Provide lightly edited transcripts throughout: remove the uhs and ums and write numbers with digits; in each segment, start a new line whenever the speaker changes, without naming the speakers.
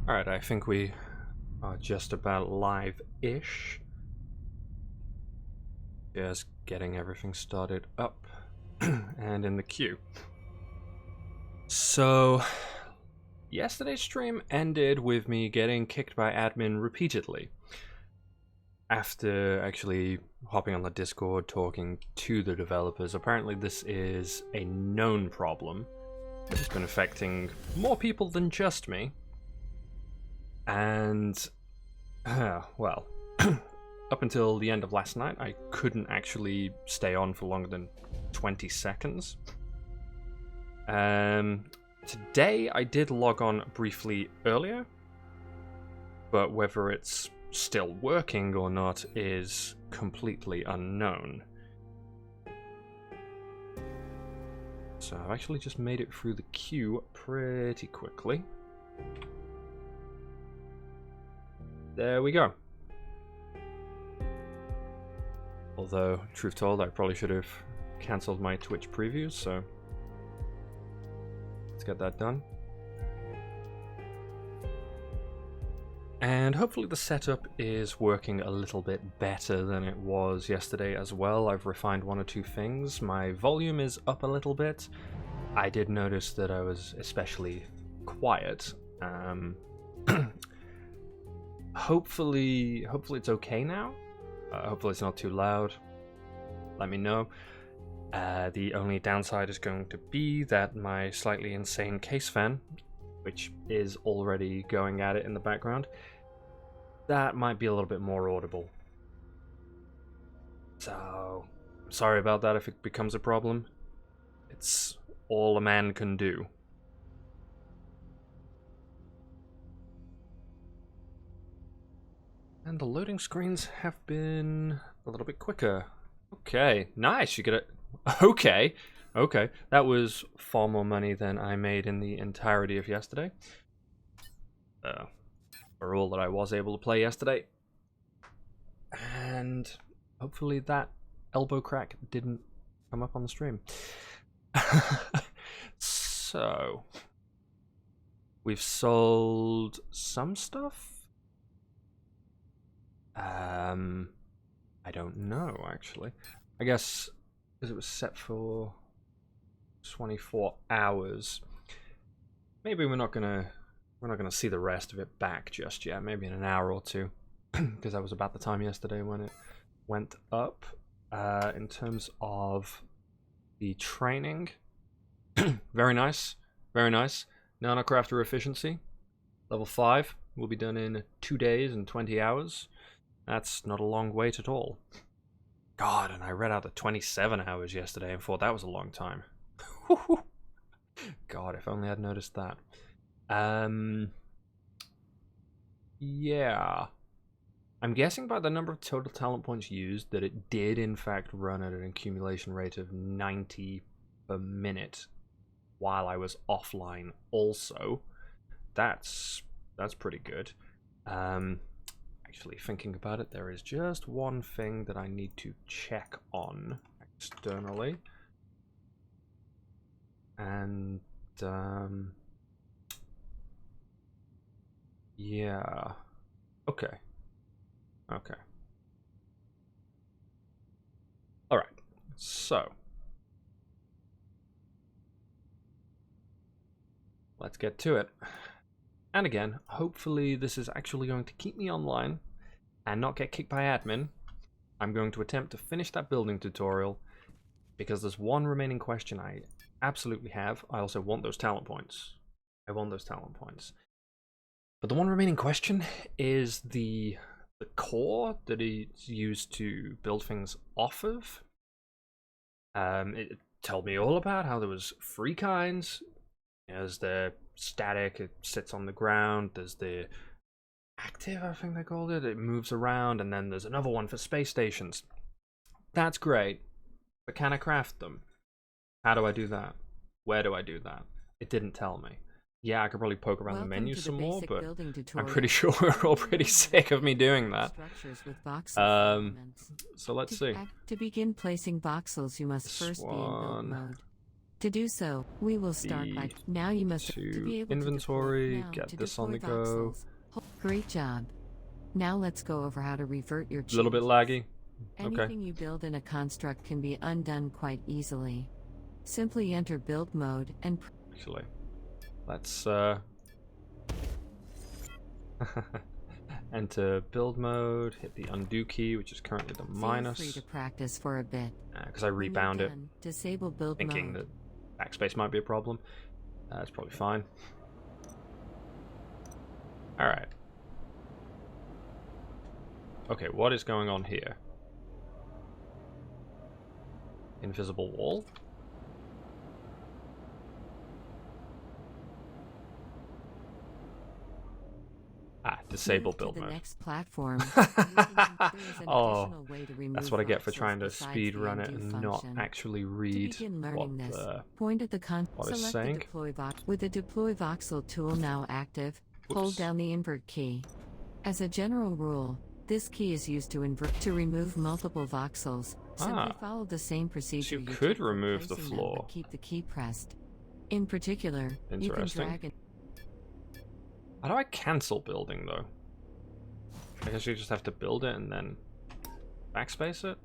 Alright, I think we are just about live-ish. Just getting everything started up and in the queue. So, yesterday's stream ended with me getting kicked by admin repeatedly. After actually hopping on the Discord, talking to the developers, apparently this is a known problem. It's been affecting more people than just me. And, well, up until the end of last night, I couldn't actually stay on for longer than 20 seconds. Today, I did log on briefly earlier, but whether it's still working or not is completely unknown. So I've actually just made it through the queue pretty quickly. There we go. Although, truth told, I probably should have cancelled my Twitch previews, so let's get that done. And hopefully the setup is working a little bit better than it was yesterday as well. I've refined one or two things. My volume is up a little bit. I did notice that I was especially quiet. Hopefully it's okay now. Hopefully it's not too loud. Let me know. The only downside is going to be that my slightly insane case fan, which is already going at it in the background, that might be a little bit more audible. So, I'm sorry about that if it becomes a problem. It's all a man can do. And the loading screens have been a little bit quicker. Okay, nice, you get it. Okay. Okay, that was far more money than I made in the entirety of yesterday. For all that I was able to play yesterday. And hopefully that elbow crack didn't come up on the stream. So, we've sold some stuff. I don't know, actually. I guess because it was set for 24 hours. Maybe we're not gonna see the rest of it back just yet. Maybe in an hour or two, because that was about the time yesterday when it went up. In terms of the training, very nice, very nice. Nanocrafter efficiency, level 5, will be done in 2 days and 20 hours. That's not a long wait at all. God, and I read out the 27 hours yesterday and thought that was a long time. God, if only I'd noticed that. Yeah. I'm guessing by the number of total talent points used that it did in fact run at an accumulation rate of 90 per minute while I was offline also. That's pretty good. Actually, thinking about it, there is just one thing that I need to check on externally. And, yeah. Okay. Okay. Alright, so. Let's get to it. And again, hopefully this is actually going to keep me online and not get kicked by admin. I'm going to attempt to finish that building tutorial because there's one remaining question I absolutely have. I also want those talent points. I want those talent points. But the one remaining question is the core that is used to build things off of. It told me all about how there was 3 kinds. There's the static, it sits on the ground. There's the active, I think they called it. It moves around. And then there's another one for space stations. That's great. But can I craft them? How do I do that? Where do I do that? It didn't tell me. Yeah, I could probably poke around the menu some more, but I'm pretty sure we're all pretty sick of me doing that. So let's see.
To begin placing voxels, you must first be in build mode. To do so, we will start by now you must
to
be able
inventory,
to deploy,
get
to
this on
deploy
the go.
voxels. Great job. Now let's go over how to revert your
A little bit
changes.
laggy. Okay.
Anything you build in a construct can be undone quite easily. Simply enter build mode and
Actually, let's enter build mode, hit the undo key, which is currently the minus.
Feel free to practice for a bit.
Because I rebound it,
disable build
thinking
mode.
that backspace might be a problem. It's probably fine. Alright. Okay, what is going on here? Invisible wall? Disable build
to the
mode.
next platform.
Oh, that's what I get for trying to speed run it and not actually read what it's saying.
With the deploy voxel tool now active, hold down the invert key. As a general rule, this key is used to remove multiple voxels. Simply follow the same procedure.
So you could remove the floor.
But keep the key pressed. In particular, you can drag it.
How do I cancel building, though? I guess you just have to build it and then backspace it?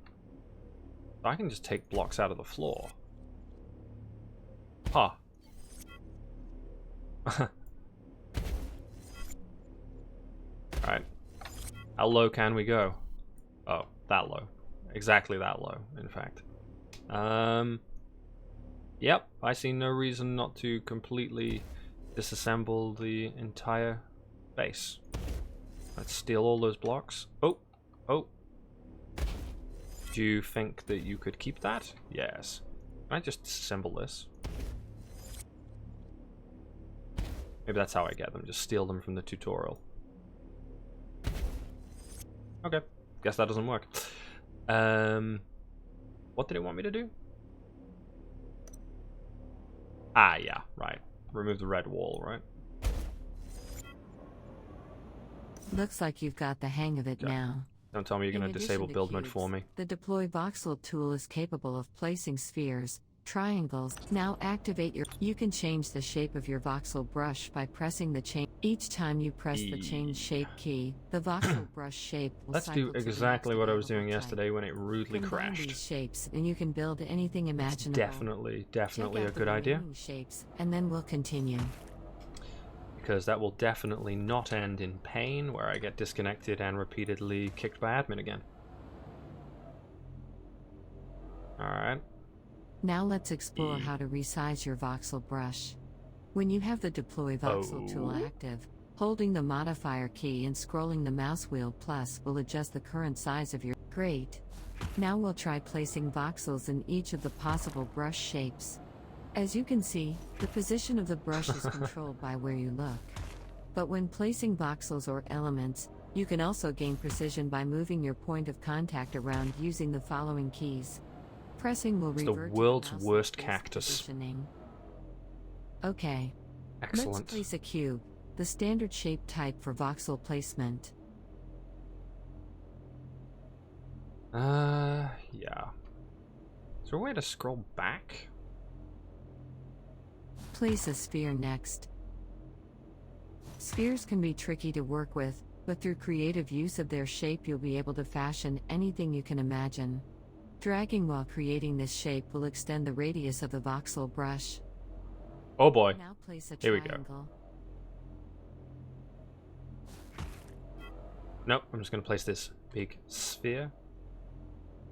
I can just take blocks out of the floor. Huh. Alright. How low can we go? Oh, that low. Exactly that low, in fact. Yep, I see no reason not to completely disassemble the entire base. Let's steal all those blocks. Oh, oh. Do you think that you could keep that? Yes. Can I just disassemble this? Maybe that's how I get them. Just steal them from the tutorial. Okay. Guess that doesn't work. What did it want me to do? Ah, yeah, right. Remove the red wall, right?
Looks like you've got the hang of it now.
Don't tell me you're going to disable build mode for me.
The deploy voxel tool is capable of placing spheres, triangles. Now activate your... You can change the shape of your voxel brush by pressing the change. Each time you press the change shape key, the voxel brush shape will
Let's do exactly what I was doing yesterday when it rudely crashed.
These shapes and you can build anything imaginable.
Definitely a good idea.
Shapes, and then we'll continue.
Because that will definitely not end in pain, where I get disconnected and repeatedly kicked by admin again. Alright.
Now let's explore how to resize your voxel brush. When you have the deploy voxel tool active, holding the modifier key and scrolling the mouse wheel plus will adjust the current size of your... Great. Now we'll try placing voxels in each of the possible brush shapes. As you can see, the position of the brush is controlled by where you look. But when placing voxels or elements, you can also gain precision by moving your point of contact around using the following keys. Pressing will revert
the world's worst cactus.
Positioning. Okay.
Excellent.
Let's place a cube, the standard shape type for voxel placement.
Yeah. Is there a way to scroll back?
Place a sphere next. Spheres can be tricky to work with, but through creative use of their shape you'll be able to fashion anything you can imagine. Dragging while creating this shape will extend the radius of the voxel brush.
Oh boy.
Now place a
Here we
triangle.
go. Nope, I'm just going to place this big sphere.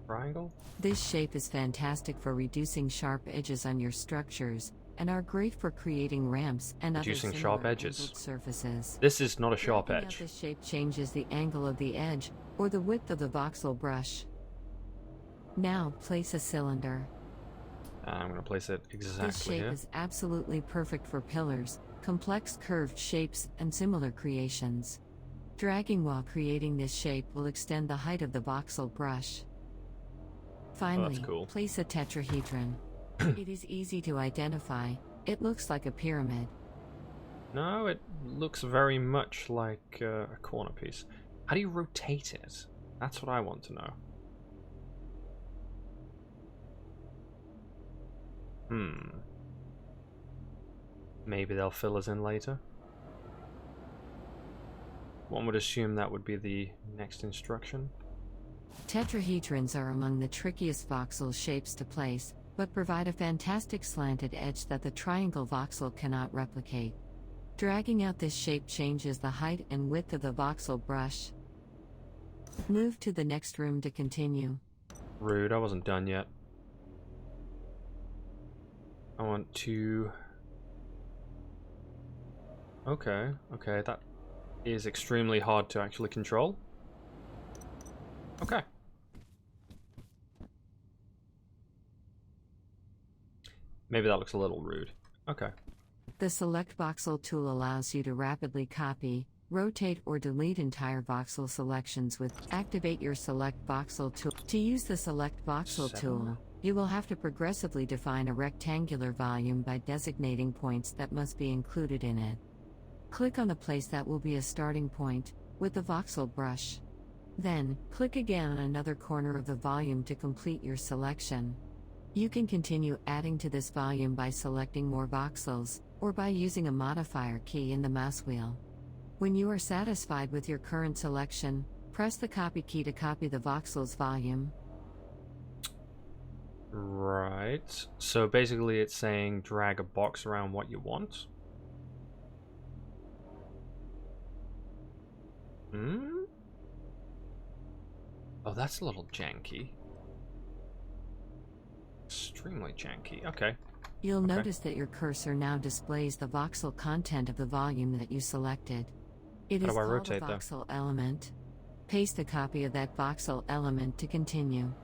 Triangle.
This shape is fantastic for reducing sharp edges on your structures, and are great for creating ramps and other
sharp edges.
Surfaces.
This is not a sharp
Dragging
edge.
out this shape changes the angle of the edge, or the width of the voxel brush. Now place a cylinder.
I'm going to place it exactly
This shape
here.
is absolutely perfect for pillars, complex curved shapes, and similar creations. Dragging while creating this shape will extend the height of the voxel brush. Finally,
cool.
Place a tetrahedron. It is easy to identify. It looks like a pyramid.
No, it looks very much like a corner piece. How do you rotate it? That's what I want to know. Maybe they'll fill us in later. One would assume that would be the next instruction.
Tetrahedrons are among the trickiest voxel shapes to place, but provide a fantastic slanted edge that the triangle voxel cannot replicate. Dragging out this shape changes the height and width of the voxel brush. Move to the next room to continue.
Rude, I wasn't done yet. I want to... Okay, that is extremely hard to actually control. Okay. Maybe that looks a little rude. Okay.
The Select Voxel tool allows you to rapidly copy, rotate, or delete entire voxel selections with Activate your Select Voxel tool. To use the Select Voxel tool, you will have to progressively define a rectangular volume by designating points that must be included in it. Click on the place that will be a starting point, with the voxel brush. Then, click again on another corner of the volume to complete your selection. You can continue adding to this volume by selecting more voxels, or by using a modifier key in the mouse wheel. When you are satisfied with your current selection, press the copy key to copy the voxel's volume.
Right. So basically it's saying drag a box around what you want. Oh, that's a little janky. Extremely janky. Okay.
You'll notice that your cursor now displays the voxel content of the volume that you selected. It is called a voxel element. Paste a copy of that voxel element to continue.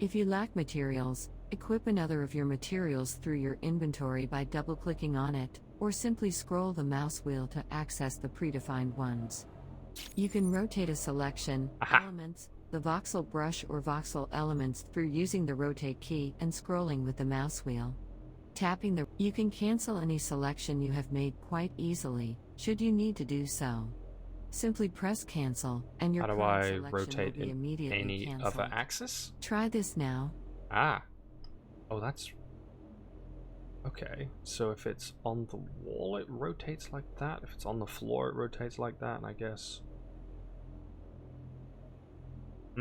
If you lack materials, equip another of your materials through your inventory by double-clicking on it, or simply scroll the mouse wheel to access the predefined ones. You can rotate a selection, elements, the voxel brush or voxel elements through using the rotate key and scrolling with the mouse wheel. You can cancel any selection you have made quite easily, should you need to do so. Simply press cancel, and your current selection will be immediately
any
canceled.
other axis?
Try this now.
Oh, that's... Okay, so if it's on the wall, it rotates like that. If it's on the floor, it rotates like that, I guess. I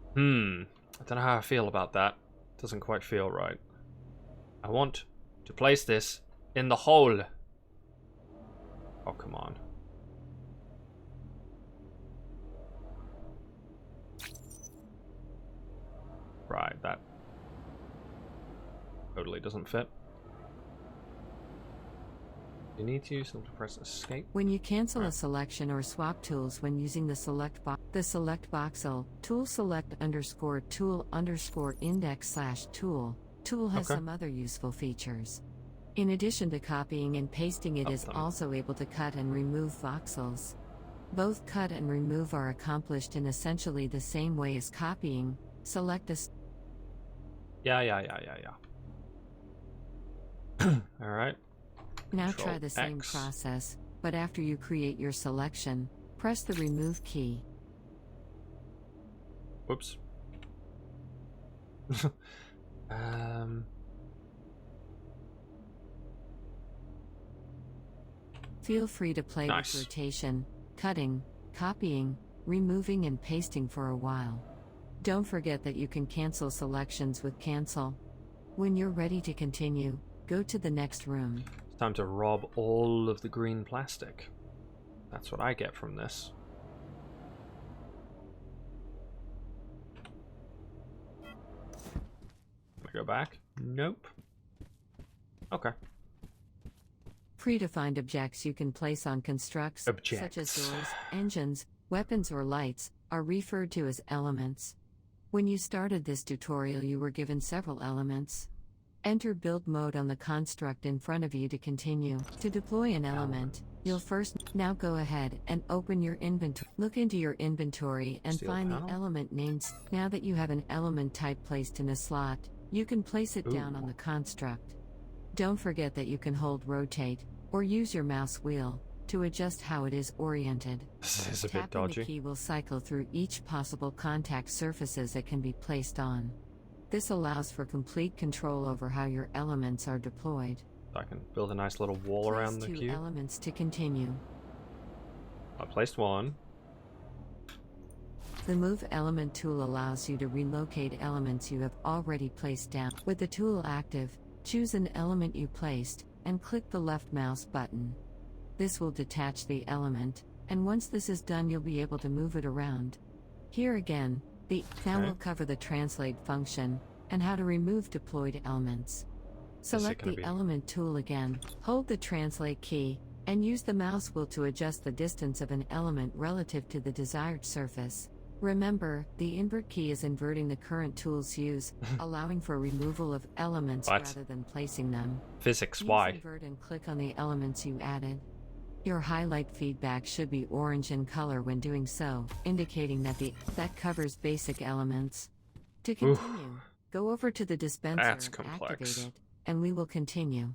don't know how I feel about that. Doesn't quite feel right. I want to place this in the hole. Oh, come on. Right, that totally doesn't fit. You need to simply press escape.
When you cancel a selection or swap tools when using the select voxel, tool select _ tool _ index / tool. Tool has some other useful features. In addition to copying and pasting, it is also able to cut and remove voxels. Both cut and remove are accomplished in essentially the same way as copying. Select a...
Yeah. Alright.
Now try the same process, but after you create your selection, press the remove key.
Whoops.
Feel free to play with rotation, cutting, copying, removing and pasting for a while. Don't forget that you can cancel selections with cancel. When you're ready to continue, go to the next room.
It's time to rob all of the green plastic. That's what I get from this. Can I go back? Nope. Okay.
Predefined objects you can place on constructs, such as doors, engines, weapons or lights, are referred to as elements. When you started this tutorial, you were given several elements. Enter build mode on the construct in front of you to continue. To deploy an element, you'll first... Now go ahead and open your inventory. Look into your inventory and find the element names. Now that you have an element type placed in a slot, you can place it down on the construct. Don't forget that you can hold rotate, or use your mouse wheel, to adjust how it is oriented.
This is a bit dodgy.
Tapping the key will cycle through each possible contact surfaces it can be placed on. This allows for complete control over how your elements are deployed.
So I can build a nice little wall around the
Place 2
cube.
elements to continue.
I placed one.
The Move Element tool allows you to relocate elements you have already placed down. With the tool active, choose an element you placed, and click the left mouse button. This will detach the element, and once this is done you'll be able to move it around. Here again, now we'll cover the translate function, and how to remove deployed elements. Select the element tool again, hold the translate key, and use the mouse wheel to adjust the distance of an element relative to the desired surface. Remember, the invert key is inverting the current tool's use, allowing for removal of elements rather than placing them.
Physics,
Use
why?
invert and click on the elements you added. Your highlight feedback should be orange in color when doing so, indicating that covers basic elements. To continue, go over to the dispenser and activate it, and we will continue.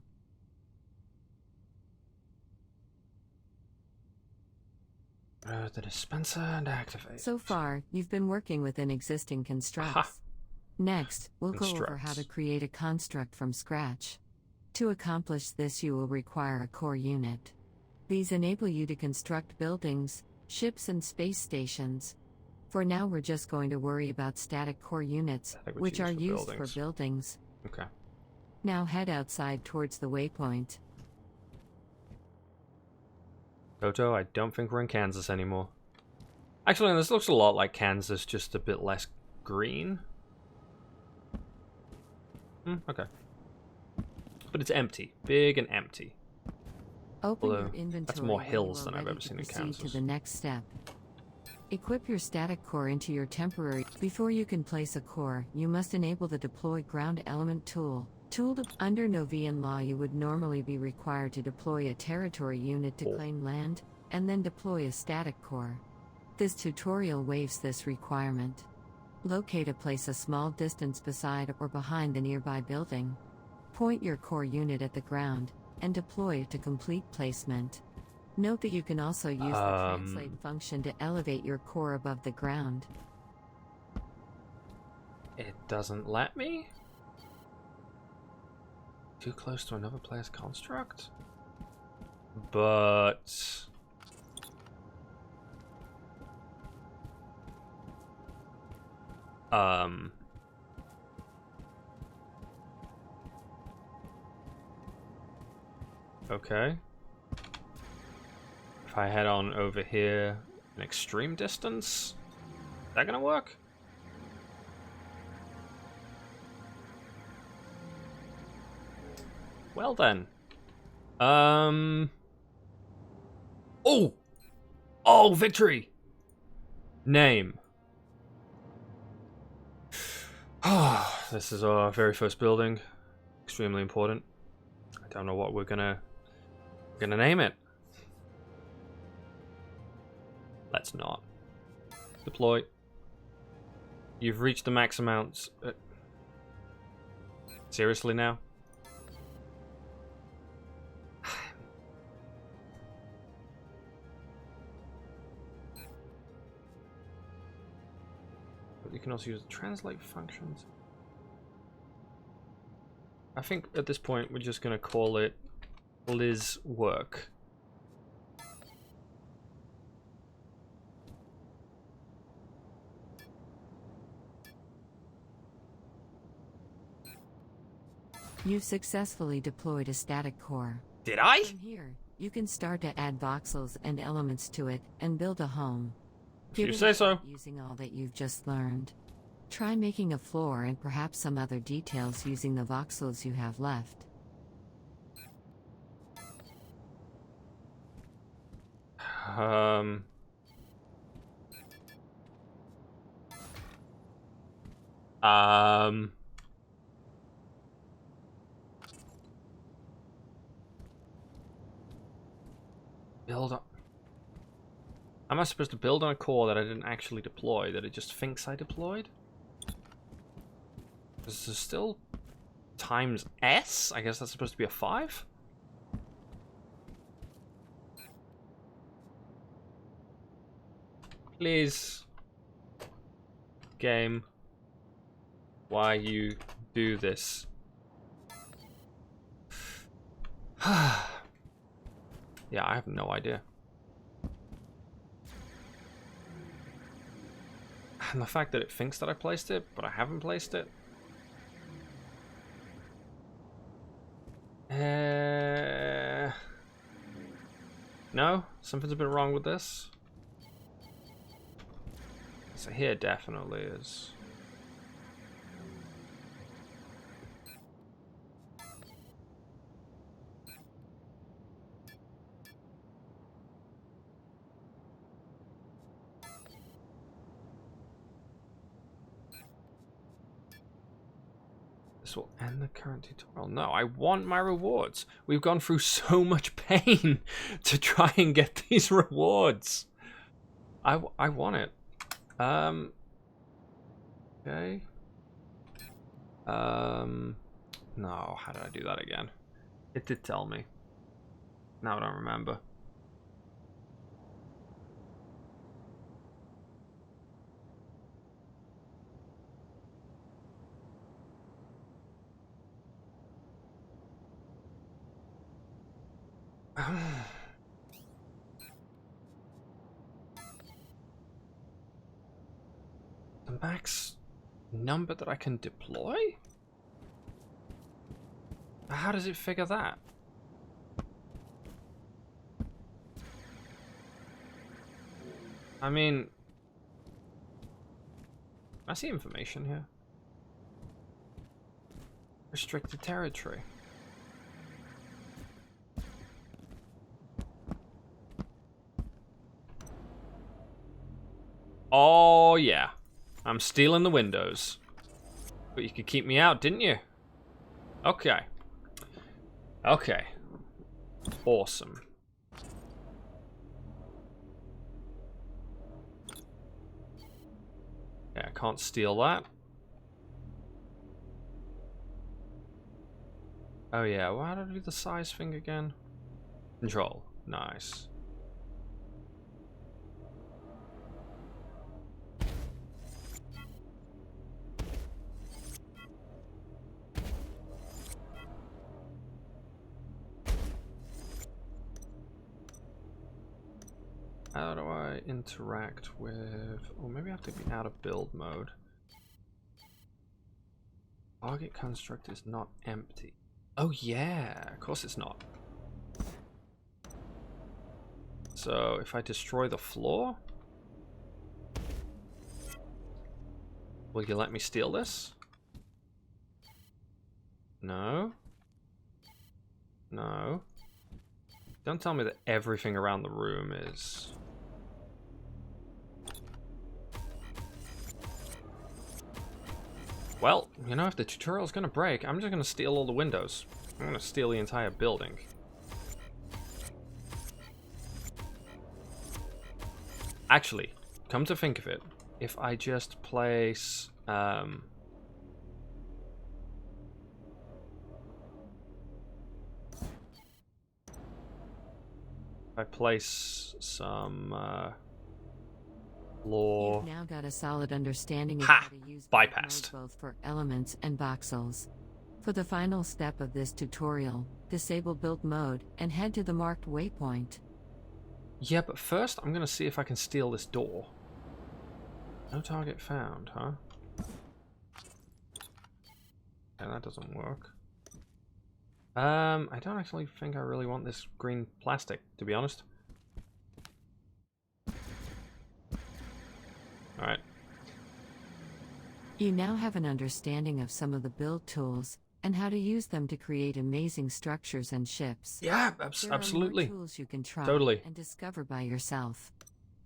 The dispenser and activate.
So far, you've been working within existing constructs. Next, we'll go over how to create a construct from scratch. To accomplish this, you will require a core unit. These enable you to construct buildings, ships, and space stations. For now, we're just going to worry about static core units, which are used for buildings.
Okay.
Now head outside towards the waypoint.
Toto, I don't think we're in Kansas anymore. Actually, this looks a lot like Kansas, just a bit less green. Okay. But it's empty. Big and empty.
Open your inventory.
That's more hills than I've ever seen in Kansas.
To the next step. Equip your static core into your temporary. Before you can place a core, you must enable the Deploy Ground Element tool. Under Novian law, you would normally be required to deploy a territory unit to claim land, and then deploy a static core. This tutorial waives this requirement. Locate a small distance beside or behind the nearby building. Point your core unit at the ground, and deploy it to complete placement. Note that you can also use the translate function to elevate your core above the ground.
It doesn't let me? Too close to another player's construct? But... Okay. If I head on over here, an extreme distance, is that gonna work? Well then. Oh! Oh, victory! Name. Oh, this is our very first building. Extremely important. I don't know what we're gonna name it. Let's not. Deploy. You've reached the max amounts. Seriously now? But you can also use the translate functions. I think at this point we're just going to call it Liz work.
You've successfully deployed a static core.
Did I?
From here, you can start to add voxels and elements to it and build a home.
If you say so.
Using all that you've just learned. Try making a floor and perhaps some other details using the voxels you have left.
Build up. Am I supposed to build on a core that I didn't actually deploy, that it just thinks I deployed? This is still times S? I guess that's supposed to be a 5? Please. Game. Why you do this? Yeah, I have no idea. And the fact that it thinks that I placed it, but I haven't placed it. No? Something's a bit wrong with this. So here definitely is. This will end the current tutorial. No, I want my rewards. We've gone through so much pain to try and get these rewards. I want it. Okay. No, how did I do that again? It did tell me. Now I don't remember. The max number that I can deploy? How does it figure that? I mean, I see information here. Restricted territory. Oh, yeah. I'm stealing the windows. But you could keep me out, didn't you? Okay. Okay. Awesome. Yeah, I can't steal that. Oh yeah, well, how do I do the size thing again? Control. Nice. How do I interact with... Oh, maybe I have to be out of build mode. Target construct is not empty. Oh yeah, of course it's not. So if I destroy the floor, will you let me steal this? No. No. Don't tell me that everything around the room is... Well, you know, if the tutorial's gonna break, I'm just gonna steal all the windows. I'm gonna steal the entire building. Actually, come to think of it, if I just place... if I place some...
You've now got a solid understanding of
Ha!
how to use
Bypassed.
both for elements and voxels. For the final step of this tutorial, disable build mode and head to the marked waypoint.
Yeah, but first I'm gonna see if I can steal this door. No target found, huh? Yeah, that doesn't work. I don't actually think I really want this green plastic, to be honest. Alright.
You now have an understanding of some of the build tools and how to use them to create amazing structures and ships.
Yeah,
There
absolutely.
are more tools you can try
Totally.
and discover by yourself.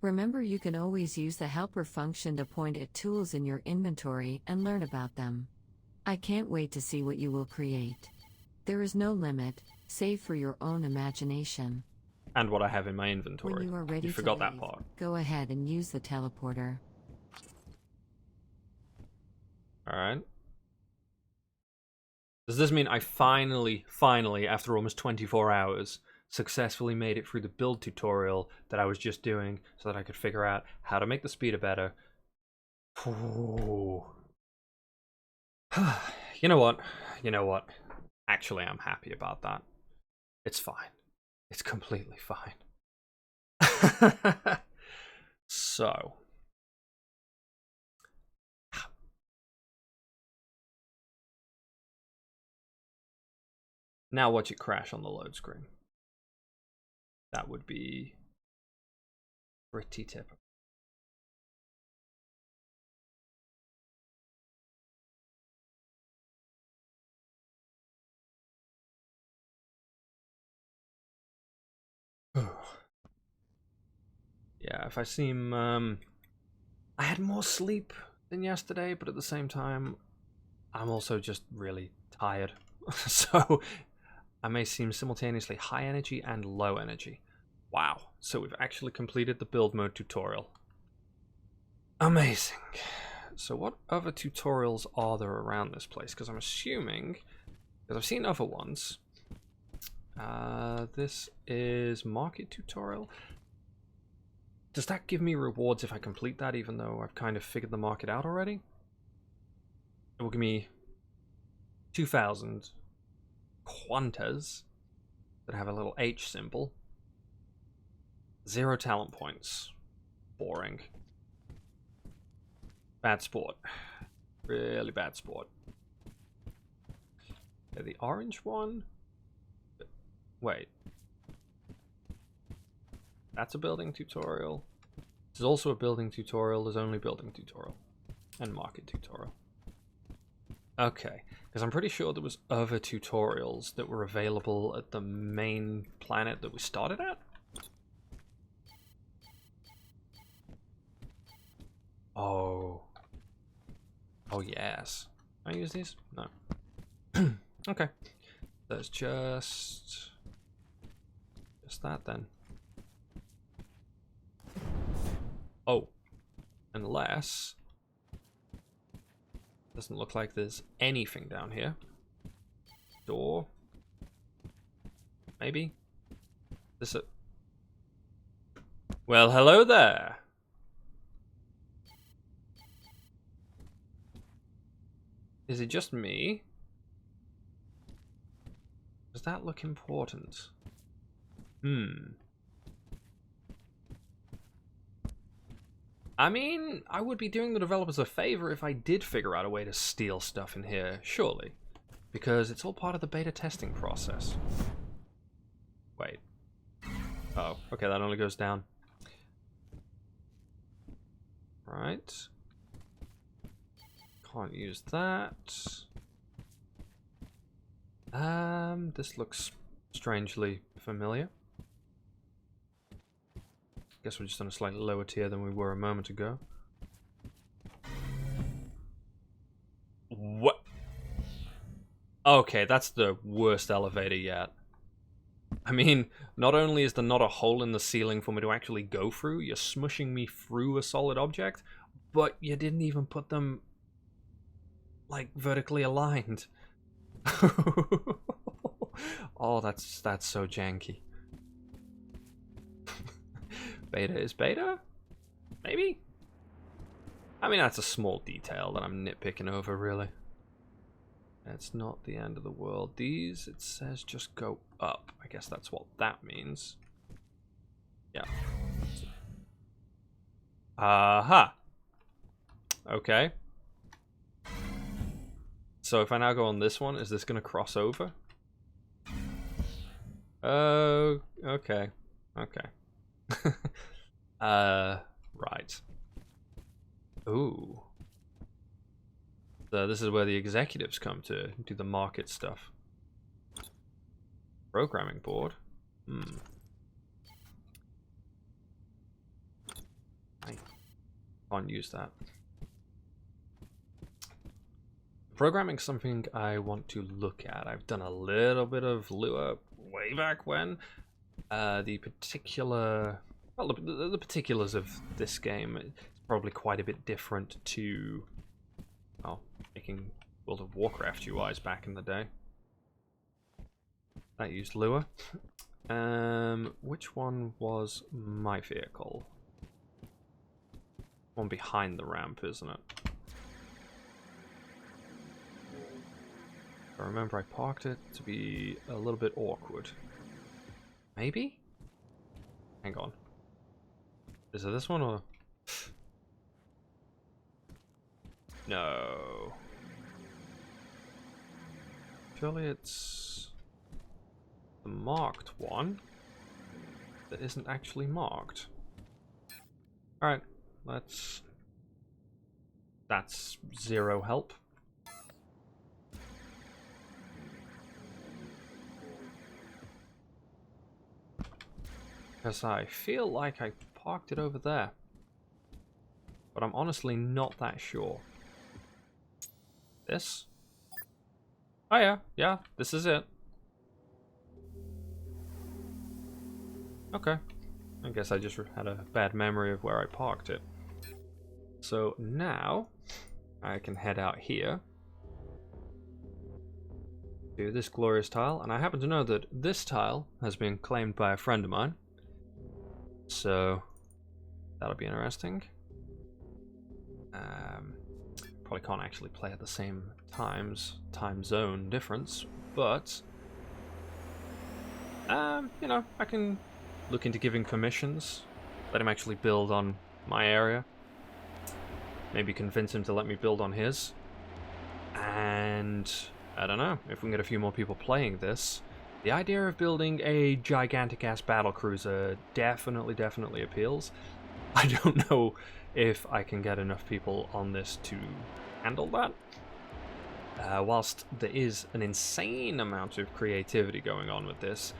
Remember, you can always use the helper function to point at tools in your inventory and learn about them. I can't wait to see what you will create. There is no limit, save for your own imagination.
And what I have in my inventory.
When you are ready
You
to
forgot that
leave,
part.
go ahead and use the teleporter.
Alright. Does this mean I finally, after almost 24 hours, successfully made it through the build tutorial that I was just doing so that I could figure out how to make the speeder better? Ooh. You know what? Actually, I'm happy about that. It's fine. It's completely fine. So. Now watch it crash on the load screen. That would be pretty typical. Yeah, if I seem... I had more sleep than yesterday, but at the same time, I'm also just really tired. So, I may seem simultaneously high energy and low energy. Wow, so we've actually completed the build mode tutorial. Amazing. So what other tutorials are there around this place? Because I'm assuming, because I've seen other ones. This is market tutorial. Does that give me rewards if I complete that, even though I've kind of figured the market out already? It will give me 2,000 quantas that have a little H symbol. 0 talent points. Boring. Bad sport. Really bad sport. Yeah, the orange one? Wait. That's a building tutorial. This is also a building tutorial. There's only building tutorial. And market tutorial. Okay. Because I'm pretty sure there was other tutorials that were available at the main planet that we started at. Oh. Oh, yes. Can I use these? No. Okay. There's just that then. Oh. Unless... Doesn't look like there's anything down here. Door. Maybe? This a... Well, hello there. Is it just me? Does that look important? I mean, I would be doing the developers a favor if I did figure out a way to steal stuff in here, surely. Because it's all part of the beta testing process. Wait. Oh, okay, that only goes down. Right. Can't use that. This looks strangely familiar. Guess we're just on a slightly lower tier than we were a moment ago. What? Okay, that's the worst elevator yet. I mean, not only is there not a hole in the ceiling for me to actually go through, you're smushing me through a solid object, but you didn't even put them, like, vertically aligned. Oh, that's so janky. Beta is beta? Maybe? I mean, that's a small detail that I'm nitpicking over, really. It's not the end of the world. These, it says just go up. I guess that's what that means. Yeah. Aha! Okay. So if I now go on this one, is this going to cross over? Oh, okay. Okay. Right. Ooh. So this is where the executives come to do the market stuff. Programming board. I can't use that. Programming's something I want to look at. I've done a little bit of Lua way back when. The particular... Well, the particulars of this game is probably quite a bit different to... well, making World of Warcraft UIs back in the day. That used Lua. Which one was my vehicle? One behind the ramp, isn't it? I remember I parked it to be a little bit awkward. Maybe? Hang on. Is it this one or... No. Surely it's the marked one that isn't actually marked. Alright, let's... That's zero help. Because I feel like I parked it over there. But I'm honestly not that sure. This? Oh yeah, this is it. Okay. I guess I just had a bad memory of where I parked it. So now, I can head out here to this glorious tile, and I happen to know that this tile has been claimed by a friend of mine. So, that'll be interesting. Probably can't actually play at the same time zone difference, but you know, I can look into giving permissions, let him actually build on my area, maybe convince him to let me build on his, and I don't know, if we can get a few more people playing this, the idea of building a gigantic ass battlecruiser definitely appeals. I don't know if I can get enough people on this to handle that. Whilst there is an insane amount of creativity going on with this,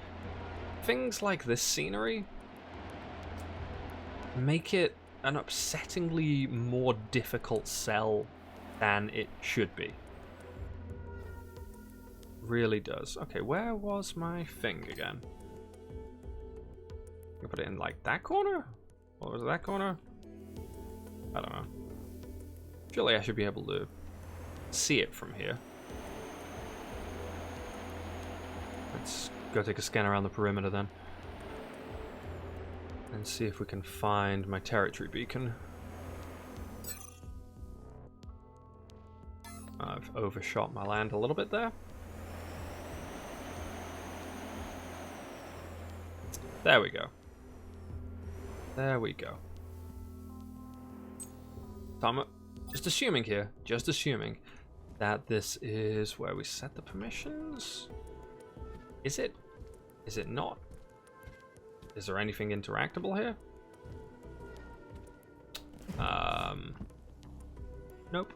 things like this scenery make it an upsettingly more difficult sell than it should be. Really does. Okay, where was my thing again? I put it in like that corner? Or was it that corner? I don't know. Surely I should be able to see it from here. Let's go take a scan around the perimeter then. And see if we can find my territory beacon. I've overshot my land a little bit there. There we go. There we go. So I'm just assuming here, that this is where we set the permissions. Is it? Is it not? Is there anything interactable here? Nope.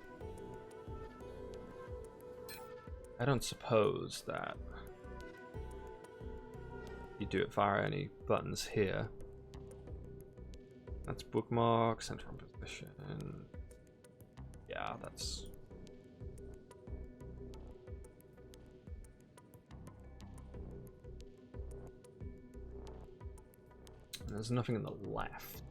I don't suppose that you do it via any buttons here. That's bookmark, center and position. Yeah, that's... There's nothing in the left.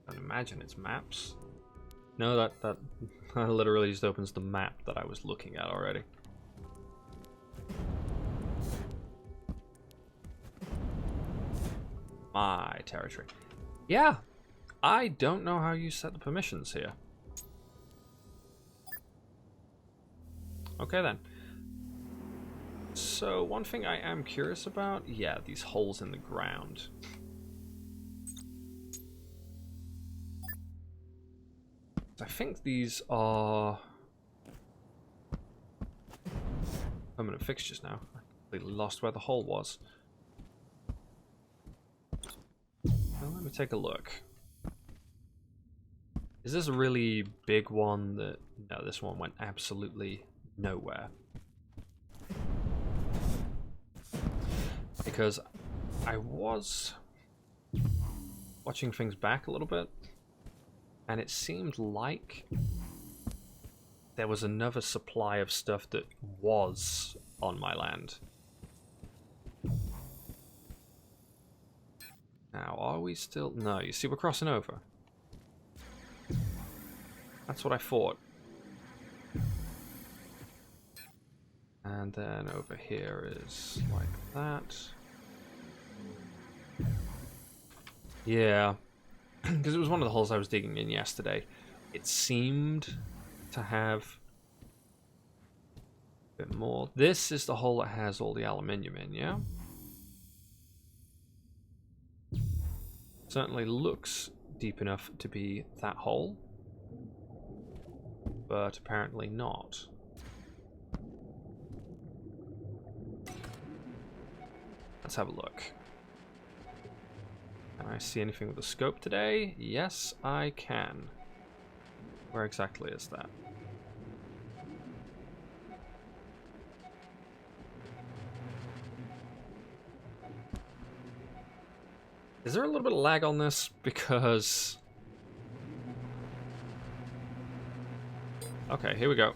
I don't imagine it's maps. No, that literally just opens the map that I was looking at already. My territory. Yeah, I don't know how you set the permissions here. Okay then. So one thing I am curious about, yeah, these holes in the ground. I think these are permanent fixtures now. I completely lost where the hole was. Well, let me take a look. Is this a really big one that... No, this one went absolutely nowhere. Because I was watching things back a little bit, and it seemed like there was another supply of stuff that was on my land. Now, are we still... No, you see, we're crossing over. That's what I thought. And then over here is like that. Yeah. Because it was one of the holes I was digging in yesterday. It seemed to have Bit more. This is the hole that has all the aluminium in, yeah? Certainly looks deep enough to be that hole, but apparently not. Let's have a look. Can I see anything with the scope today? Yes, I can. Where exactly is that? Is there a little bit of lag on this? Because... Okay, here we go.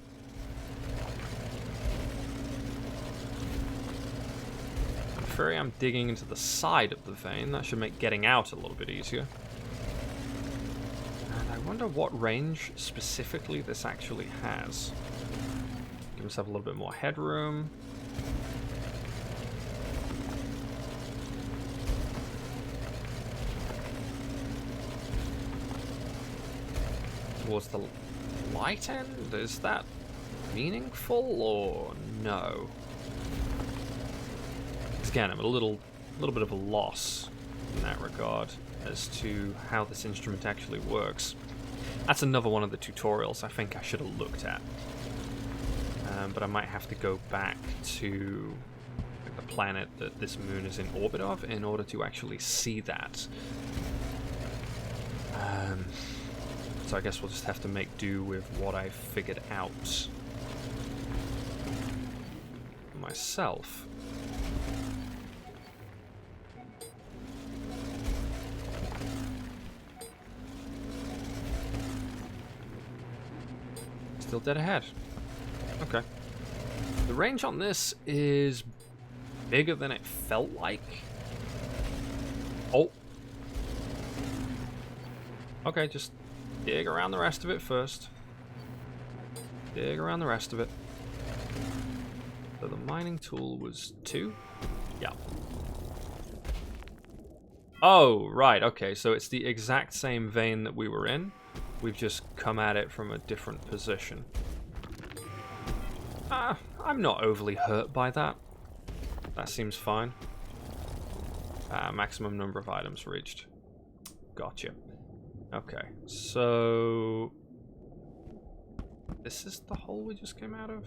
I'm afraid I'm digging into the side of the vein. That should make getting out a little bit easier. And I wonder what range specifically this actually has. Give myself a little bit more headroom. Towards the light end? Is that meaningful or no? Because again, I'm a little bit of a loss in that regard as to how this instrument actually works. That's another one of the tutorials I think I should have looked at. But I might have to go back to the planet that this moon is in orbit of in order to actually see that. So I guess we'll just have to make do with what I figured out myself. Still dead ahead. Okay. The range on this is bigger than it felt like. Oh. Okay, just dig around the rest of it first. Dig around the rest of it. So the mining tool was 2? Yeah. Oh, right, okay, so it's the exact same vein that we were in. We've just come at it from a different position. I'm not overly hurt by that. That seems fine. Maximum number of items reached. Gotcha. Okay, so this is the hole we just came out of?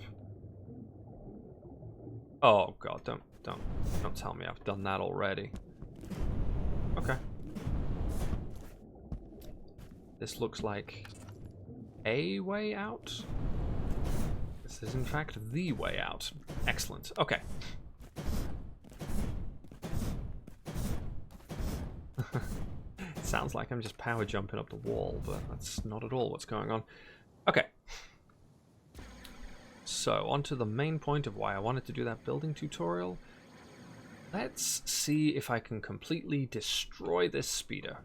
Oh god, don't tell me I've done that already. Okay. This looks like a way out. This is in fact the way out. Excellent. Okay. Sounds like I'm just power jumping up the wall, but that's not at all what's going on. Okay. So, on to the main point of why I wanted to do that building tutorial. Let's see if I can completely destroy this speeder.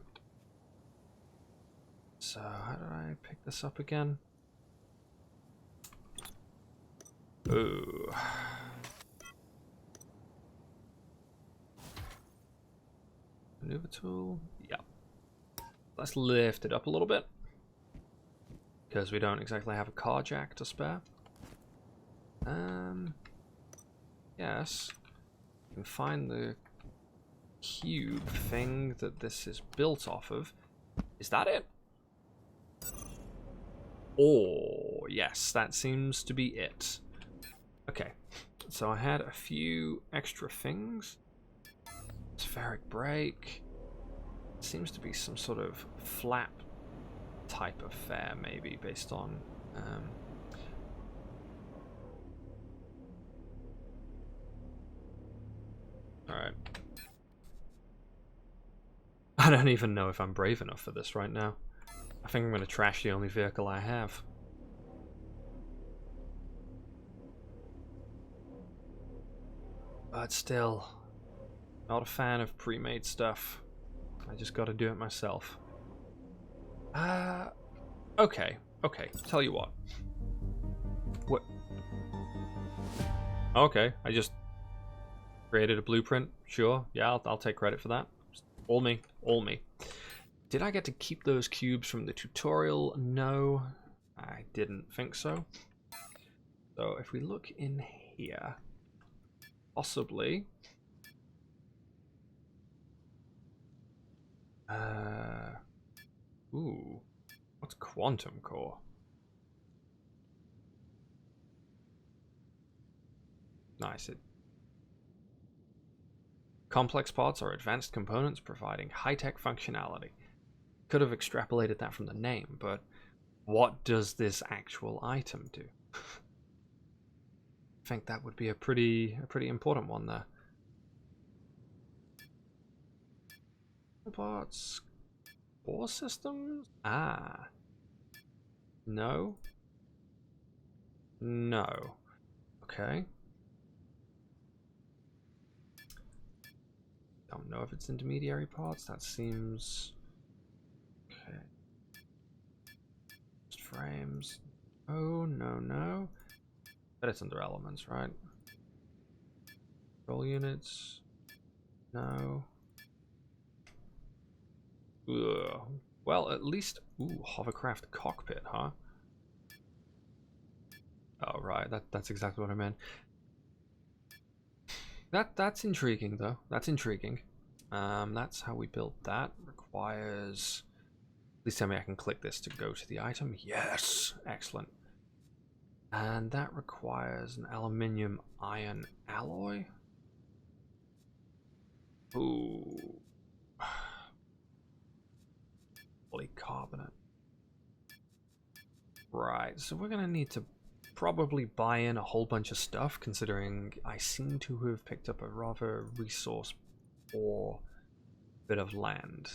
So, how did I pick this up again? Ooh. Maneuver tool. Yeah. Let's lift it up a little bit, because we don't exactly have a car jack to spare. Yes. You can find the cube thing that this is built off of. Is that it? Oh, yes, that seems to be it. Okay, so I had a few extra things. Spheric brake. Seems to be some sort of flap type affair, maybe, based on... Alright. I don't even know if I'm brave enough for this right now. I think I'm going to trash the only vehicle I have. But still, not a fan of pre-made stuff. I just got to do it myself. Okay. Tell you what. What? Okay, I just created a blueprint. Sure, yeah, I'll take credit for that. All me. Did I get to keep those cubes from the tutorial? No, I didn't think so. So if we look in here, possibly... Ooh, what's quantum core? Nice. Complex parts are advanced components providing high-tech functionality. Could have extrapolated that from the name, but what does this actual item do? I think that would be a pretty important one there. Parts, core systems? Ah. No. No. Okay. Don't know if it's intermediary parts. That seems... Okay. Just frames. Oh, no, no. But it's under elements, right? Control units. No. Ugh. Well, at least... Ooh, hovercraft cockpit, huh? Oh, right. That's exactly what I meant. That's intriguing, though. That's intriguing. That's how we built that. Requires... Please tell me I can click this to go to the item. Yes! Excellent. And that requires an aluminium iron alloy. Ooh. Polycarbonate. Right, so we're gonna need to probably buy in a whole bunch of stuff, considering I seem to have picked up a rather resource poor bit of land.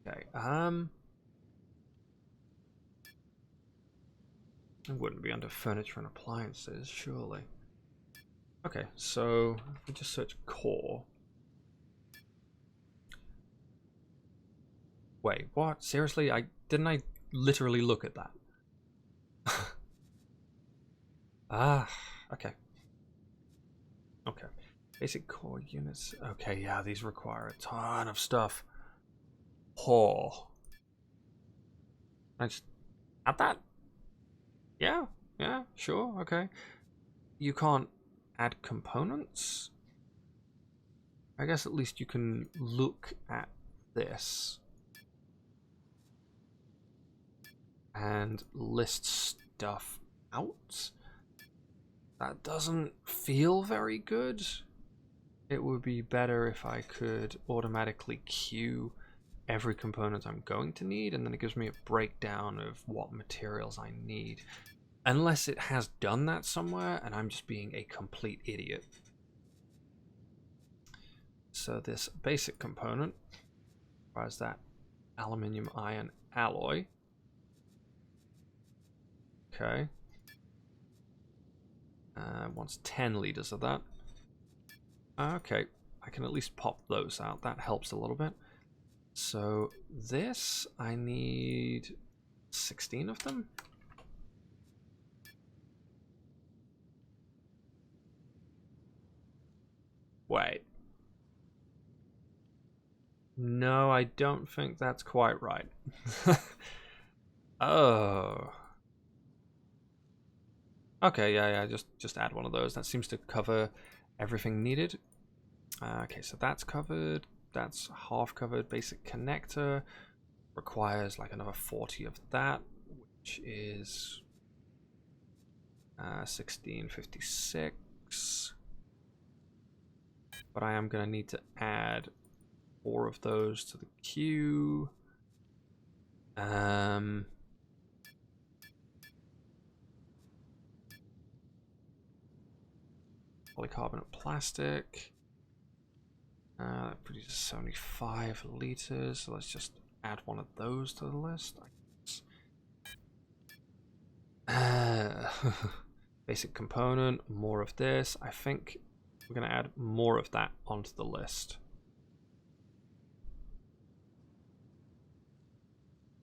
Okay, it wouldn't be under furniture and appliances, surely. Okay, so if we just search core. Wait, what? Seriously? Didn't I literally look at that? Ah, okay. Okay. Basic core units. Okay, yeah, these require a ton of stuff. Oh. I just add that? Yeah, sure, okay. You can't add components? I guess at least you can look at this and list stuff out. That doesn't feel very good. It would be better if I could automatically queue every component I'm going to need, and then it gives me a breakdown of what materials I need. Unless it has done that somewhere and I'm just being a complete idiot. So this basic component requires that aluminium iron alloy. Okay. Wants 10 liters of that. Okay, I can at least pop those out. That helps a little bit. So this, I need 16 of them. Wait. No, I don't think that's quite right. Oh. Okay, yeah, just add one of those. That seems to cover everything needed. Okay, so that's covered. That's half covered. Basic connector requires like another 40 of that, which is 1656. But I am going to need to add 4 of those to the queue. Polycarbonate plastic. That produces 75 liters. So let's just add one of those to the list. Basic component, more of this. I think we're going to add more of that onto the list.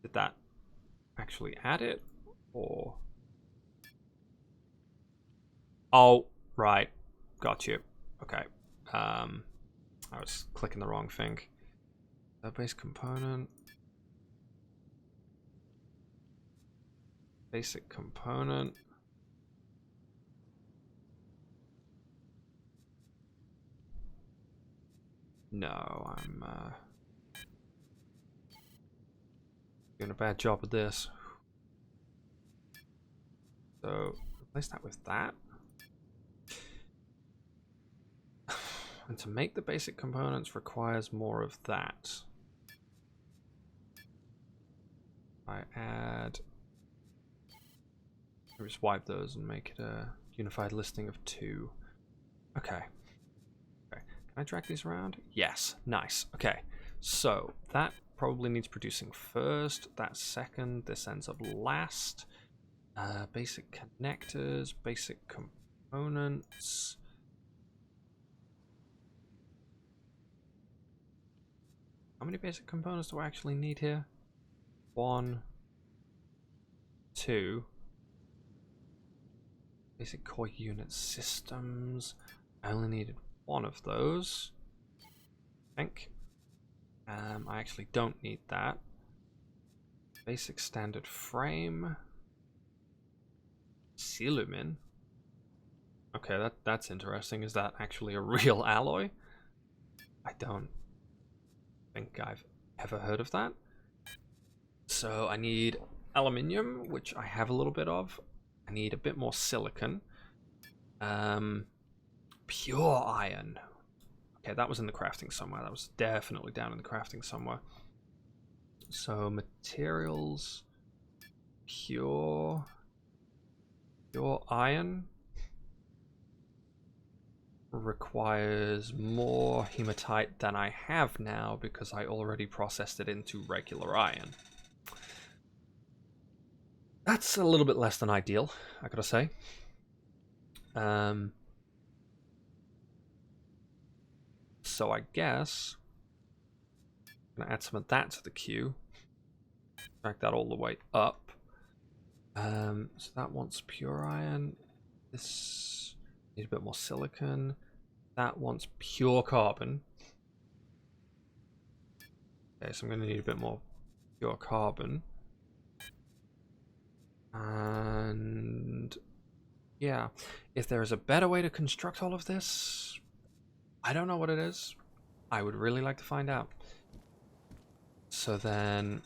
Did that actually add it? Or... Oh, right. Got you. Okay. I was clicking the wrong thing. Base component. Basic component. No, I'm doing a bad job of this. So replace that with that. And to make the basic components requires more of that. I add, I'll just wipe those and make it a unified listing of 2. Okay. Okay. Can I drag these around? Yes. Nice. Okay. So that probably needs producing first. That second. This ends up last. Basic connectors. Basic components. How many basic components do I actually need here? 1, 2. Basic core unit systems. I only needed 1 of those. I think. I actually don't need that. Basic standard frame. Silumin. Okay, that's interesting. Is that actually a real alloy? I don't think I've ever heard of that. So I need aluminium, which I have a little bit of. I need a bit more silicon. Pure iron. Okay, that was in the crafting somewhere. That was definitely down in the crafting somewhere. So materials, pure iron requires more hematite than I have now because I already processed it into regular iron. That's a little bit less than ideal, I gotta say. So I guess I'm gonna add some of that to the queue. Drag that all the way up. So that wants pure iron. This needs a bit more silicon. That wants pure carbon. Okay, so I'm gonna need a bit more pure carbon. And yeah, if there is a better way to construct all of this, I don't know what it is. I would really like to find out. So then,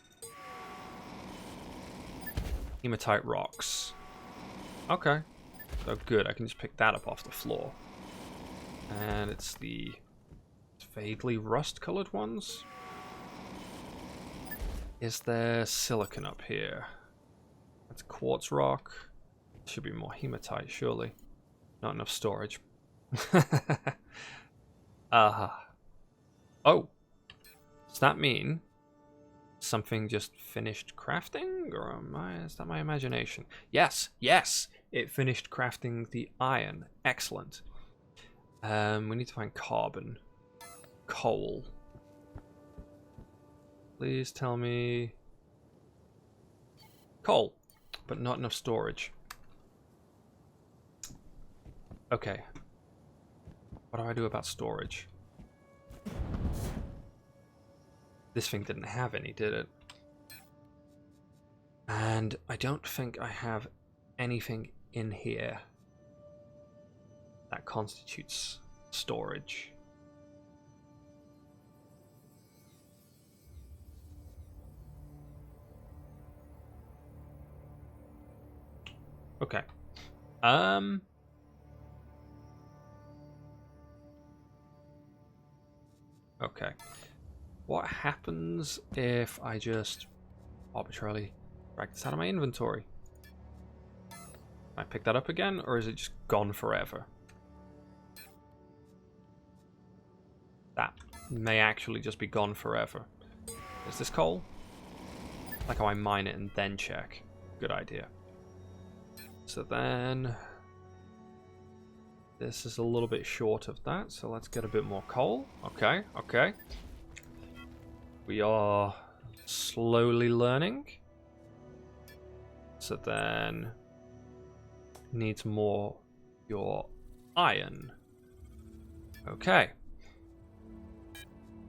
hematite rocks. Okay, so good. I can just pick that up off the floor. And it's the vaguely rust-colored ones. Is there silicon up here? That's quartz rock. Should be more hematite, surely. Not enough storage. Oh. Does that mean something just finished crafting? Or is that my imagination? Yes, yes! It finished crafting the iron. Excellent. We need to find carbon. Coal. Please tell me... Coal, but not enough storage. Okay. What do I do about storage? This thing didn't have any, did it? And I don't think I have anything in here that constitutes storage. Okay. Okay. What happens if I just arbitrarily drag this out of my inventory? Can I pick that up again, or is it just gone forever? That may actually just be gone forever. Is this coal? Like how I mine it and then check. Good idea. So then... this is a little bit short of that, so let's get a bit more coal. Okay, okay. We are slowly learning. So then... needs more your iron. Okay.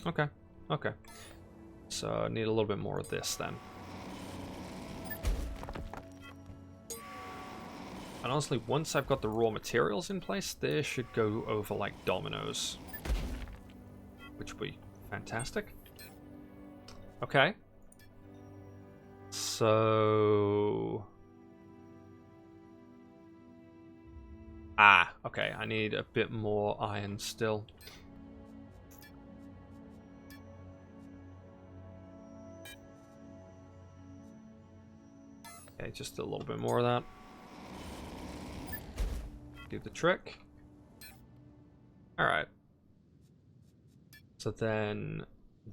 Okay. Okay. So I need a little bit more of this then. And honestly, once I've got the raw materials in place, this should go over like dominoes. Which would be fantastic. Okay. So... Ah, okay, I need a bit more iron still. Okay, just a little bit more of that. Do the trick. Alright. So then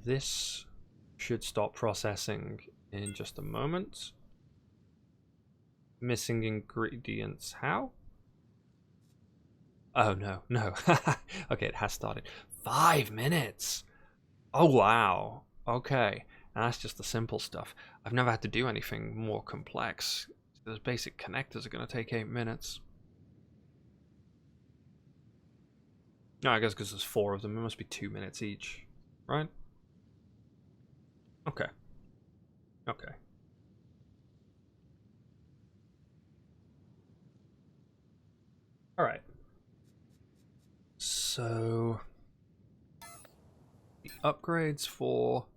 this should stop processing in just a moment. Missing ingredients. How? Oh, no, no. Okay, it has started. 5 minutes! Oh, wow. Okay. And that's just the simple stuff. I've never had to do anything more complex. Those basic connectors are going to take 8 minutes. No, I guess because there's 4 of them, it must be 2 minutes each, right? Okay. Okay. Alright. So... the upgrades for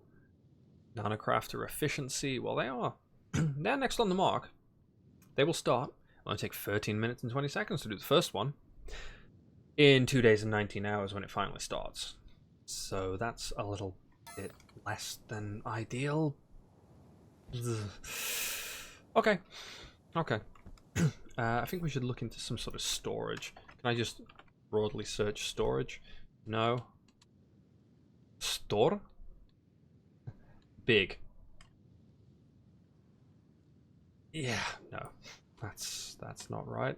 Nanocrafter efficiency, well, they are... they're next on the mark. They will start. It'll only take 13 minutes and 20 seconds to do the first one. In 2 days and 19 hours when it finally starts. So that's a little bit less than ideal. Okay. Okay. I think we should look into some sort of storage. Can I just broadly search storage? No. Store? Big. Yeah, no. That's not right.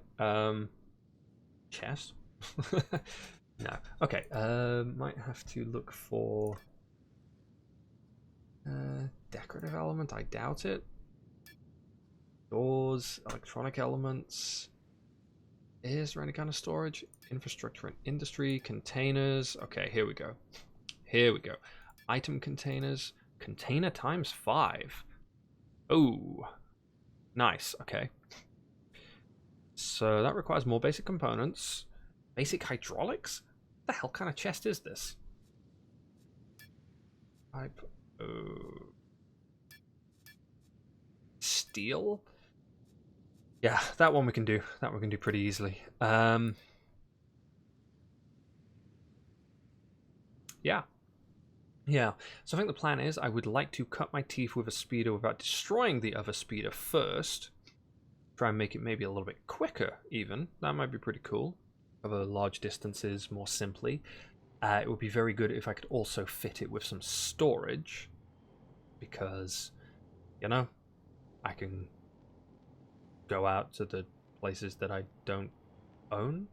Chest? No. Okay, might have to look for decorative element. I doubt it. Doors, electronic elements. Is there any kind of storage? Infrastructure and industry, containers. Okay, here we go. Here we go. Item containers. Container times 5. Oh, nice. Okay. So that requires more basic components. Basic hydraulics? What the hell kind of chest is this? Pipe. Oh. Steel? Yeah, that one we can do. That one we can do pretty easily. Yeah. Yeah. So I think the plan is I would like to cut my teeth with a speeder without destroying the other speeder first. Try and make it maybe a little bit quicker, even. That might be pretty cool. Cover large distances more simply. It would be very good if I could also fit it with some storage. Because, you know, I can go out to the places that I don't own.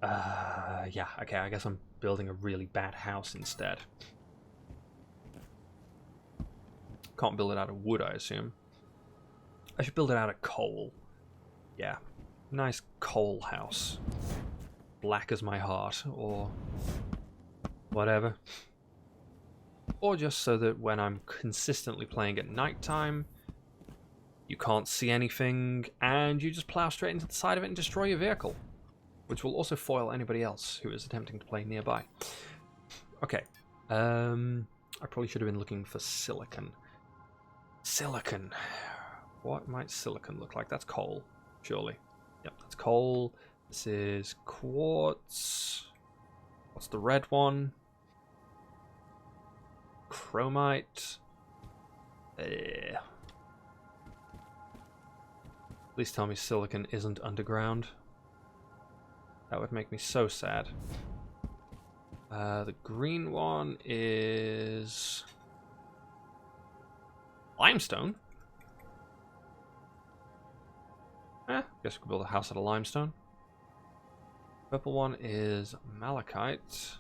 Yeah, okay, I guess I'm building a really bad house instead. Can't build it out of wood, I assume. I should build it out of coal. Yeah, nice coal house. Black as my heart, or whatever. Or just so that when I'm consistently playing at nighttime, you can't see anything, and you just plow straight into the side of it and destroy your vehicle. Which will also foil anybody else who is attempting to play nearby. Okay. I probably should have been looking for silicon. Silicon. What might silicon look like? That's coal, surely. Yep, that's coal. This is quartz. What's the red one? Chromite. Please tell me silicon isn't underground. That would make me so sad. The green one is limestone. Guess we could build a house out of limestone. Purple one is malachite.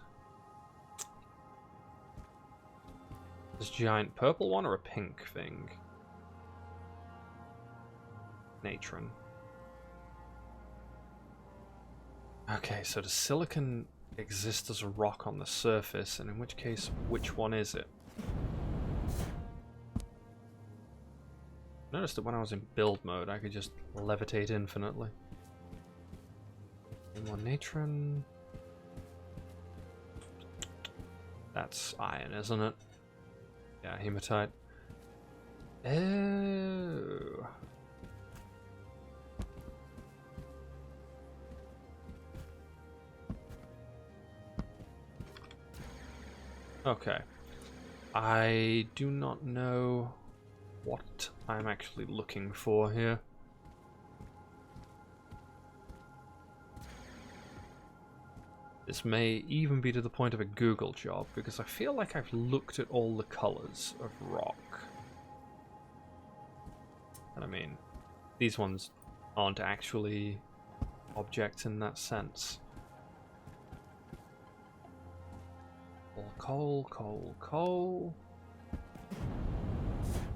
This giant purple one or a pink thing? Natron. Okay, so the silicon exist as a rock on the surface, and in which case, which one is it? I noticed that when I was in build mode, I could just levitate infinitely. Any more natron? That's iron, isn't it? Yeah, hematite. Oh. Okay. I do not know what I'm actually looking for here. This may even be to the point of a Google job, because I feel like I've looked at all the colors of rock. And I mean, these ones aren't actually objects in that sense. Coal, coal, coal.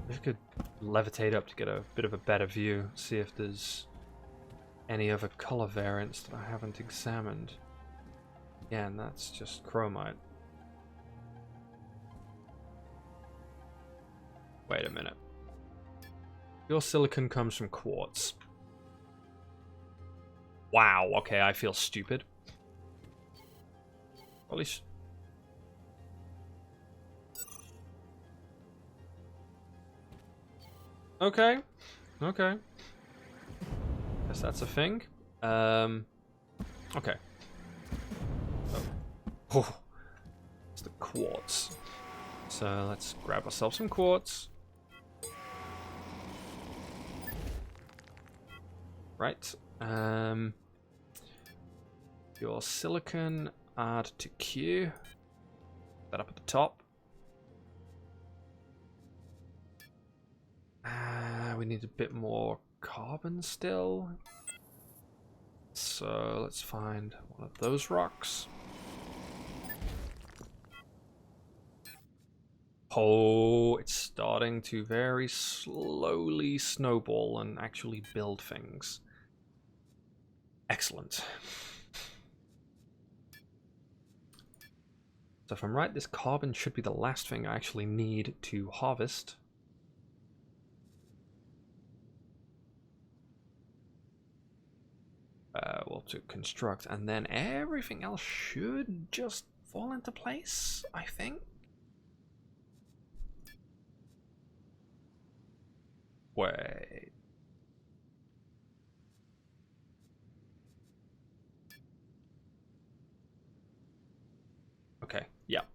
I could levitate up to get a bit of a better view, see if there's any other color variants that I haven't examined. Yeah, and that's just chromite. Wait a minute. Your silicon comes from quartz. Wow, okay, I feel stupid. At least... Okay. Okay. Guess that's a thing. Okay. Oh. It's the quartz. So let's grab ourselves some quartz. Right. Your silicon, add to queue. That up at the top. We need a bit more carbon still. So let's find one of those rocks. Oh, it's starting to very slowly snowball and actually build things. Excellent. So if I'm right, this carbon should be the last thing I actually need to harvest. Well, to construct, and then everything else should just fall into place, I think. Wait. Okay, yep.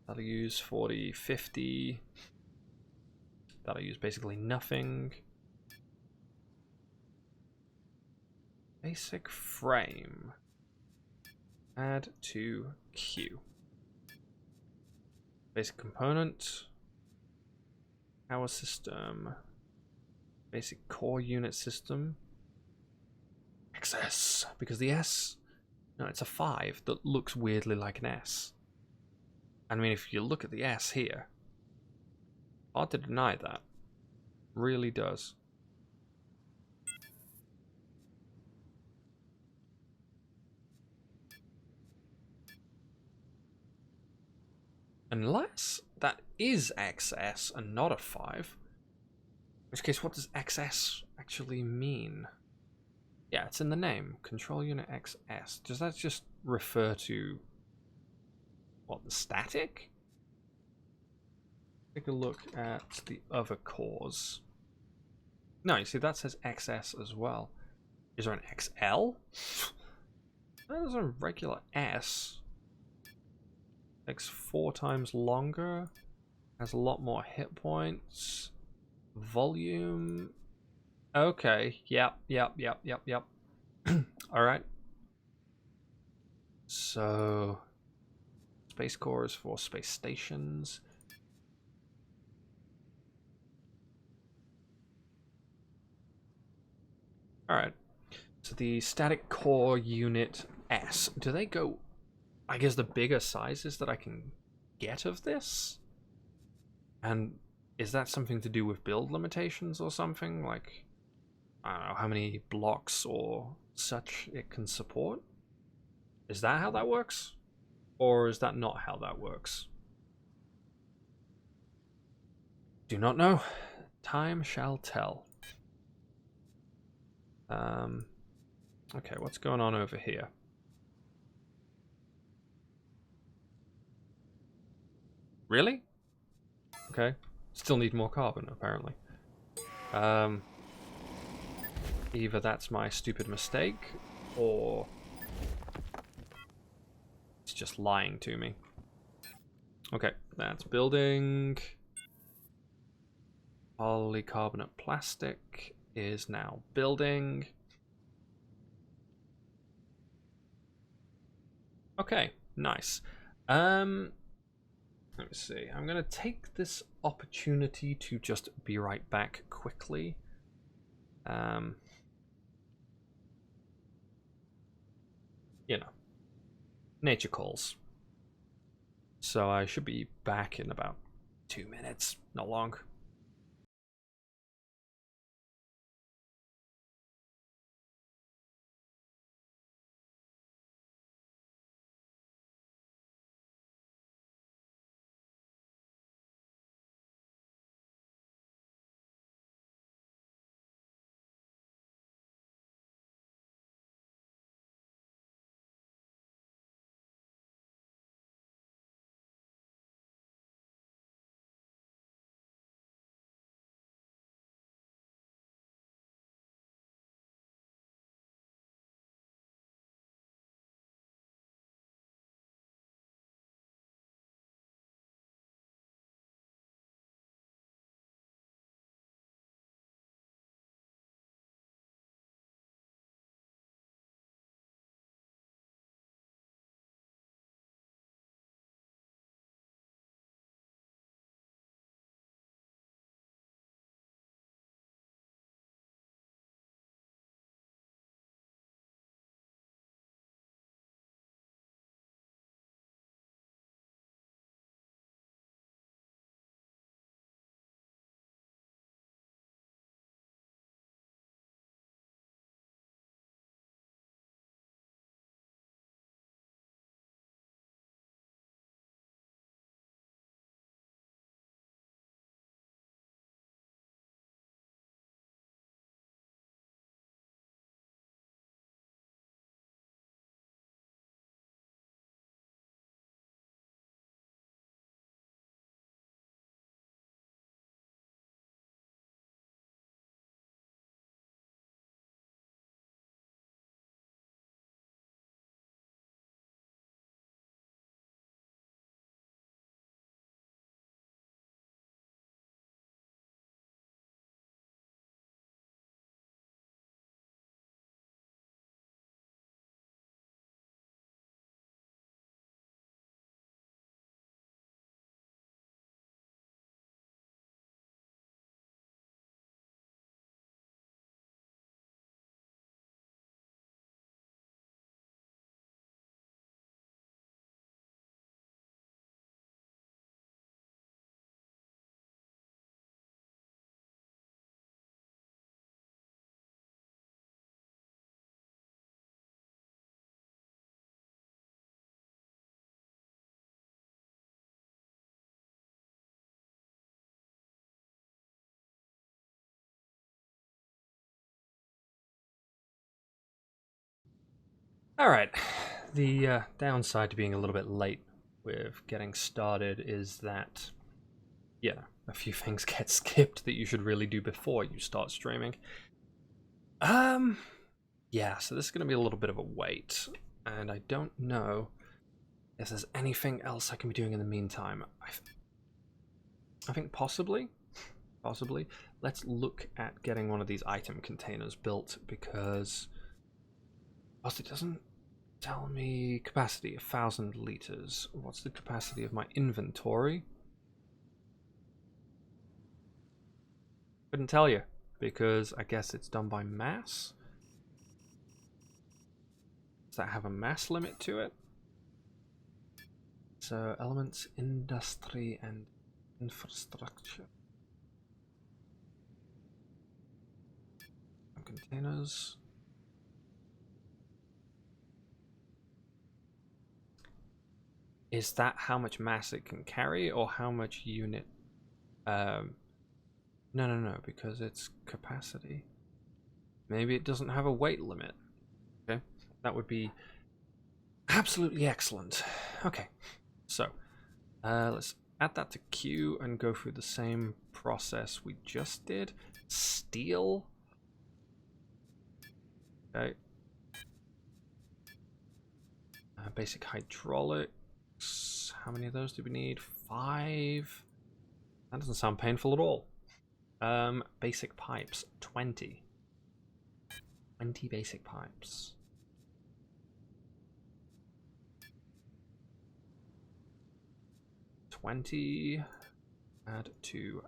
That'll use 40, 50. That'll use basically nothing. Basic frame. Add to queue. Basic component. Power system. Basic core unit system. XS. Because the S... No, it's a 5 that looks weirdly like an S. I mean, if you look at the S here, hard to deny that. Really does. Unless that is XS and not a 5. In which case, what does XS actually mean? Yeah, it's in the name. Control Unit XS. Does that just refer to... what, the static? Take a look at the other cores. No, you see, that says XS as well. Is there an XL? That is a regular S. Takes 4 times longer. Has a lot more hit points. Volume. Okay. Yep. Alright. So, space core is for space stations. Alright. So the static core unit S, do they go... I guess the bigger sizes that I can get of this? And is that something to do with build limitations or something? Like, I don't know, how many blocks or such it can support? Is that how that works? Or is that not how that works? Do not know. Time shall tell. Okay, what's going on over here? Really? Okay. Still need more carbon, apparently. Either that's my stupid mistake, or it's just lying to me. Okay, that's building. Polycarbonate plastic is now building. Okay, nice. Let me see. I'm gonna take this opportunity to just be right back quickly. You know, nature calls. So I should be back in about 2 minutes, not long. Alright, the downside to being a little bit late with getting started is that, yeah, a few things get skipped that you should really do before you start streaming. Yeah, so this is going to be a little bit of a wait, and I don't know if there's anything else I can be doing in the meantime. I think possibly. Let's look at getting one of these item containers built, because whilst it doesn't tell me capacity, 1,000 liters. What's the capacity of my inventory? Couldn't tell you, because I guess it's done by mass. Does that have a mass limit to it? So elements, industry, and infrastructure. Containers. Is that how much mass it can carry, or how much unit? No, because it's capacity. Maybe it doesn't have a weight limit. Okay, that would be absolutely excellent. Okay, so let's add that to queue and go through the same process we just did. Steel. Okay. Basic hydraulics. How many of those do we need? 5. That doesn't sound painful at all. Basic pipes. 20. 20 basic pipes. Add to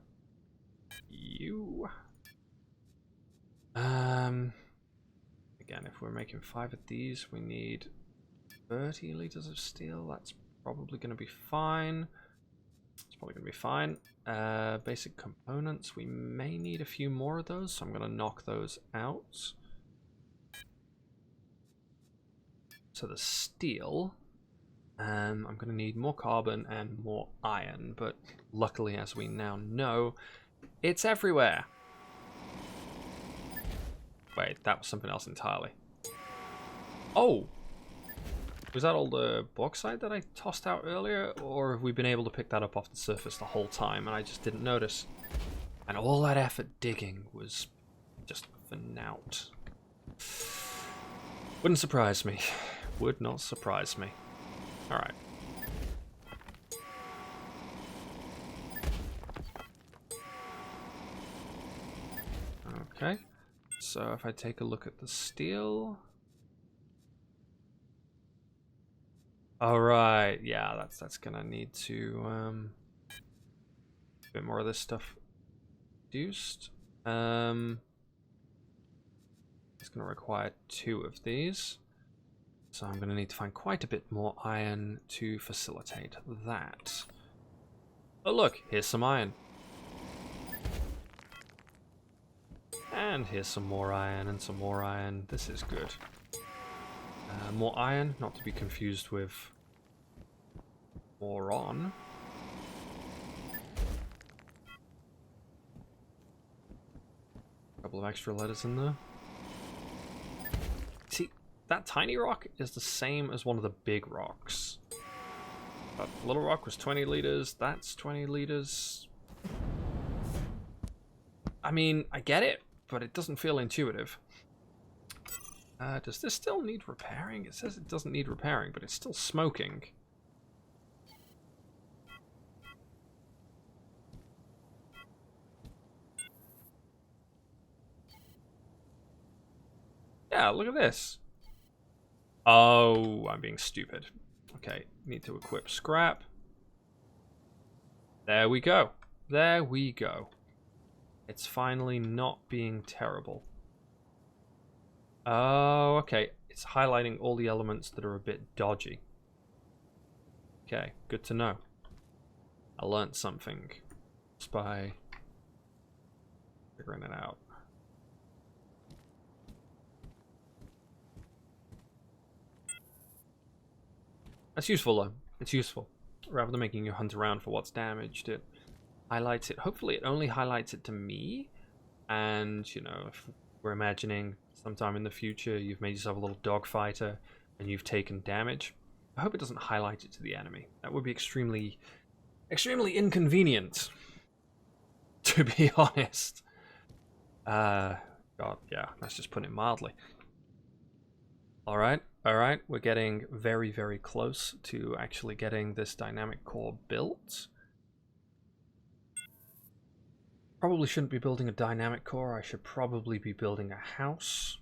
you. Again, if we're making 5 of these, we need 30 liters of steel. That's probably going to be fine. It's probably going to be fine. Basic components. We may need a few more of those, so I'm going to knock those out. So the steel, I'm going to need more carbon and more iron, but luckily, as we now know, it's everywhere. Wait, that was something else entirely. Oh! Was that all the bauxite that I tossed out earlier, or have we been able to pick that up off the surface the whole time and I just didn't notice? And all that effort digging was just for naught. Wouldn't surprise me. Would not surprise me. Alright. Okay. So if I take a look at the steel... Alright, yeah, that's gonna need to a bit more of this stuff reduced. It's gonna require 2 of these. So I'm gonna need to find quite a bit more iron to facilitate that. Oh look, here's some iron. And here's some more iron and some more iron. This is good. More iron, not to be confused with moron. A couple of extra letters in there. See, that tiny rock is the same as one of the big rocks. That little rock was 20 liters, that's 20 liters. I mean, I get it, but it doesn't feel intuitive. Does this still need repairing? It says it doesn't need repairing, but it's still smoking. Yeah, look at this. Oh, I'm being stupid. Okay, need to equip scrap. There we go. There we go. It's finally not being terrible. Oh, okay. It's highlighting all the elements that are a bit dodgy. Okay, good to know. I learned something just by figuring it out. That's useful though. It's useful. Rather than making you hunt around for what's damaged, it highlights it. Hopefully it only highlights it to me. And, you know, if we're imagining sometime in the future you've made yourself a little dogfighter and you've taken damage, I hope it doesn't highlight it to the enemy. That would be extremely inconvenient, to be honest. God, yeah, let's just put it mildly. Alright, we're getting very, very close to actually getting this dynamic core built. Probably shouldn't be building a dynamic core, I should probably be building a house.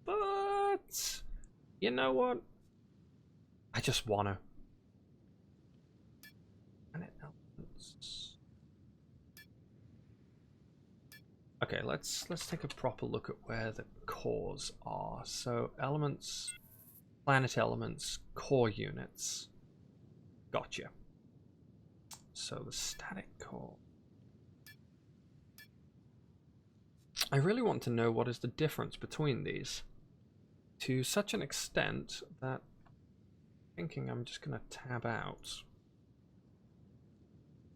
But, you know what? I just wanna. Okay, let's take a proper look at where the cores are. So elements, planet elements, core units. Gotcha. So the static core. I really want to know what is the difference between these, to such an extent that thinking I'm just gonna tab out.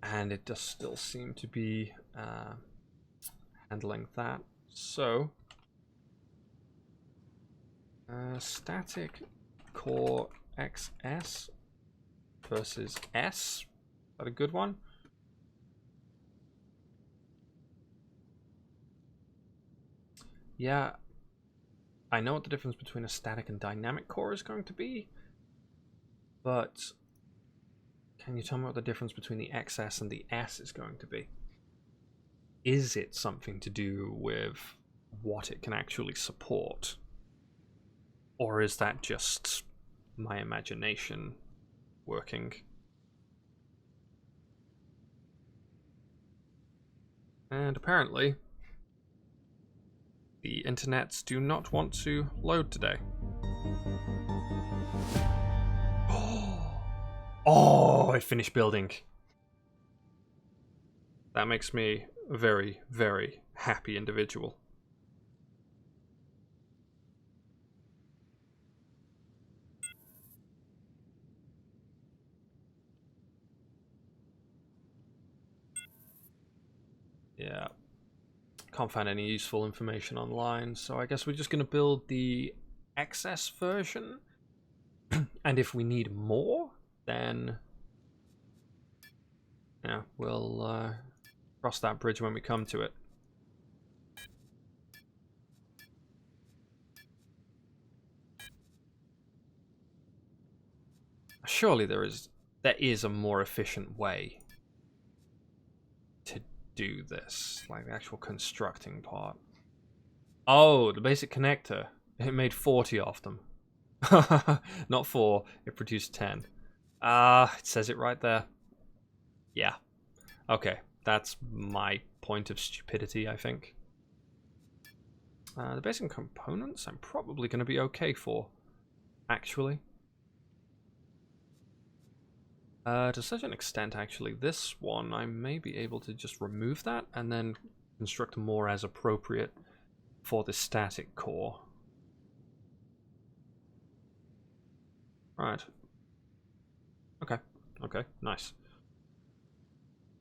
And it does still seem to be handling that. So, static core XS versus S. Is that a good one? Yeah, I know what the difference between a static and dynamic core is going to be, but can you tell me what the difference between the XS and the S is going to be? Is it something to do with what it can actually support? Or is that just my imagination working? And apparently, the internets do not want to load today. Oh, I finished building. That makes me a very, very happy individual. Yeah. Can't find any useful information online, so I guess we're just going to build the XS version. And if we need more, then yeah, we'll cross that bridge when we come to it. Surely there is a more efficient way to do this, like the actual constructing part. Oh, the basic connector. It made 40 of them. Not 4, it produced 10. It says it right there. Yeah. Okay, that's my point of stupidity, I think. The basic components I'm probably going to be okay for, actually. To such an extent, actually, this one I may be able to just remove that and then construct more as appropriate for the static core. Right. Okay, nice.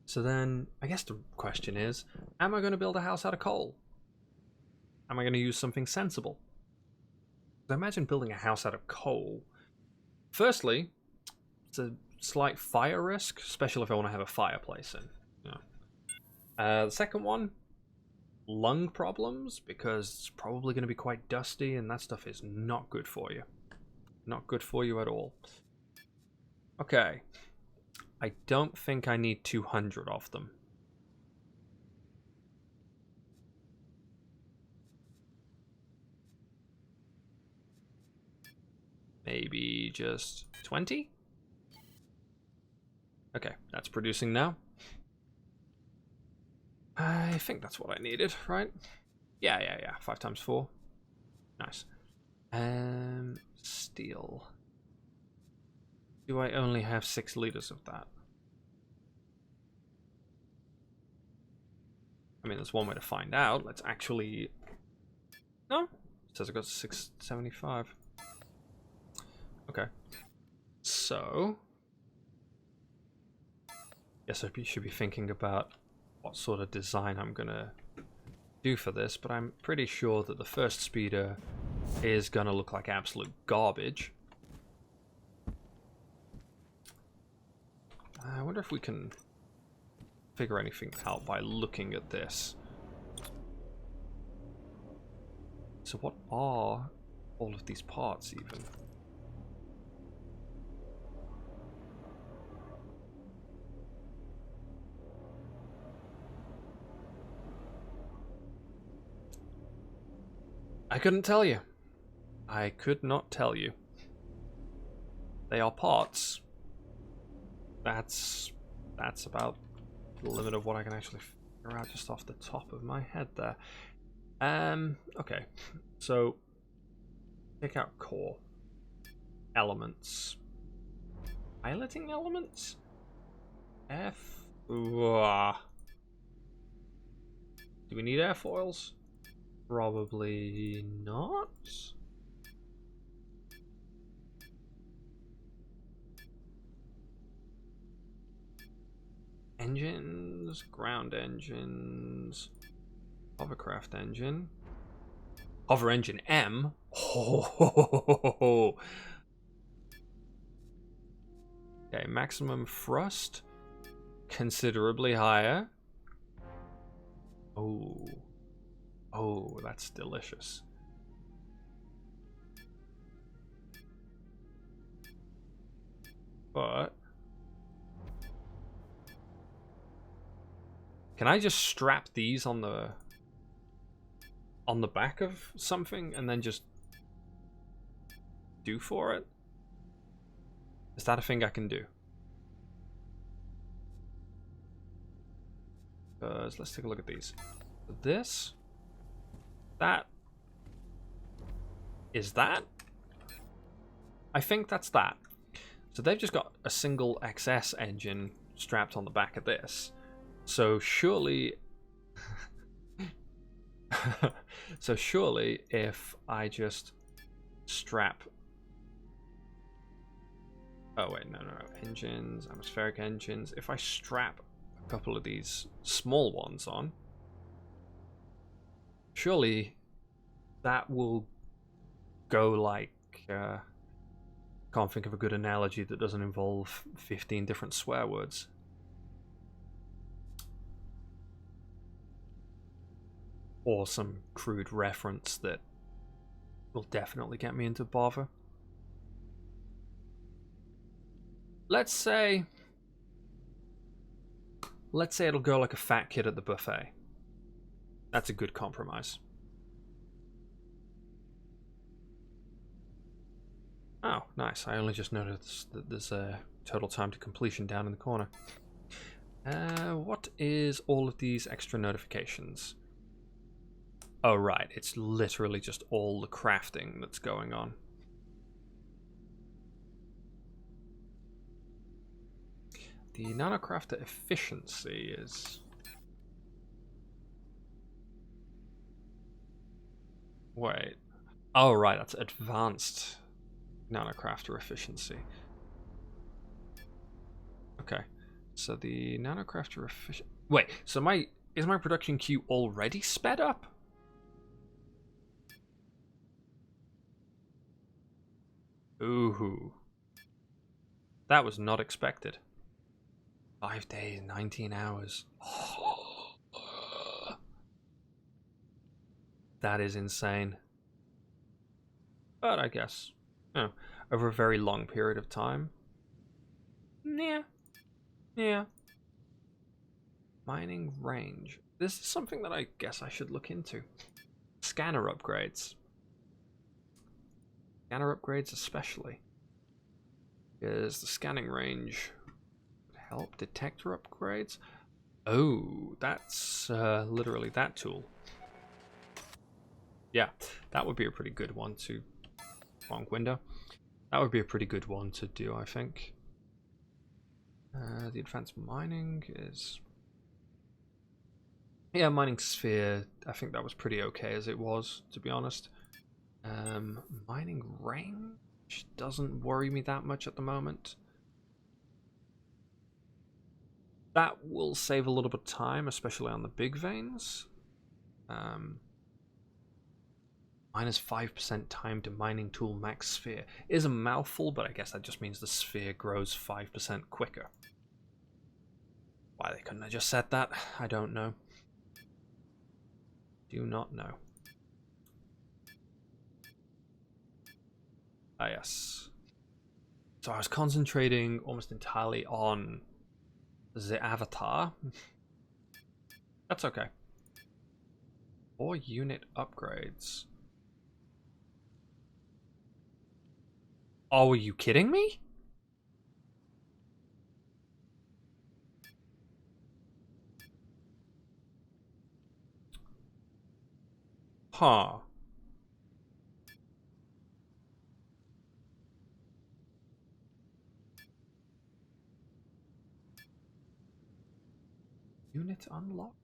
So then, I guess the question is, am I going to build a house out of coal? Am I going to use something sensible? So imagine building a house out of coal. Firstly, it's a slight fire risk, especially if I want to have a fireplace in. Yeah. The second one, lung problems, because it's probably going to be quite dusty, and that stuff is not good for you. Not good for you at all. Okay. I don't think I need 200 of them. Maybe just 20? Okay, that's producing now. I think that's what I needed, right? Yeah. 5 times 4. Nice. Steel. Do I only have 6 liters of that? I mean, there's one way to find out. Let's actually... No? It says I got 675. Okay. So... Yes, I should be thinking about what sort of design I'm gonna do for this, but I'm pretty sure that the first speeder is gonna look like absolute garbage. I wonder if we can figure anything out by looking at this. So what are all of these parts even? I couldn't tell you. I could not tell you. They are parts. That's about the limit of what I can actually figure out just off the top of my head there. Okay. So pick out core. Elements. Piloting elements? F. Do we need airfoils? Probably not. Engines, ground engines, hovercraft engine, hover engine M. Oh. Okay, maximum thrust, considerably higher. Oh, oh, that's delicious. But can I just strap these on the back of something and then just do for it? Is that a thing I can do? Because let's take a look at these. This, that, is that? I think that's that. So they've just got a single XS engine strapped on the back of this. So surely, if I just strap, oh wait, no, engines, atmospheric engines. If I strap a couple of these small ones on, surely that will go like, can't think of a good analogy that doesn't involve 15 different swear words. Or some crude reference that will definitely get me into bother. Let's say it'll go like a fat kid at the buffet. That's a good compromise. Oh, nice. I only just noticed that there's a total time to completion down in the corner. What is all of these extra notifications? Oh, right. It's literally just all the crafting that's going on. The nanocrafter efficiency is... Wait. Oh, right. That's advanced nanocrafter efficiency. Okay. So the nanocrafter efficiency... Wait, so is my production queue already sped up? Ooh. That was not expected. 5 days, 19 hours. That is insane. But I guess, over a very long period of time. Yeah. Mining range. This is something that I guess I should look into. Scanner upgrades. Scanner upgrades especially. Because the scanning range would help. Detector upgrades. Oh, that's literally that tool. Yeah, that would be a pretty good one to... Wrong window. That would be a pretty good one to do, I think. The advanced mining is... Yeah, mining sphere, I think that was pretty okay as it was, to be honest. Mining range doesn't worry me that much at the moment. That will save a little bit of time, especially on the big veins. Minus 5% time to mining tool max sphere is a mouthful, but I guess that just means the sphere grows 5% quicker. Why they couldn't have just said that, I don't know. Do not know. Ah, yes. So I was concentrating almost entirely on the avatar. That's okay. 4 unit upgrades. Oh, are you kidding me? Huh. Unit unlocked?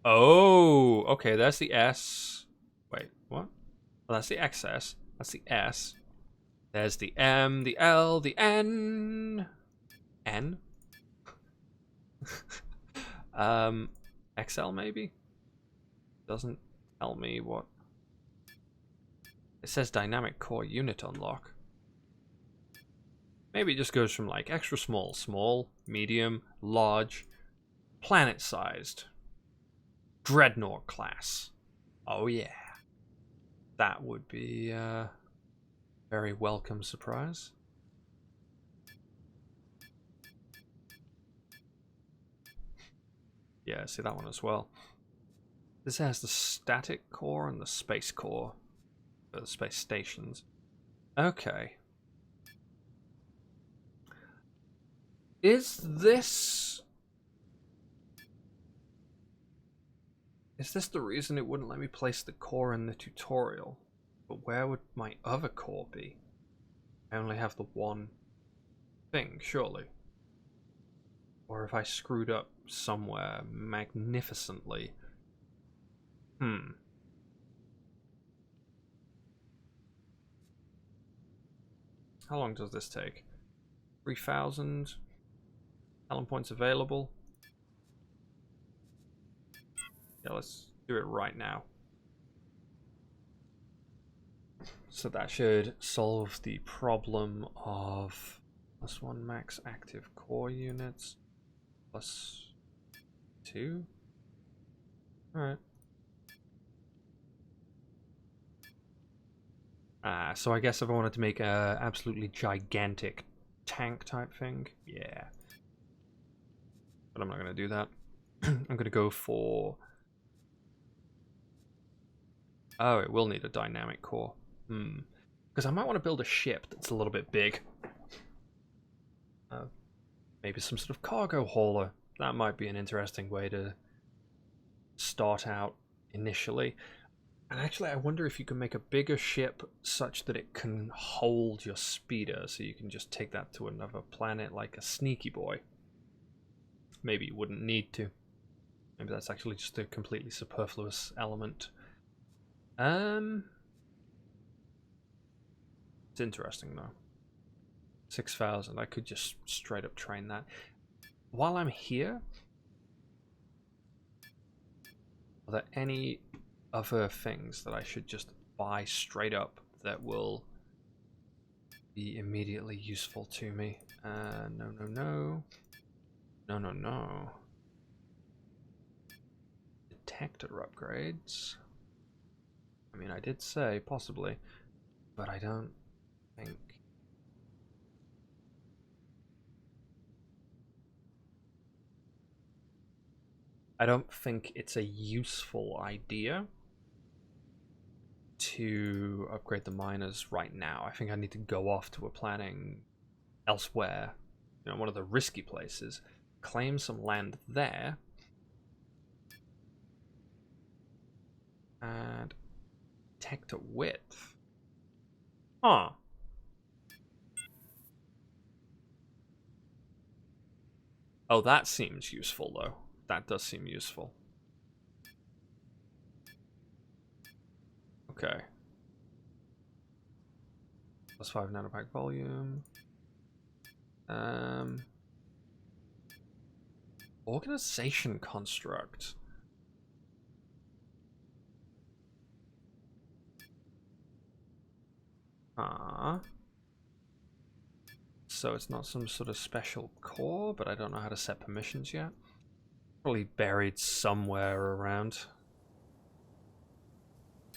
Oh, okay, that's the S. Wait, what? Oh, that's the XS. That's the S. There's the M, the L, the N. N? XL maybe? Doesn't tell me what. It says dynamic core unit unlock. Maybe it just goes from like extra small, small, medium, large, planet sized, dreadnought class. Oh yeah. That would be a very welcome surprise. Yeah, see that one as well. This has the static core and the space core for the space stations. Okay. Is this the reason it wouldn't let me place the core in the tutorial? But where would my other core be? I only have the one thing, surely. Or if I screwed up somewhere magnificently. How long does this take? 3,000 talent points available. Yeah, let's do it right now. So that should solve the problem of +1 max active core units, +2. Alright. So I guess if I wanted to make a absolutely gigantic tank type thing, yeah. But I'm not going to do that. I'm going to go for... Oh, it will need a dynamic core. Because I might want to build a ship that's a little bit big. Maybe some sort of cargo hauler. That might be an interesting way to start out initially. And actually, I wonder if you can make a bigger ship such that it can hold your speeder, so you can just take that to another planet like a sneaky boy. Maybe you wouldn't need to. Maybe that's actually just a completely superfluous element. It's interesting though. 6,000. I could just straight up train that. While I'm here, are there any other things that I should just buy straight up that will be immediately useful to me? No. Detector upgrades. I mean, I did say possibly, but I don't think. I don't think it's a useful idea to upgrade the miners right now. I think I need to go off to a planning elsewhere, one of the risky places, claim some land there, and detector width. Huh. Oh, that seems useful though. That does seem useful. Okay. +5 nanopack volume. Organization construct. So it's not some sort of special core, but I don't know how to set permissions yet. Probably buried somewhere around.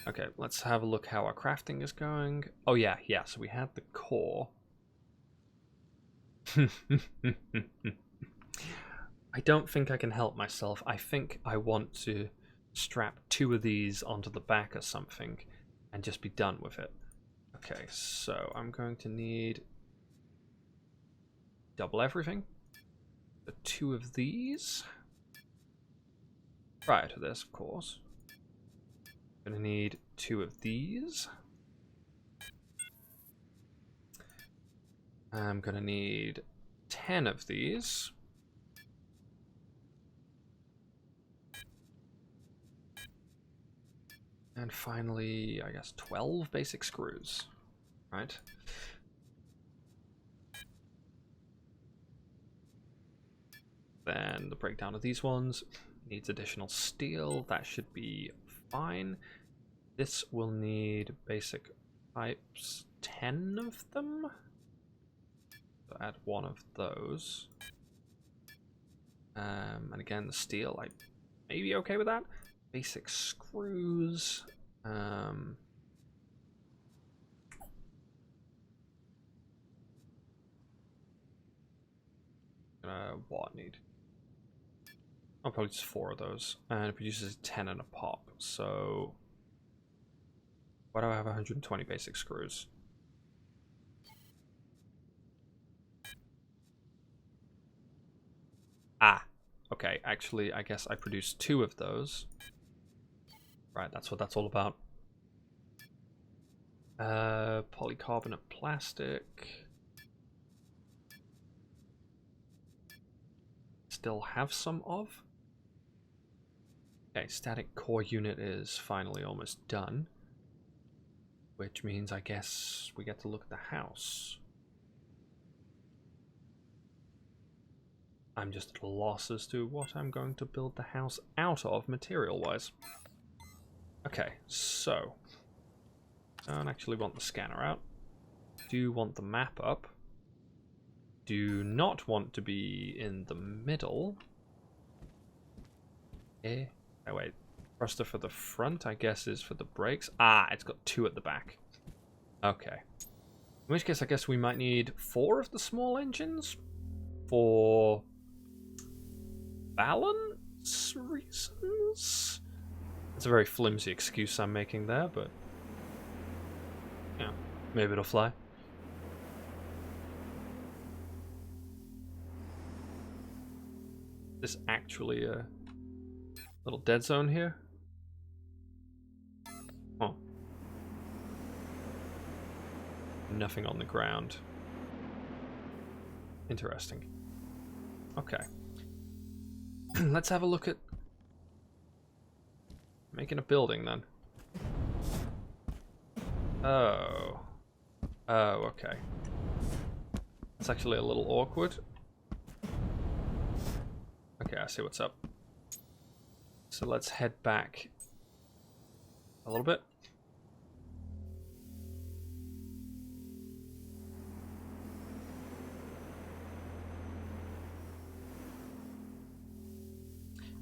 Okay, let's have a look how our crafting is going. Oh yeah, so we had the core. I don't think I can help myself. I think I want to strap 2 of these onto the back or something and just be done with it. Okay, so I'm going to need double everything. The 2 of these. Prior to this, of course. I'm gonna need 2 of these. I'm gonna need 10 of these. And finally, I guess 12 basic screws, right? Then the breakdown of these ones needs additional steel. That should be fine. This will need basic pipes, 10 of them. So add one of those. And again, the steel, I may be okay with that. Basic screws. What I need? I'll probably just 4 of those. And it produces 10 in a pop. So why do I have 120 basic screws? Ah, okay. Actually, I guess I produced 2 of those. Right, that's what that's all about. Polycarbonate plastic. Still have some of. Okay, static core unit is finally almost done. Which means I guess we get to look at the house. I'm just at a loss as to what I'm going to build the house out of material-wise. Okay, so don't actually want the scanner out. Do want the map up. Do not want to be in the middle. Oh wait, thruster for the front, I guess, is for the brakes. Ah, it's got 2 at the back. Okay. In which case, I guess we might need 4 of the small engines for balance reasons. It's a very flimsy excuse I'm making there, but yeah, maybe it'll fly. Is this actually a little dead zone here? Oh. Nothing on the ground. Interesting. Okay. Let's have a look at making a building then. Oh. Oh, okay. It's actually a little awkward. Okay, I see what's up. So let's head back a little bit.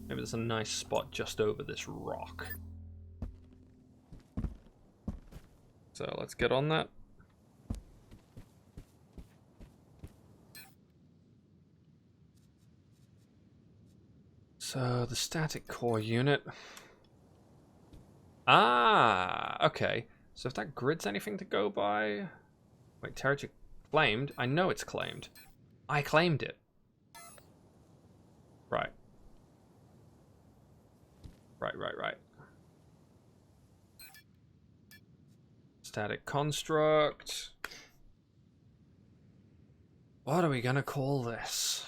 Maybe there's a nice spot just over this rock. So let's get on that. So the static core unit. Ah, okay. So if that grid's anything to go by... Wait, territory claimed? I know it's claimed. I claimed it. Right. Right. Static construct. What are we gonna call this?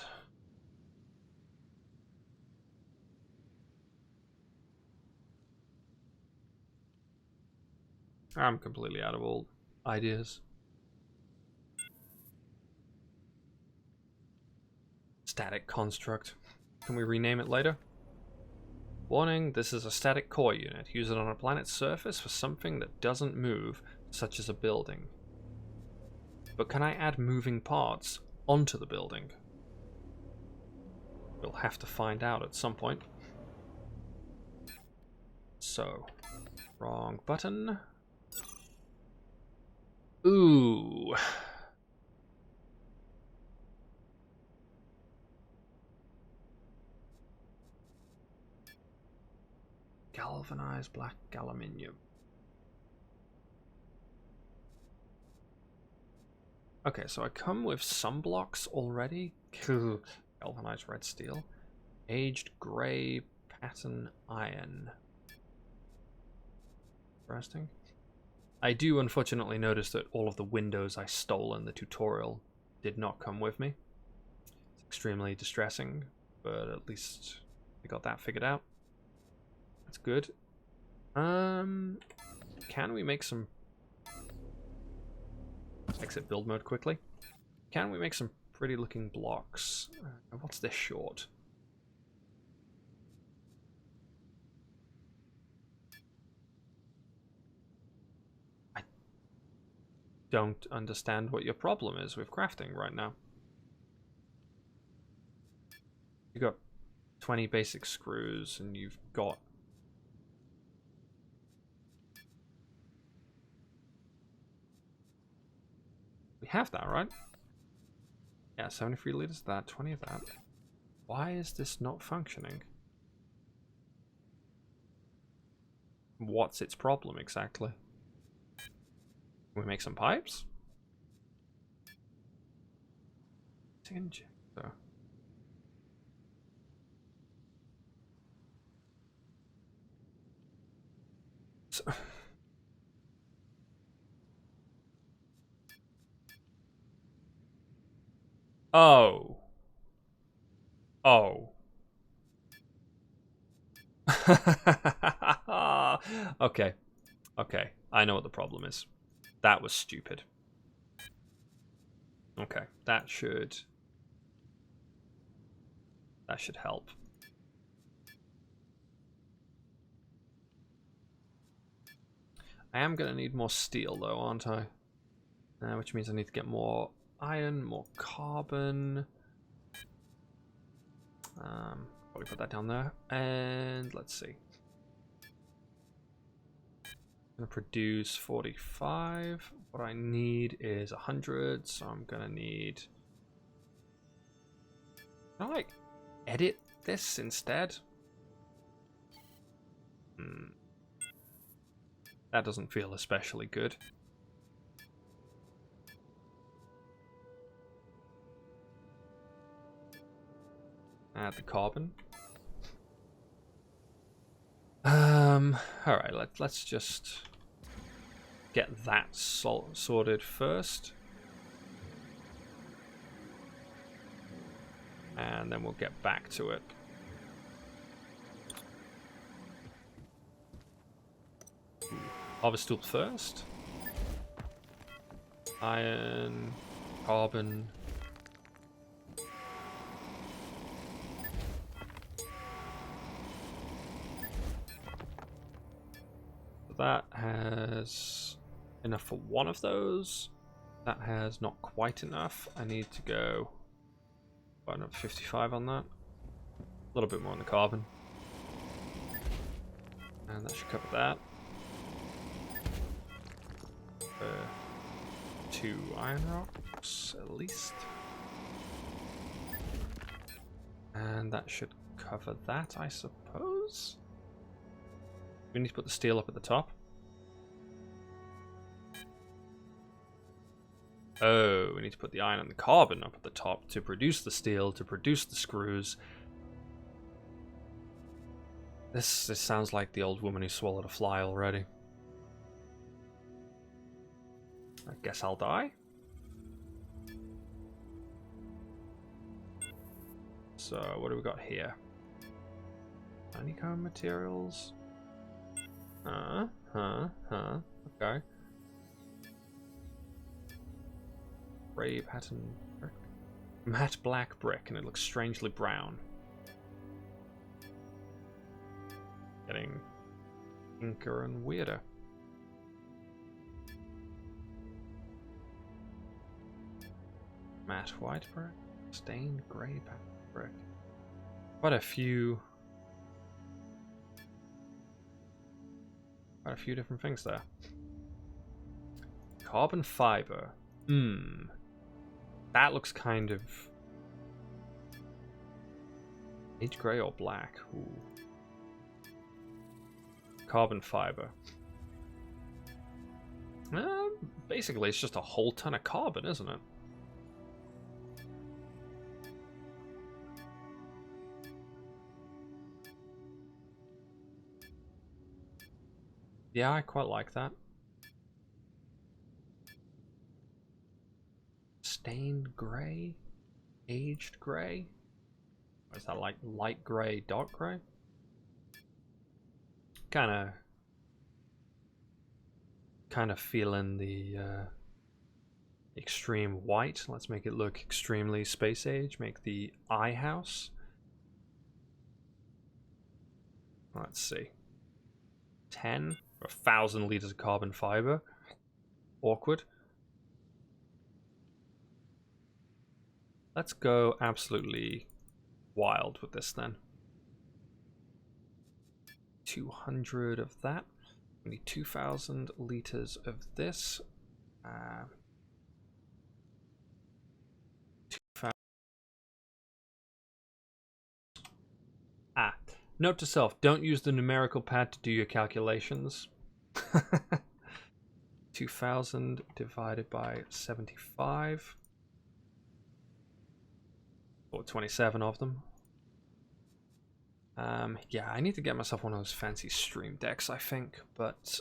I'm completely out of all ideas. Static construct. Can we rename it later? Warning, this is a static core unit. Use it on a planet's surface for something that doesn't move, such as a building. But can I add moving parts onto the building? We'll have to find out at some point. So, wrong button. Ooh. Galvanized black aluminium. Okay, so I come with some blocks already. Galvanized red steel. Aged gray pattern iron. Interesting. I do unfortunately notice that all of the windows I stole in the tutorial did not come with me. It's extremely distressing, but at least we got that figured out. That's good. Can we make some... Exit build mode quickly. Can we make some pretty looking blocks? What's this short? don't understand what your problem is with crafting right now. You got 20 basic screws, and you've got... We have that, right? Yeah, 73 liters of that, 20 of that. Why is this not functioning? What's its problem exactly? Can we make some pipes? Injector. So oh. Oh. Okay. Okay. I know what the problem is. That was stupid. Okay. That should help. I am going to need more steel though, aren't I? Which means I need to get more iron, more carbon. Probably put that down there. And let's see. I'm going to produce 45. What I need is 100, so I'm going to need... Can I, like, edit this instead? That doesn't feel especially good. Add the carbon. Alright, let's just get that sorted first. And then we'll get back to it. Harvest tool first. Iron, carbon. That has enough for one of those. That has not quite enough. I need to go another 55 on that. A little bit more on the carbon. And that should cover that. 2 iron rocks at least. And that should cover that, I suppose. We need to put the steel up at the top. Oh, we need to put the iron and the carbon up at the top to produce the steel, to produce the screws. This sounds like the old woman who swallowed a fly already. I guess I'll die. So, what do we got here? Honeycomb materials. Okay. Gray pattern brick. Matte black brick, and it looks strangely brown. Getting inker and weirder. Matte white brick. Stained grey pattern brick. Quite a few different things there. Carbon fiber. That looks kind of age grey or black. Ooh. Carbon fiber. Basically, it's just a whole ton of carbon, isn't it? Yeah, I quite like that. Stained grey? Aged grey? Or is that like light grey, dark grey? Kind of feeling the extreme white. Let's make it look extremely space age. Make the eye house. Let's see. 10 or 1,000 liters of carbon fiber. Awkward. let's go absolutely wild with this then. 200 of that. We need 2,000 liters of this. 2,000. Note to self, don't use the numerical pad to do your calculations. 2,000 divided by 75. Or 27 of them. Yeah, I need to get myself one of those fancy stream decks, I think, but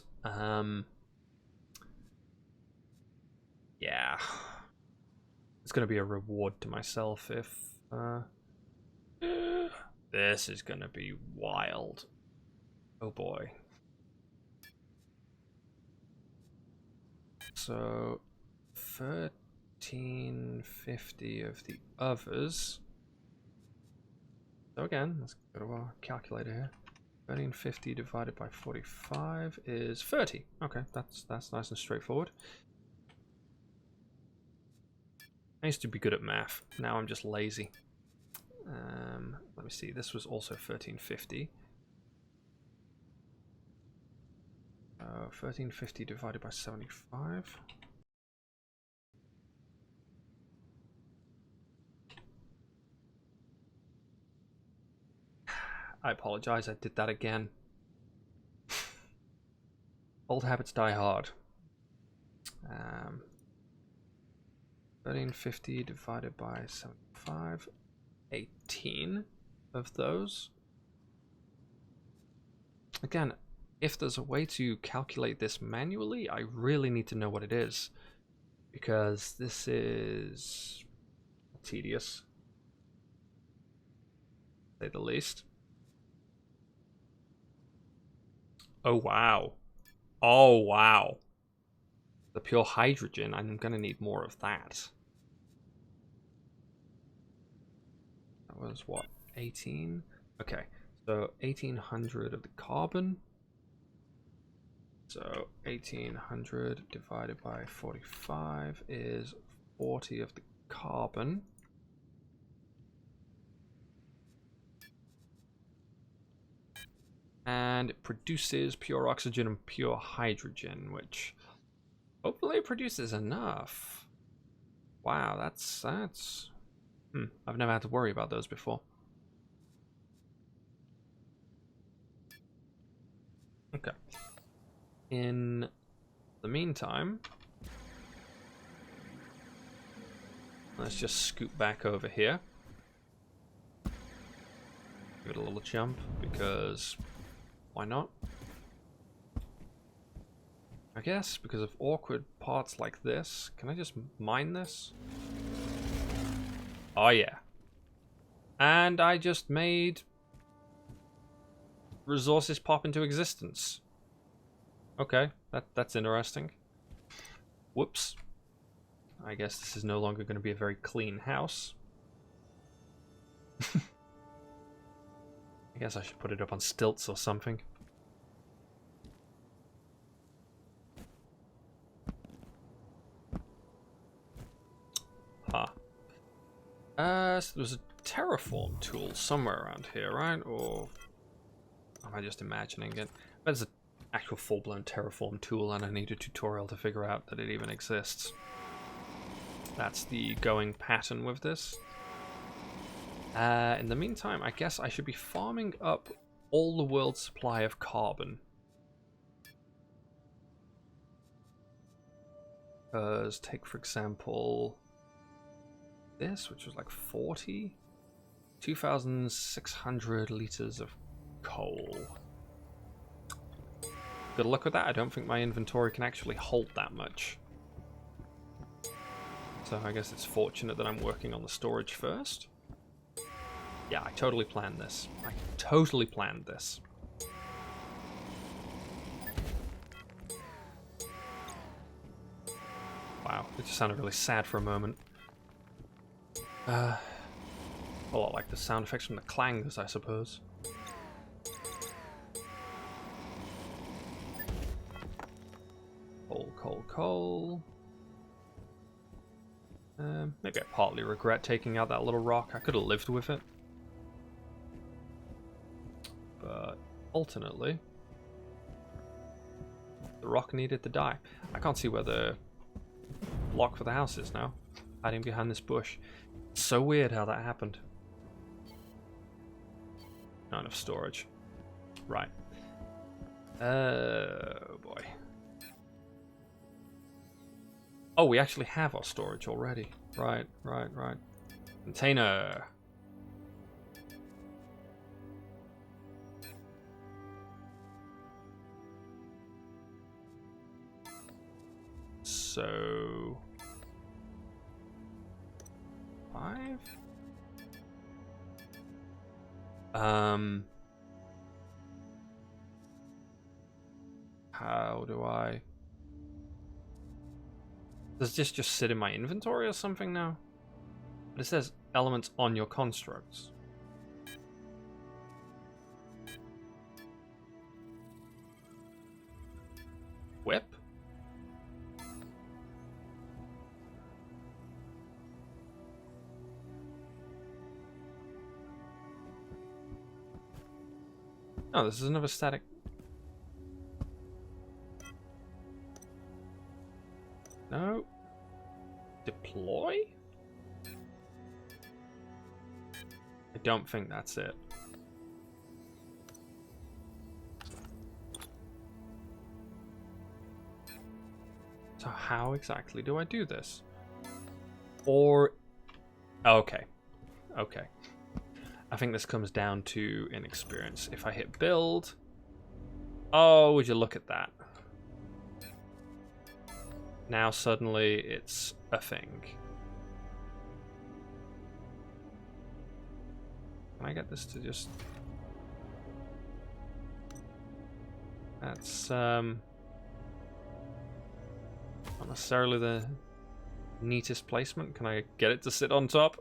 yeah, it's gonna be a reward to myself if this is gonna be wild. Oh boy. So 1350 of the others. So again, let's go to our calculator here. 1350 divided by 45 is 30. Okay, that's nice and straightforward. I used to be good at math. Now I'm just lazy. Let me see. This was also 1350. 1350 divided by 75. I apologize, I did that again. Old habits die hard. 1350 divided by 75. 18 of those. Again, if there's a way to calculate this manually, I really need to know what it is. Because this is tedious, to say the least. Oh wow. Oh wow. The pure hydrogen, I'm gonna need more of that. That was what, 18? Okay, so 1800 of the carbon. So 1800 divided by 45 is 40 of the carbon. And it produces pure oxygen and pure hydrogen, which hopefully produces enough. Wow, that's I've never had to worry about those before. Okay. In the meantime, let's just scoot back over here. Give it a little jump, because why not? I guess because of awkward parts like this. Can I just mine this? Oh yeah. And I just made resources pop into existence. Okay, that's interesting. Whoops. I guess this is no longer going to be a very clean house. I guess I should put it up on stilts or something. Huh. So there's a terraform tool somewhere around here, right? Or am I just imagining it? There's an actual full-blown terraform tool, and I need a tutorial to figure out that it even exists. That's the going pattern with this. In the meantime, I guess I should be farming up all the world's supply of carbon. Because, take for example, this, which was like 40? 2,600 liters of coal. Good luck with that. I don't think my inventory can actually hold that much. So I guess it's fortunate that I'm working on the storage first. Yeah, I totally planned this. I totally planned this. Wow, it just sounded really sad for a moment. A lot like the sound effects from the clangs, I suppose. Coal, coal, coal. Maybe I partly regret taking out that little rock. I could have lived with it. But alternately, the rock needed to die. I can't see where the block for the house is now. Hiding behind this bush. It's so weird how that happened. Not enough storage. Right. Oh boy. Oh, we actually have our storage already. Right. Container. So 5. How do I... Does this just sit in my inventory or something now? But it says elements on your constructs. Whip? Oh, this is another static. No. Deploy? I don't think that's it. So how exactly do I do this? Or... Okay. Okay. I think this comes down to inexperience. If I hit build... Oh, would you look at that? Now suddenly it's a thing. Can I get this to just... That's not necessarily the neatest placement. Can I get it to sit on top?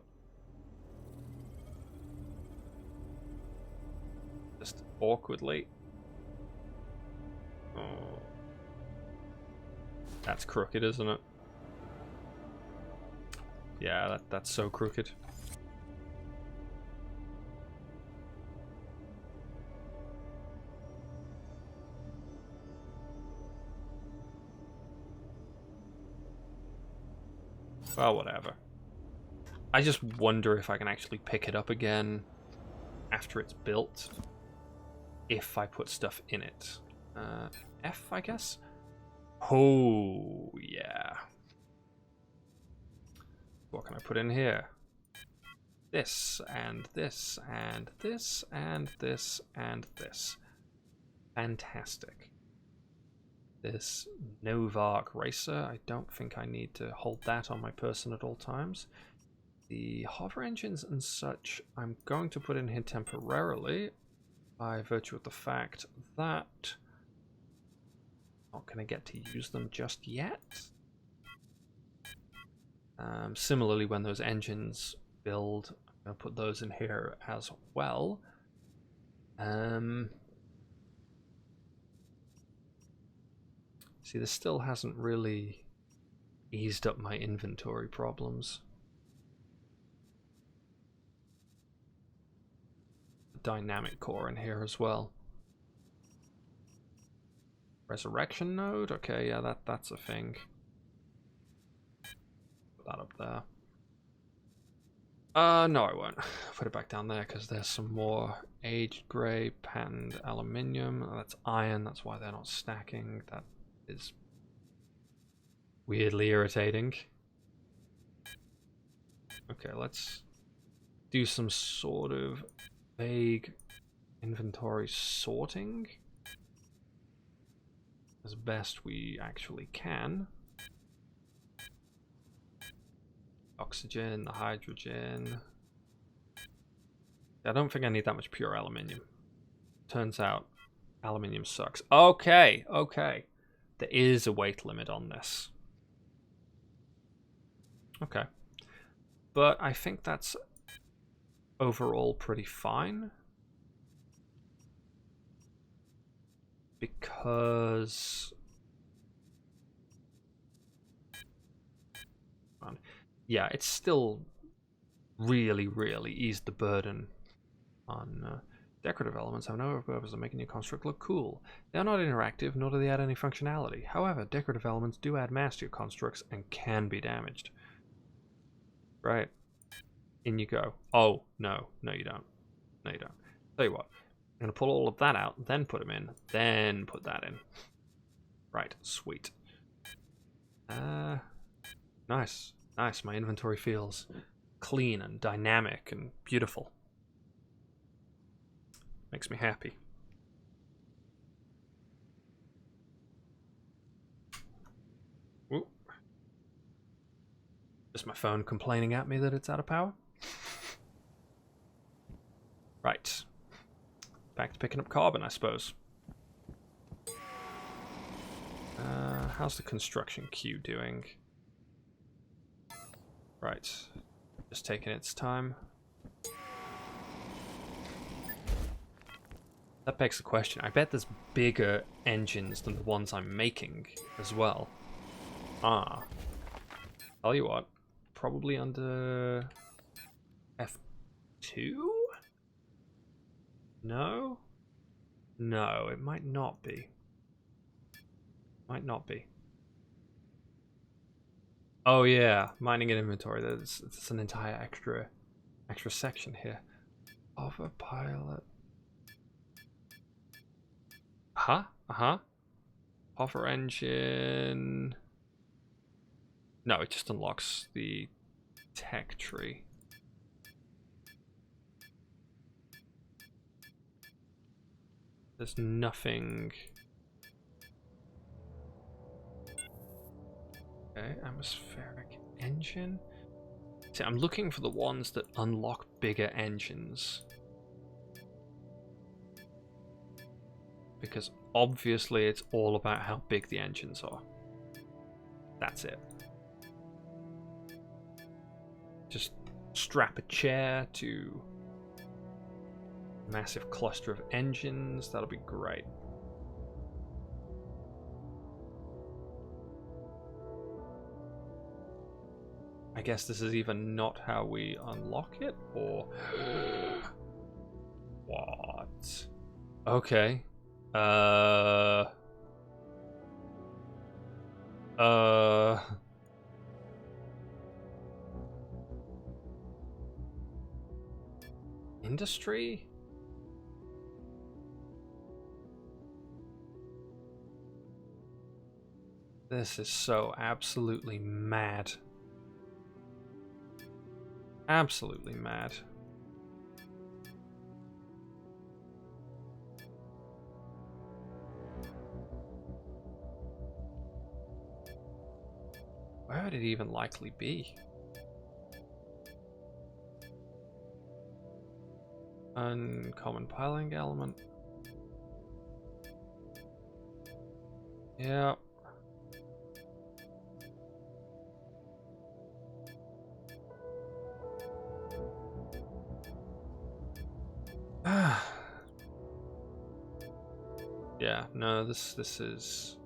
Just awkwardly. Oh. That's crooked, isn't it? Yeah, that's so crooked. Well, whatever. I just wonder if I can actually pick it up again after it's built. If I put stuff in it. F, I guess? Oh, yeah. What can I put in here? This, and this, and this, and this, and this. Fantastic. This Novark Racer, I don't think I need to hold that on my person at all times. The hover engines and such, I'm going to put in here temporarily by virtue of the fact that I'm not going to get to use them just yet. Similarly, when those engines build, I'm going to put those in here as well. See, this still hasn't really eased up my inventory problems. Dynamic core in here as well. Resurrection node? Okay, yeah, that's a thing. Put that up there. No, I won't. Put it back down there because there's some more aged grey, patterned aluminium. That's iron, that's why they're not stacking. That is weirdly irritating. Okay, let's do some sort of vague inventory sorting as best we actually can. Oxygen, the hydrogen. I don't think I need that much pure aluminium. Turns out aluminium sucks. Okay, okay. There is a weight limit on this. Okay. But I think that's overall pretty fine. Because yeah, it's still really, really eased the burden on decorative elements. Have no purpose of making your construct look cool. They are not interactive, nor do they add any functionality. However, decorative elements do add mass to your constructs and can be damaged. Right. In you go. Oh, no. No, you don't. No, you don't. Tell you what. I'm going to pull all of that out, then put them in, then put that in. Right. Sweet. Nice. Nice. My inventory feels clean and dynamic and beautiful. Makes me happy. Ooh. Just my phone complaining at me that it's out of power. Right. Back to picking up carbon, I suppose. How's the construction queue doing? Right. Just taking its time. That begs the question. I bet there's bigger engines than the ones I'm making as well. Tell you what. Probably under F2? No? No, it might not be. Might not be. Oh yeah, mining and inventory. There's an entire extra section here. Autopilot. Hover engine. No, it just unlocks the tech tree. There's nothing. Okay, atmospheric engine. See, I'm looking for the ones that unlock bigger engines. Because obviously it's all about how big the engines are. That's it. Just strap a chair to a massive cluster of engines. That'll be great. I guess this is either not how we unlock it, or... What? Okay. Industry? This is so absolutely mad. Absolutely mad. Where would it even likely be? Uncommon piling element. Yeah. Yeah, no, this is...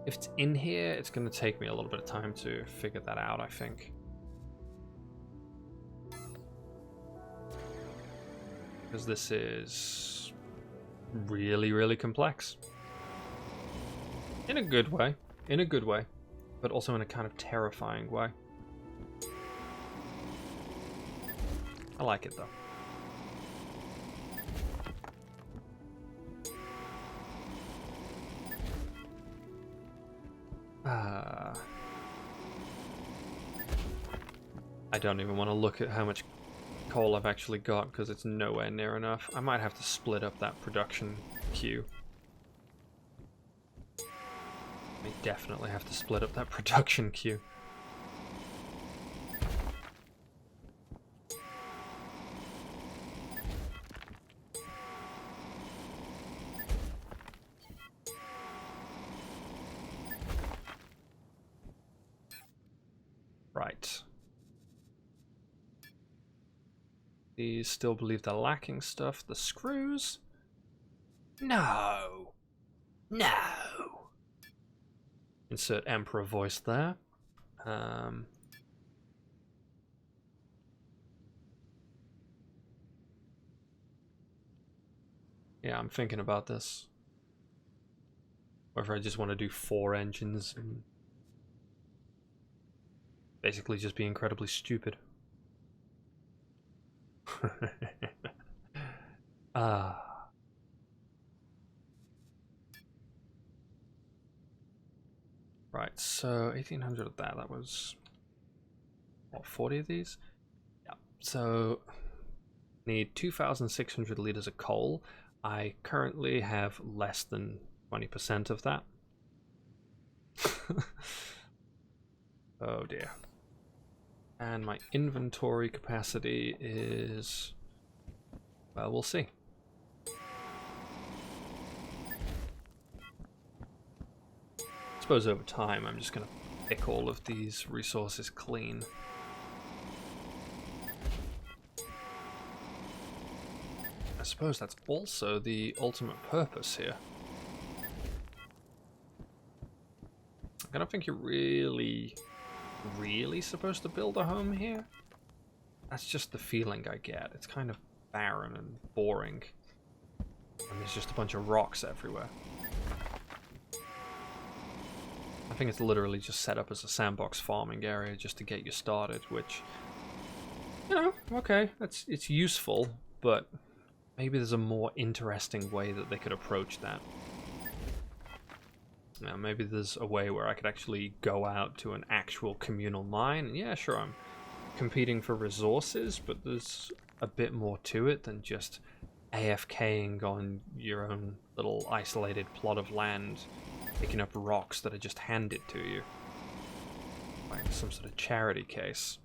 If it's in here, it's going to take me a little bit of time to figure that out, I think. Because this is really, really complex. In a good way. In a good way. But also in a kind of terrifying way. I like it, though. I don't even want to look at how much coal I've actually got because it's nowhere near enough. I might have to split up that production queue. I definitely have to split up that production queue. Right. These still believe they're lacking stuff. The screws? No. No. Insert Emperor voice there. Yeah, I'm thinking about this. Whether I just want to do 4 engines and basically just be incredibly stupid. Ah. Right, so 1800 of that was, what, 40 of these? Yeah, so need 2,600 liters of coal. I currently have less than 20% of that. Oh dear. And my inventory capacity is, well, we'll see. I suppose over time I'm just going to pick all of these resources clean. I suppose that's also the ultimate purpose here. I don't think you're really supposed to build a home here. That's just the feeling I get. It's kind of barren and boring. And there's just a bunch of rocks everywhere. I think it's literally just set up as a sandbox farming area just to get you started, which, you know, okay, it's useful, but maybe there's a more interesting way that they could approach that. Now, maybe there's a way where I could actually go out to an actual communal mine. And yeah, sure, I'm competing for resources, but there's a bit more to it than just AFKing on your own little isolated plot of land, picking up rocks that are just handed to you. Like some sort of charity case.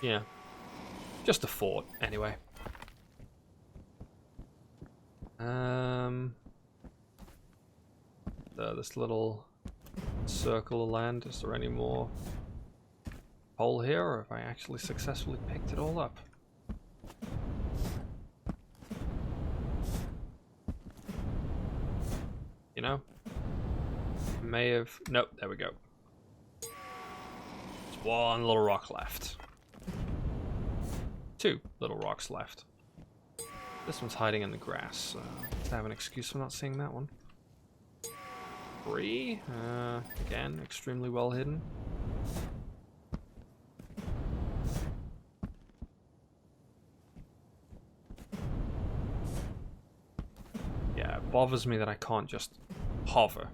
Yeah. Just a fort, anyway. This little circle of land, is there any more coal here, or have I actually successfully picked it all up? You know? May have... Nope, there we go. There's one little rock left. 2 little rocks left. This one's hiding in the grass. I have an excuse for not seeing that one. 3. Again, extremely well hidden. Yeah, it bothers me that I can't just hover.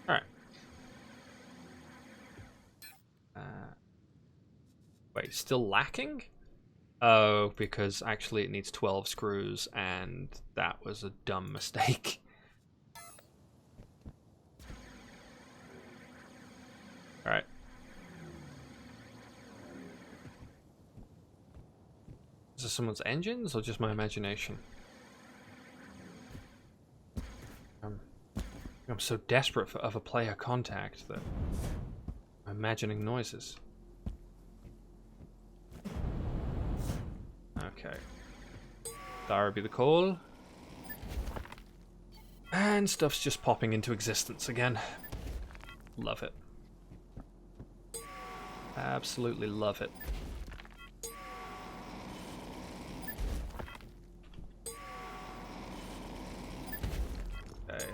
Alright. Wait, still lacking? Oh, because actually it needs 12 screws, and that was a dumb mistake. Alright. Is this someone's engines, or just my imagination? I'm so desperate for other player contact that I'm imagining noises. Okay. There be the coal. And stuff's just popping into existence again. Love it. Absolutely love it. Okay.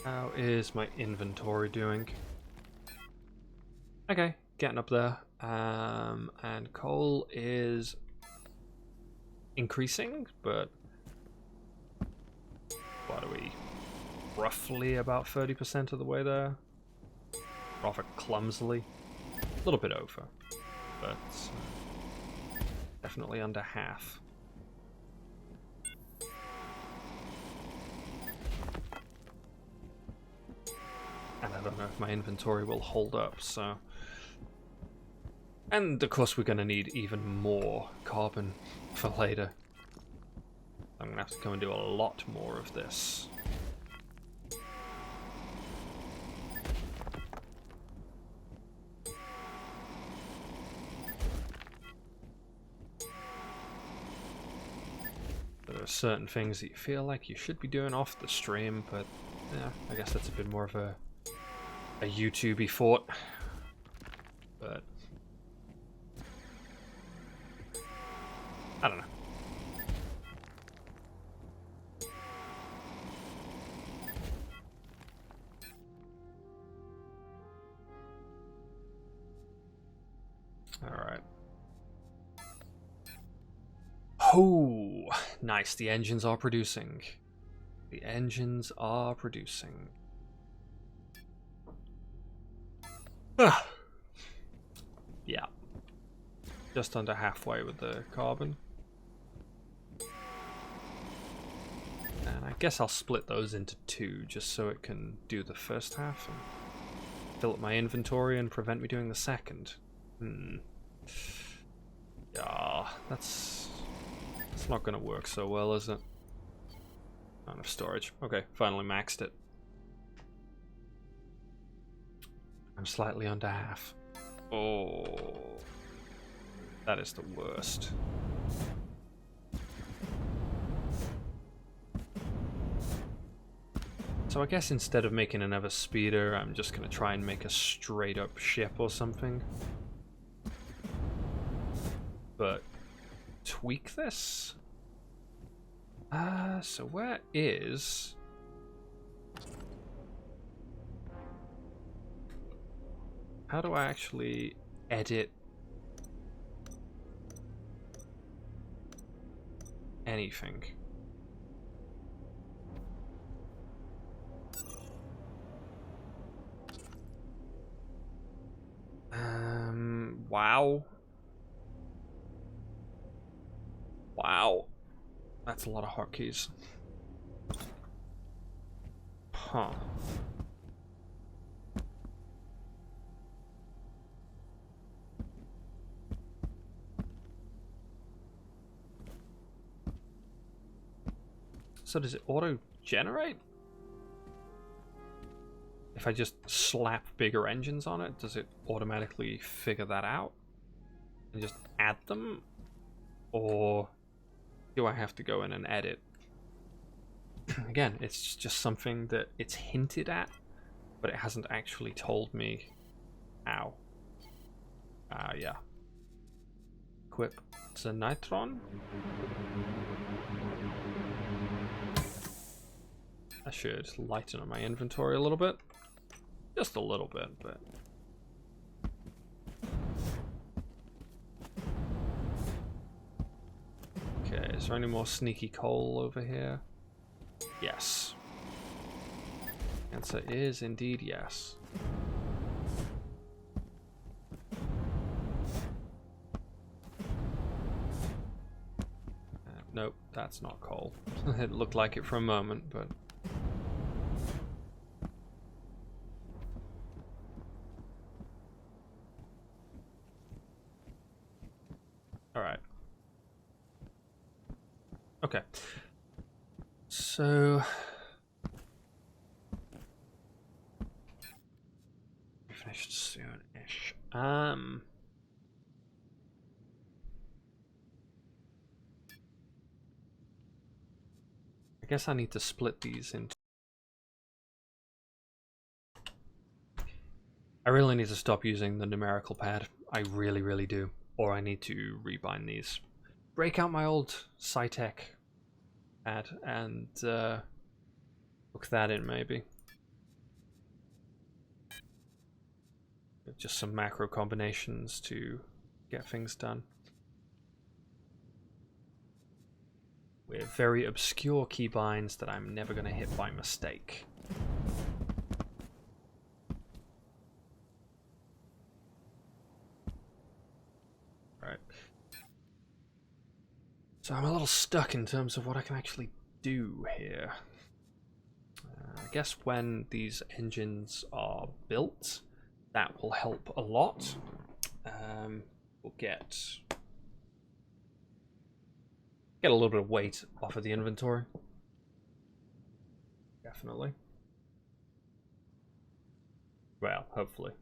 How is my inventory doing? Okay, getting up there. And coal is increasing, but what are we? Roughly about 30% of the way there. Rather clumsily. A little bit over, but definitely under half. And I don't know if my inventory will hold up, so... And of course we're going to need even more carbon for later. I'm going to have to go and do a lot more of this. are certain things that you feel like you should be doing off the stream, but yeah, I guess that's a bit more of a YouTube-y thought. But I don't know. Alright. Oh, nice. The engines are producing. The engines are producing. Yeah. Just under halfway with the carbon. And I guess I'll split those into two just so it can do the first half and fill up my inventory and prevent me doing the second. Yeah, that's not gonna work so well, is it? Not enough storage. Okay, finally maxed it. I'm slightly under half. Oh, that is the worst. So I guess instead of making another speeder, I'm just gonna try and make a straight up ship or something. But tweak this? So where is... How do I actually edit anything? Wow. Wow. That's a lot of hotkeys. Huh. So does it auto-generate? If I just slap bigger engines on it, does it automatically figure that out and just add them? Or do I have to go in and edit? Again, it's just something that it's hinted at, but it hasn't actually told me how. Yeah. Equip the Nitron. I should lighten up my inventory a little bit. Just a little bit, but... Okay, is there any more sneaky coal over here? Yes. Answer is indeed yes. Nope, that's not coal. It looked like it for a moment, but... Alright. Okay. So... Finished soon-ish. I guess I need to split these into... I really need to stop using the numerical pad. I really, really do. Or I need to rebind these. Break out my old Cytec pad and hook that in maybe. Just some macro combinations to get things done. With very obscure keybinds that I'm never going to hit by mistake. Right. So I'm a little stuck in terms of what I can actually do here. I guess when these engines are built, that will help a lot. We'll get a little bit of weight off of the inventory. Definitely. Well, hopefully.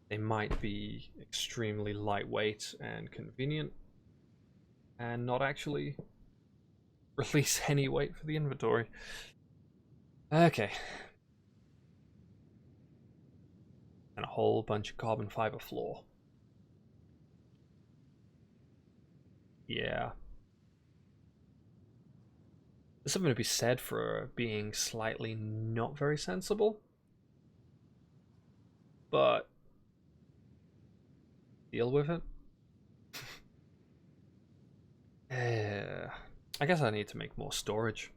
They might be extremely lightweight and convenient, and not actually release any weight for the inventory. Okay. And a whole bunch of carbon fiber floor. Yeah. There's something to be said for being slightly not very sensible. But deal with it. I guess I need to make more storage.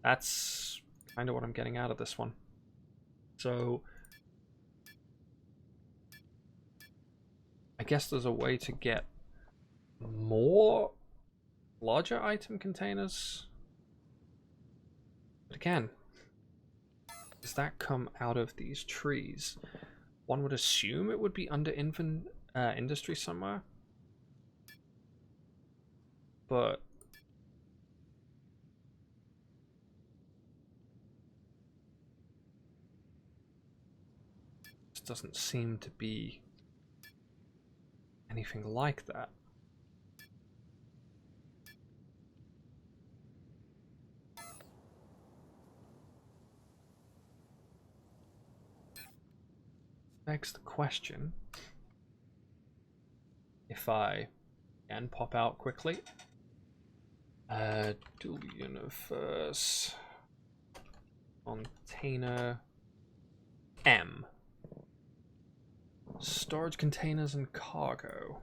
That's kind of what I'm getting out of this one. So I guess there's a way to get more larger item containers. But again, does that come out of these trees? One would assume it would be under industry somewhere. But this doesn't seem to be anything like that. Begs the question, if I can pop out quickly, dual universe container M, storage containers and cargo.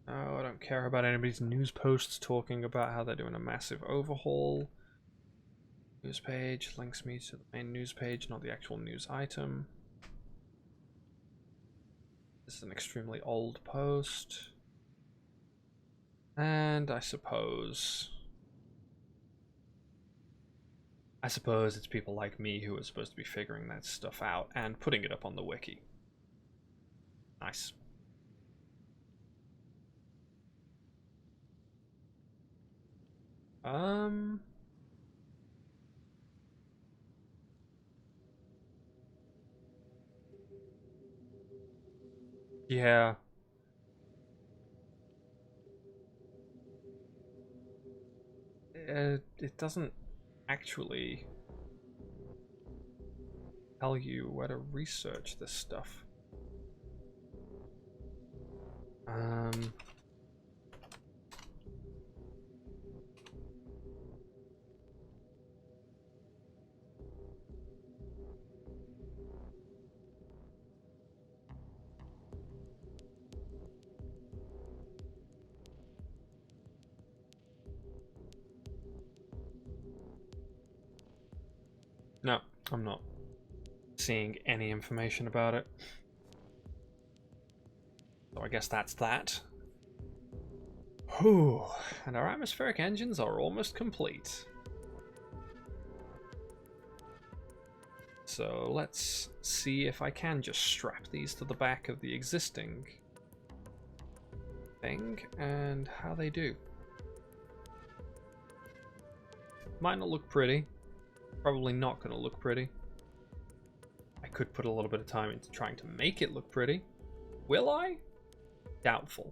Oh, I don't care about anybody's news posts talking about how they're doing a massive overhaul. News page links me to the main news page, not the actual news item. This is an extremely old post. And I suppose it's people like me who are supposed to be figuring that stuff out and putting it up on the wiki. Nice. Yeah. It doesn't actually tell you where to research this stuff. No, I'm not seeing any information about it. So I guess that's that. Whew, and our atmospheric engines are almost complete. So let's see if I can just strap these to the back of the existing thing and how they do. Might not look pretty. Probably not going to look pretty. I could put a little bit of time into trying to make it look pretty. Will I? Doubtful.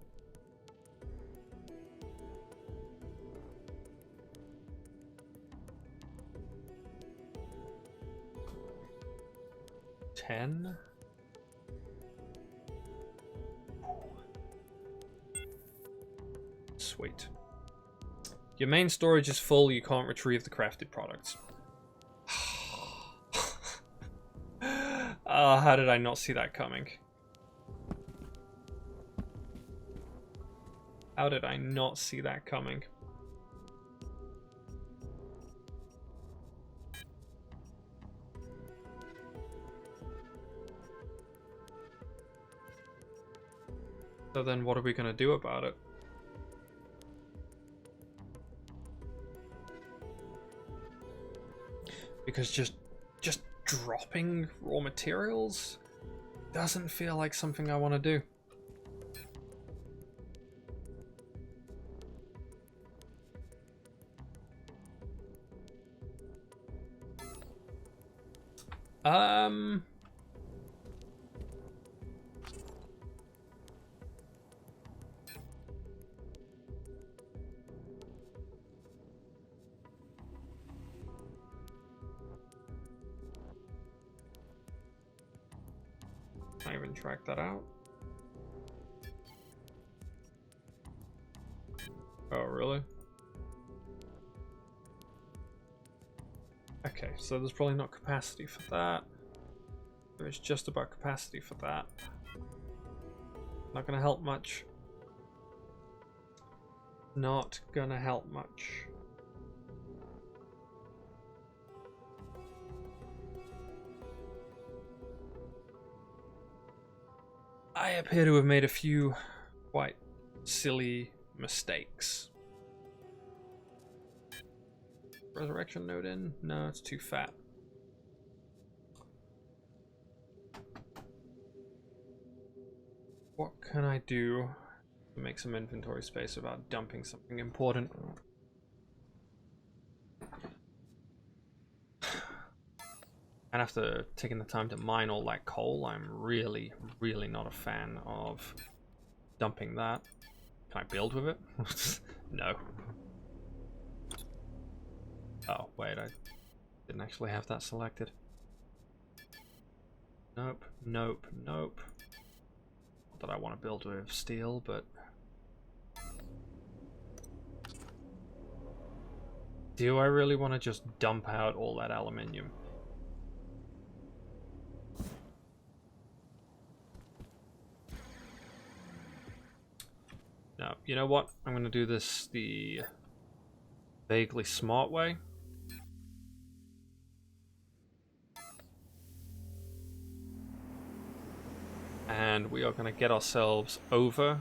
$10. Sweet. Your main storage is full, you can't retrieve the crafted products. How did I not see that coming? How did I not see that coming? So then what are we going to do about it? Because just dropping raw materials doesn't feel like something I want to do. Um... Can't even track that out. Oh, really? Okay, so there's probably not capacity for that. There's just about capacity for that. Not gonna help much. Not gonna help much. I appear to have made a few quite silly mistakes. Resurrection node in? No, it's too fat. What can I do to make some inventory space without dumping something important? And after taking the time to mine all that coal, I'm really not a fan of dumping that. Can I build with it? No. Oh, wait, I didn't actually have that selected. Nope, nope, nope. Not that I want to build with steel, but... Do I really want to just dump out all that aluminium? No, you know what? I'm going to do this the vaguely smart way. And we are going to get ourselves over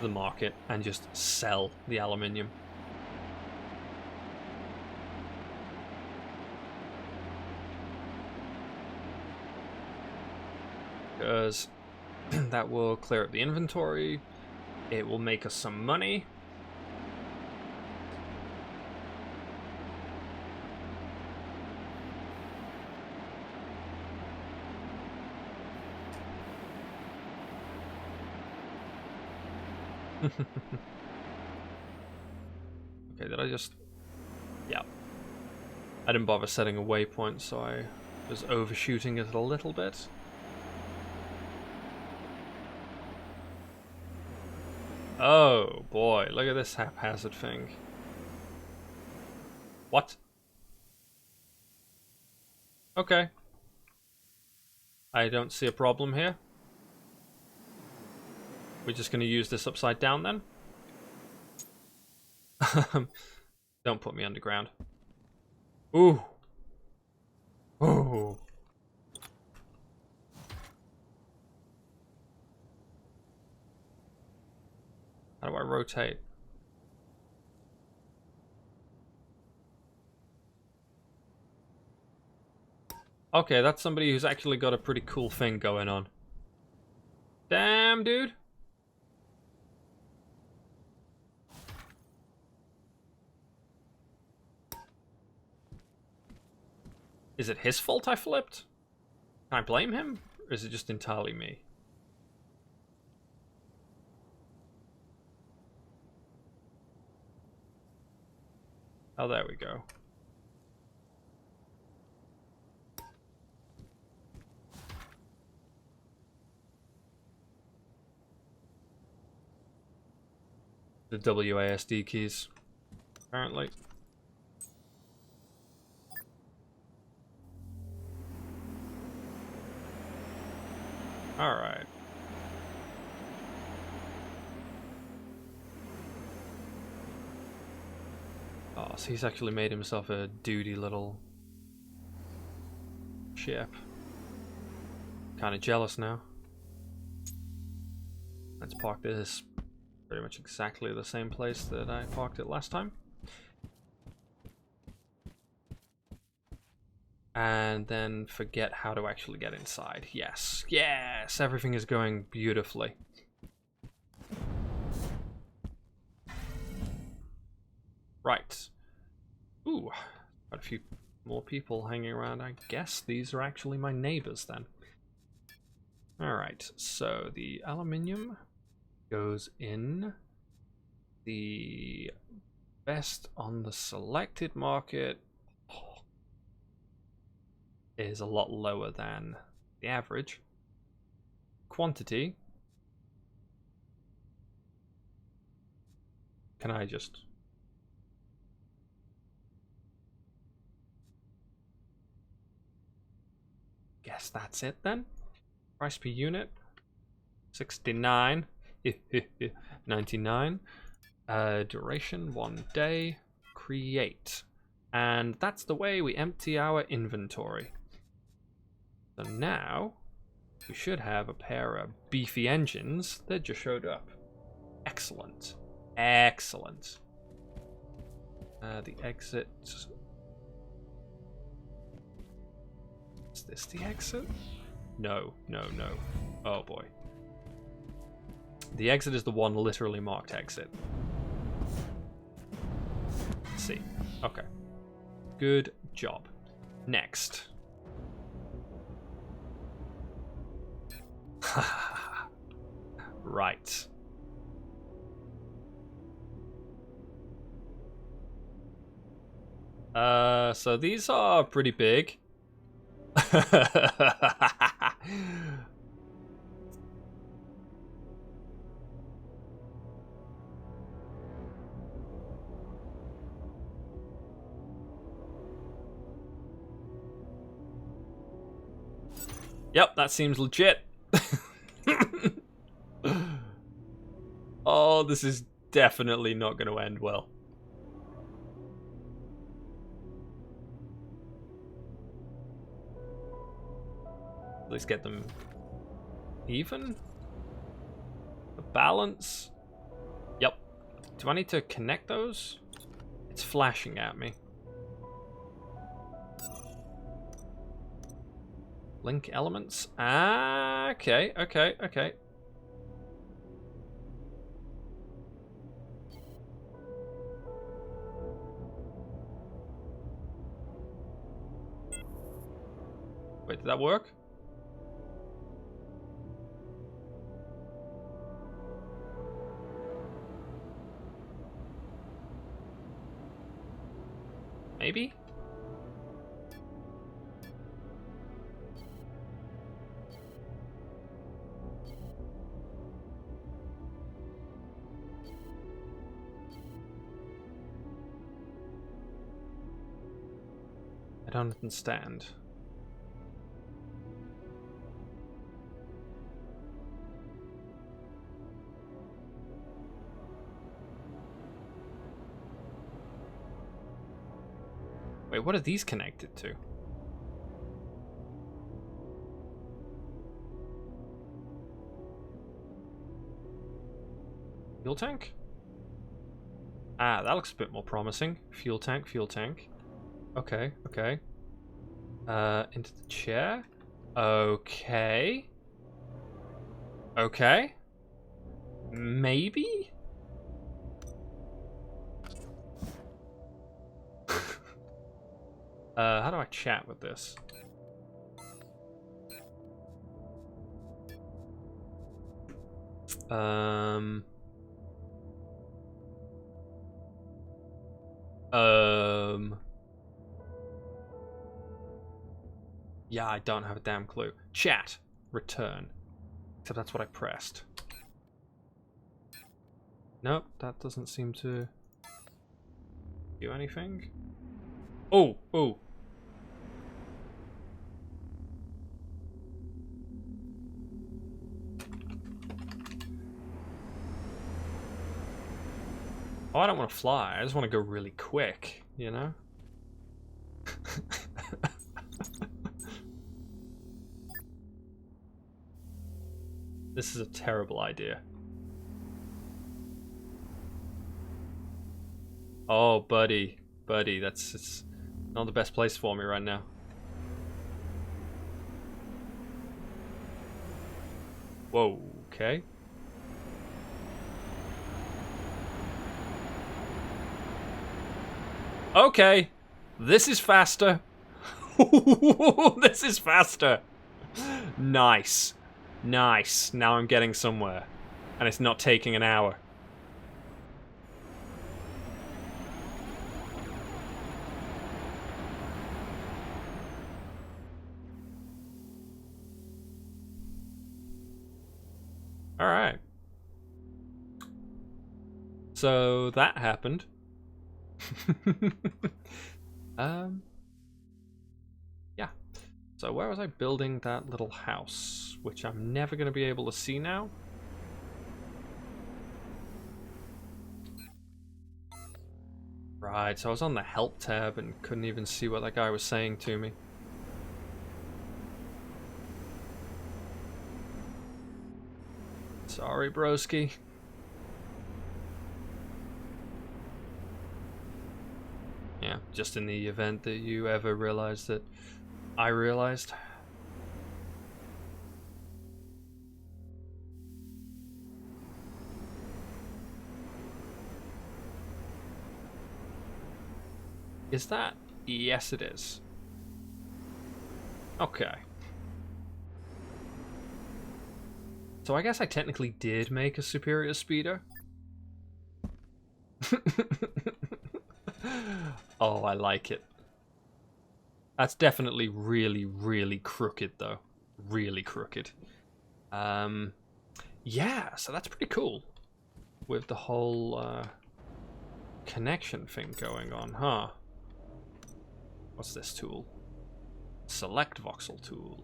the market and just sell the aluminium. Because that will clear up the inventory, it will make us some money. Okay, did I just... Yeah. I didn't bother setting a waypoint, so I was overshooting it a little bit. Oh boy, look at this haphazard thing. What? Okay. I don't see a problem here. We're just going to use this upside down then? Don't put me underground. Ooh. Ooh. How do I rotate? Okay, that's somebody who's actually got a pretty cool thing going on. Damn, dude. Is it his fault I flipped? Can I blame him? Or is it just entirely me? Oh, there we go. The WASD keys, apparently. Alright. Oh, so he's actually made himself a duty little ship. Kind of jealous now. Let's park this pretty much exactly the same place that I parked it last time. And then forget how to actually get inside. Yes, yes, everything is going beautifully. Right. Ooh, quite a few More people hanging around. I guess these are actually my neighbors then. Alright, so the aluminium goes in. The best on the selected market is a lot lower than the average. Quantity. Can I just... guess that's it then? Price per unit, 69, 99. Duration, 1 day. Create. And that's the way we empty our inventory. So now, we should have a pair of beefy engines that just showed up. Excellent. Excellent. The exit. Is this the exit? No, no, no. Oh boy. The exit is the one literally marked exit. Let's see. Okay. Good job. Next. Right. So these are pretty big. Yep, that seems legit. Oh, this is definitely not going to end well. Let's get them even. The balance. Yep. Do I need to connect those? It's flashing at me. Link elements. Ah, okay, okay, okay. Wait, did that work? Maybe? I don't understand. Wait, what are these connected to? Fuel tank? Ah, that looks a bit more promising. Fuel tank, fuel tank. Okay, okay. Into the chair. Okay. Okay. Maybe? How do I chat with this? Yeah, I don't have a damn clue. Chat. Return. Except that's what I pressed. Nope, that doesn't seem to do anything. Oh, oh. Oh, I don't want to fly. I just want to go really quick, you know? This is a terrible idea. Oh, buddy. Buddy, it's not the best place for me right now. Whoa, okay. Okay, this is faster. This is faster. Nice. Nice. Now I'm getting somewhere. And it's not taking an hour. Alright. So that happened. Yeah. So where was I building that little house, which I'm never going to be able to see now? Right, so I was on the help tab and couldn't even see what that guy was saying to me. Sorry, broski. Yeah, just in the event that you ever realized that I realized. Is that? Yes, it is. Okay. So I guess I technically did make a superior speeder. Oh, I like it. That's definitely really, really crooked, though. Really crooked. Yeah, so that's pretty cool. With the whole connection thing going on, huh? What's this tool? Select voxel tool.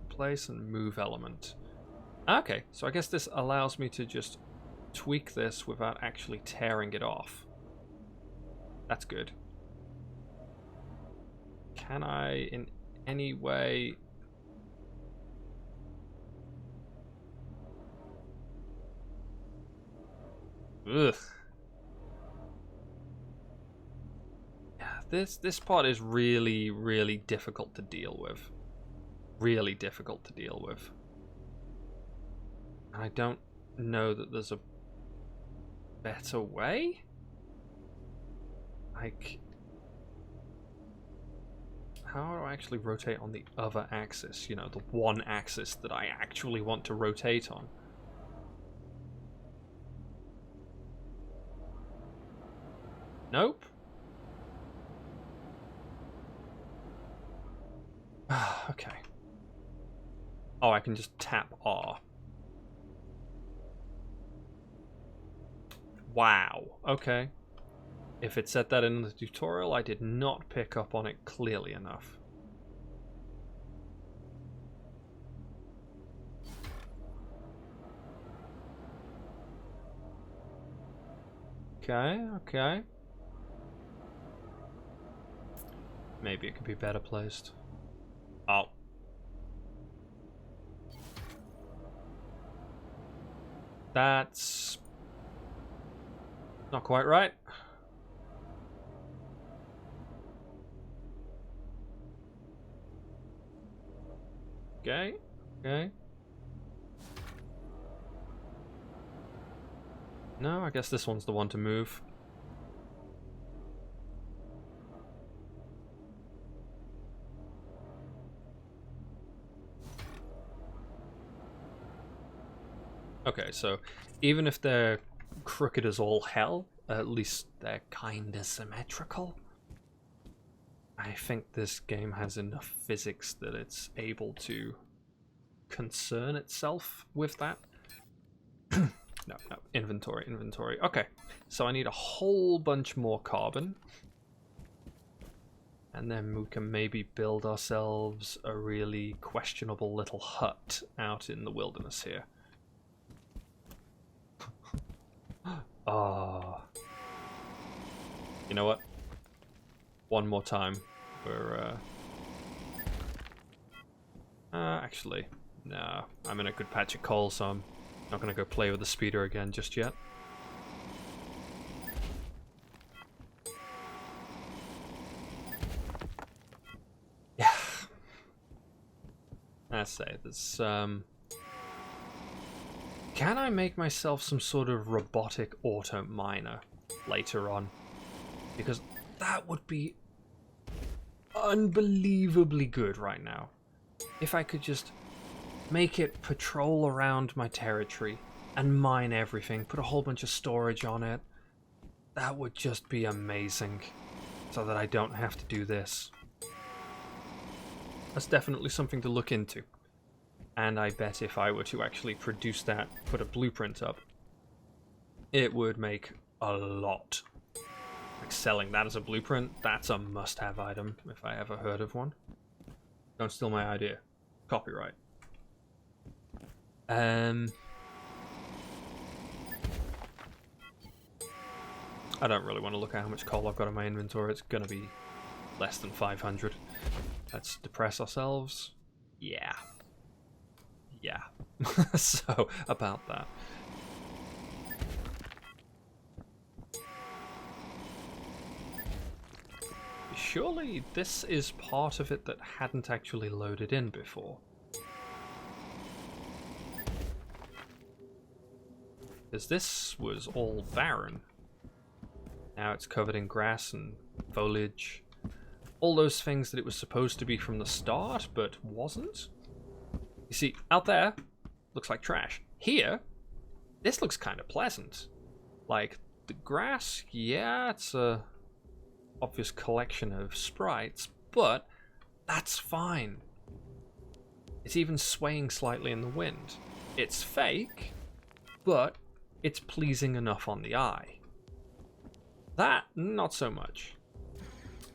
Place and move element. Okay, so I guess this allows me to just tweak this without actually tearing it off. That's good. Can I in any way... Ugh. Yeah, this part is really, really difficult to deal with. Really difficult to deal with. I don't know that there's a better way? Like... How do I actually rotate on the other axis? You know, the one axis that I actually want to rotate on. Nope. Okay. Oh, I can just tap R. Wow. Okay. If it said that in the tutorial, I did not pick up on it clearly enough. Okay, okay. Maybe it could be better placed. Oh. That's not quite right. Okay, okay. No, I guess this one's the one to move. Okay, so even if they're crooked as all hell, at least they're kinda symmetrical. I think this game has enough physics that it's able to concern itself with that. No, inventory. Okay, so I need a whole bunch more carbon. And then we can maybe build ourselves a really questionable little hut out in the wilderness here. Ah. You know what? One more time. We're, actually, no. I'm in a good patch of coal, so I'm not gonna go play with the speeder again just yet. Yeah. I say, there's, can I make myself some sort of robotic auto miner later on? Because that would be unbelievably good right now. If I could just make it patrol around my territory and mine everything, put a whole bunch of storage on it, that would just be amazing. So that I don't have to do this. That's definitely something to look into. And I bet if I were to actually produce that, put a blueprint up, it would make a lot. Like selling that as a blueprint, that's a must-have item if I ever heard of one. Don't steal my idea. Copyright. I don't really want to look at how much coal I've got in my inventory. It's going to be less than 500. Let's depress ourselves. Yeah. Yeah. So, about that. Surely this is part of it that hadn't actually loaded in before. Because this was all barren. Now it's covered in grass and foliage. All those things that it was supposed to be from the start, but wasn't. You see, out there, looks like trash. Here, this looks kind of pleasant. Like, the grass, yeah, it's a obvious collection of sprites, but that's fine. It's even swaying slightly in the wind. It's fake, but it's pleasing enough on the eye. That, not so much.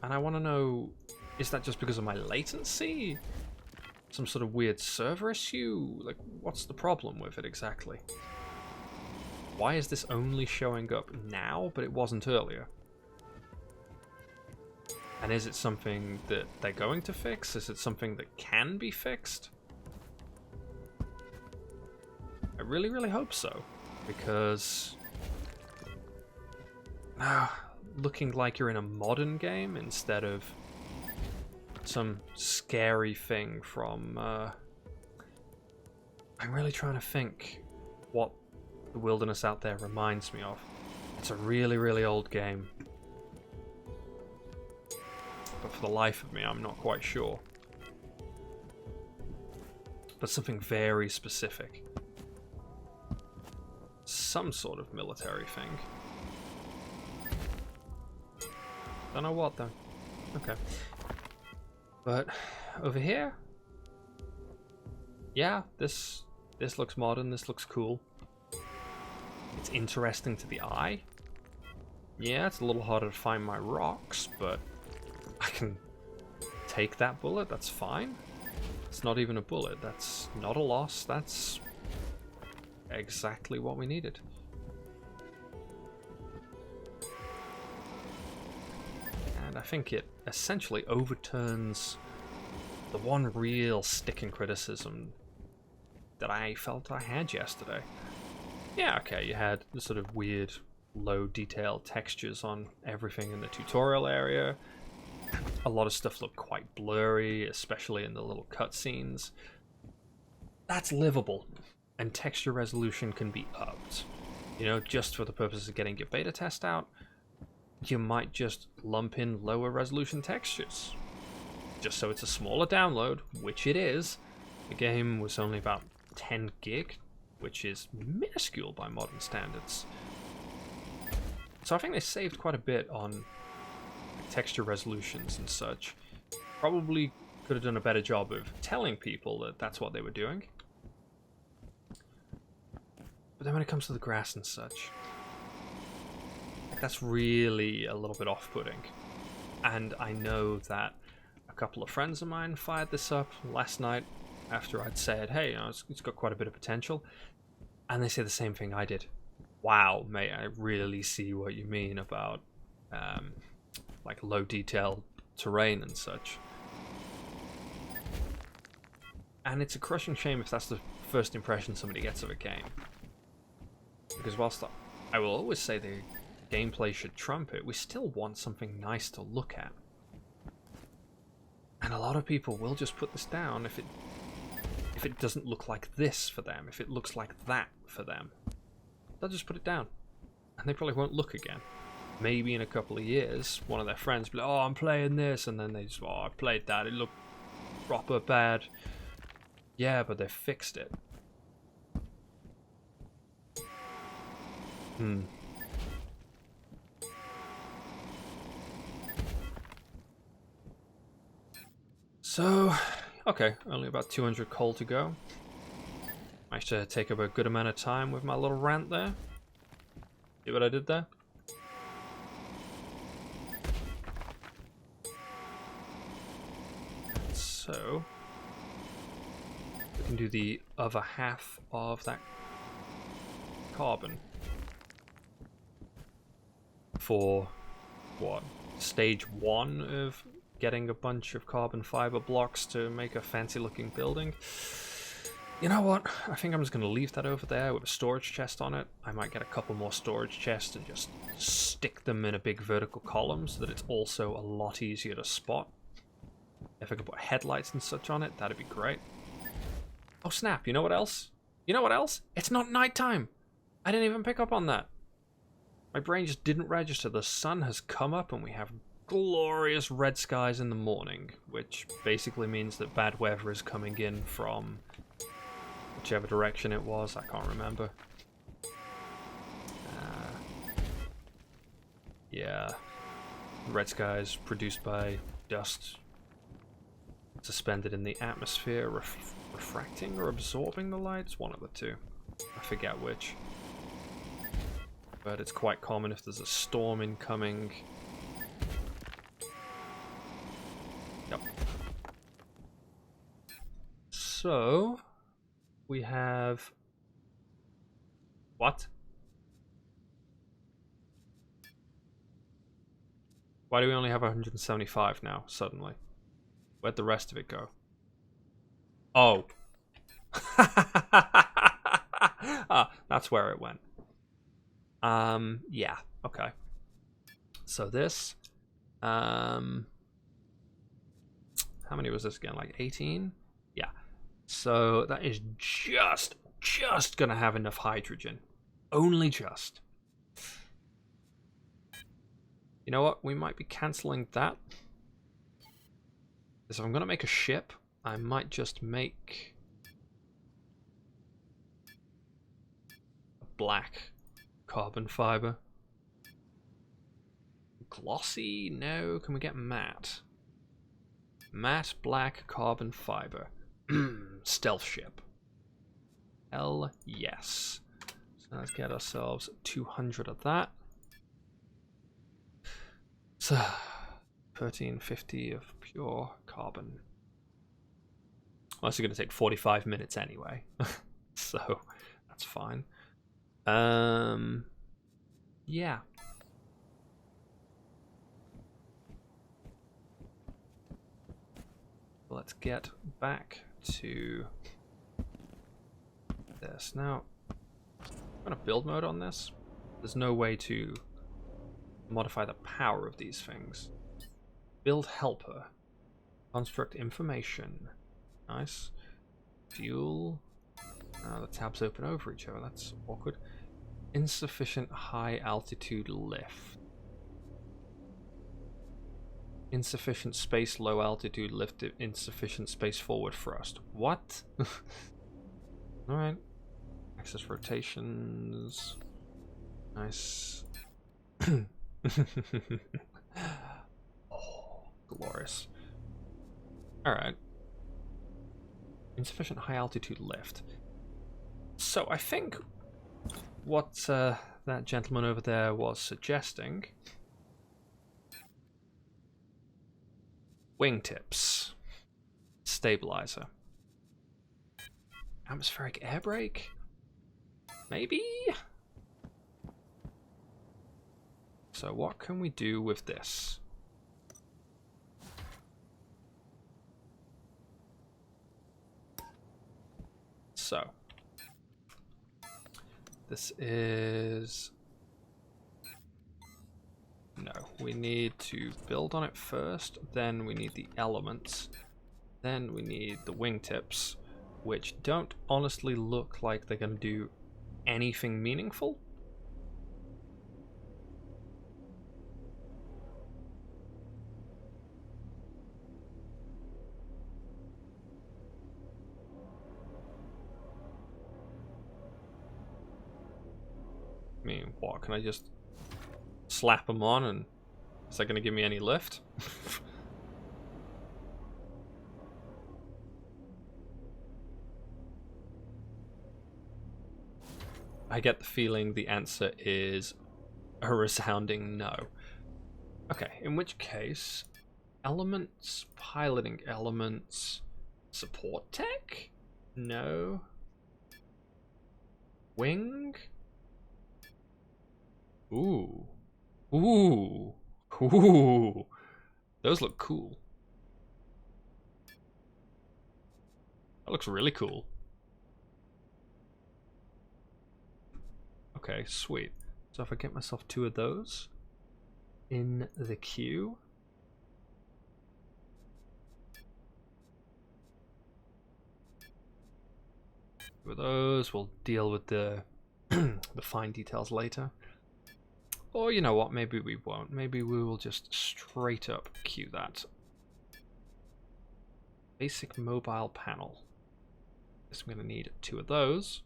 And I want to know, is that just because of my latency? Some sort of weird server issue? Like, what's the problem with it exactly? Why is this only showing up now, but it wasn't earlier? And is it something that they're going to fix? Is it something that can be fixed? I really, really hope so. Because looking like you're in a modern game instead of some scary thing from I'm really trying to think what the wilderness out there reminds me of. It's a really, really old game, but for the life of me I'm not quite sure. But something very specific, some sort of military thing. Don't know what though. Okay. But over here, yeah, this looks modern, this looks cool. It's interesting to the eye. Yeah, it's a little harder to find my rocks, but I can take that bullet, that's fine. It's not even a bullet, that's not a loss, that's exactly what we needed. And I think it essentially overturns the one real sticking criticism that I felt I had yesterday. Yeah, okay, you had the sort of weird, low detail textures on everything in the tutorial area. A lot of stuff looked quite blurry, especially in the little cutscenes. That's livable, and texture resolution can be upped. You know, just for the purpose of getting your beta test out, you might just lump in lower resolution textures. Just so it's a smaller download, which it is. The game was only about 10 gig, which is minuscule by modern standards. So I think they saved quite a bit on texture resolutions and such. Probably could have done a better job of telling people that that's what they were doing. But then when it comes to the grass and such, that's really a little bit off-putting. And I know that a couple of friends of mine fired this up last night after I'd said, hey, you know, it's got quite a bit of potential. And they say the same thing I did. Wow, mate, I really see what you mean about like low detail terrain and such. And it's a crushing shame if that's the first impression somebody gets of a game. Because whilst I will always say the gameplay should trump it, we still want something nice to look at. And a lot of people will just put this down if it doesn't look like this for them, if it looks like that for them. They'll just put it down. And they probably won't look again. maybe in a couple of years, one of their friends be like, oh, I'm playing this, and then they just, oh, I played that, it looked proper bad. Yeah, but they fixed it. So, okay, only about 200 coal to go. Managed to take up a good amount of time with my little rant there. See what I did there? So, we can do the other half of that carbon. For, what, stage 1 of getting a bunch of carbon fiber blocks to make a fancy looking building. You know what? I think I'm just going to leave that over there with a storage chest on it. I might get a couple more storage chests and just stick them in a big vertical column so that it's also a lot easier to spot. If I could put headlights and such on it, that'd be great. Oh snap, you know what else? You know what else? It's not nighttime! I didn't even pick up on that. My brain just didn't register. The sun has come up and we have glorious red skies in the morning, which basically means that bad weather is coming in from whichever direction it was. I can't remember. Yeah. Red skies produced by dust suspended in the atmosphere, refracting or absorbing the lights. One of the two. I forget which. But it's quite common if there's a storm incoming. Yep. So, we have... What? Why do we only have 175 now, suddenly? Where'd the rest of it go? Oh. Ah, that's where it went. Yeah, okay. So this, how many was this again? Like 18? Yeah. So that is just gonna have enough hydrogen. Only just. You know what? We might be cancelling that. Because if I'm gonna make a ship, I might just make a black carbon fiber. Glossy? No. Can we get matte? Matte black carbon fiber. Stealth ship. Hell yes. So let's get ourselves 200 of that. So 1350 of pure carbon. Well, it's going to take 45 minutes anyway. So that's fine. Yeah. Let's get back to this. Now, I'm going to build mode on this. There's no way to modify the power of these things. Build helper. Construct information. Nice. Fuel. The tabs open over each other. That's awkward. Insufficient high altitude lift. Insufficient space low altitude lift. Insufficient space forward thrust. What? Alright. Access rotations. Nice. Oh, glorious. Alright. Insufficient high altitude lift. So I think what that gentleman over there was suggesting, wingtips, stabilizer, atmospheric air brake, maybe? So what can we do with this? So this is... No, we need to build on it first, then we need the elements, then we need the wingtips, which don't honestly look like they're going to do anything meaningful. What, can I just slap them on and is that going to give me any lift? I get the feeling the answer is a resounding no. Okay, in which case, elements, piloting elements, support tech? No. Wing? Ooh. Ooh. Ooh. Those look cool. That looks really cool. Okay, sweet. So if I get myself 2 of those in the queue. With those, we'll deal with the the fine details later. Or you know what, maybe we won't. Maybe we will just straight up queue that. Basic mobile panel. Guess I'm gonna need 2 of those.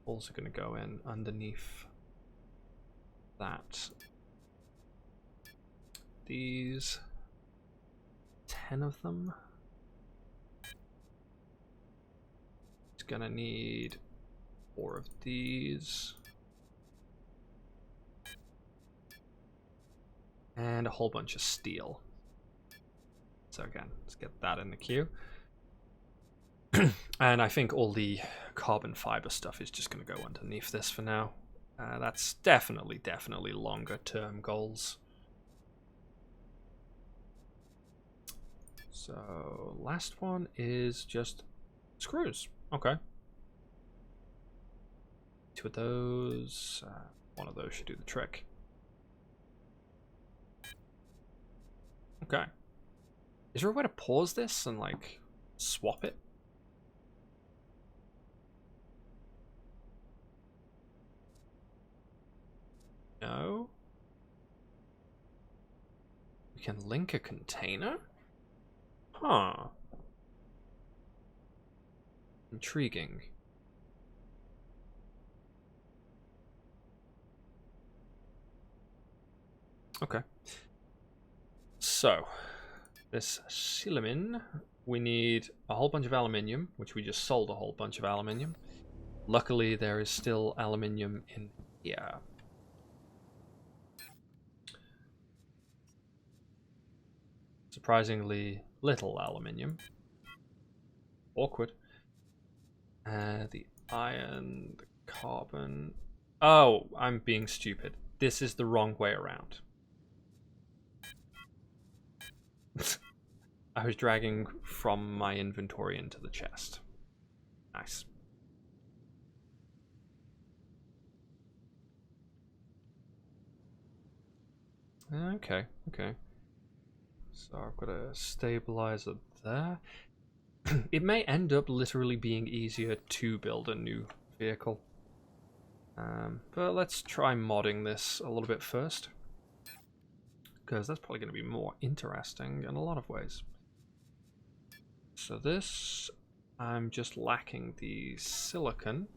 Also gonna go in underneath that. These 10 of them. It's gonna need 4 of these. And a whole bunch of steel. So again, let's get that in the queue. And I think all the carbon fiber stuff is just going to go underneath this for now. That's definitely longer term goals. So last one is just screws. Okay. 2 of those. One of those should do the trick. Okay. Is there a way to pause this and like swap it? No. We can link a container? Huh. Intriguing. Okay. So, this Silliman, we need a whole bunch of aluminium, which we just sold a whole bunch of aluminium. Luckily, there is still aluminium in here. Surprisingly little aluminium. Awkward. The iron, the carbon. Oh, I'm being stupid. This is the wrong way around. I was dragging from my inventory into the chest. Nice. Okay, okay. So I've got a stabilizer there. It may end up literally being easier to build a new vehicle. But let's try modding this a little bit first. Because that's probably going to be more interesting in a lot of ways. So this, I'm just lacking the silicon.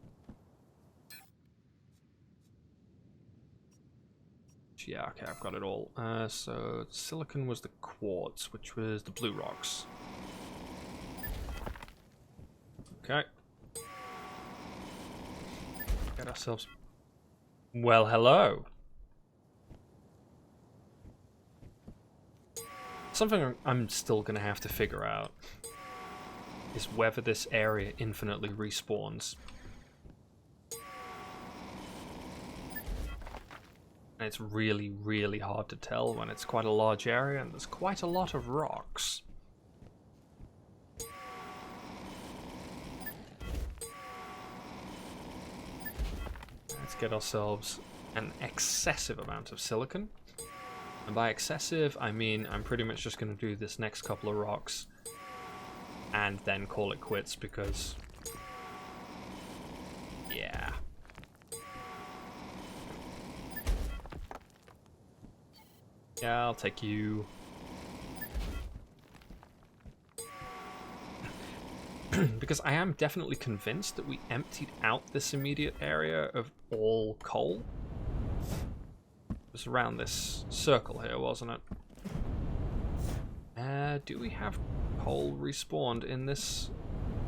Yeah, okay, I've got it all. So silicon was the quartz, which was the blue rocks. Okay. Get ourselves... Well, hello. Something I'm still going to have to figure out is whether this area infinitely respawns. And it's really, really hard to tell when it's quite a large area and there's quite a lot of rocks. Let's get ourselves an excessive amount of silicon. And by excessive, I mean I'm pretty much just going to do this next couple of rocks and then call it quits because... yeah. Yeah, I'll take you. because I am definitely convinced that we emptied out this immediate area of all coal. It was around this circle here, wasn't it? Do we have coal respawned in this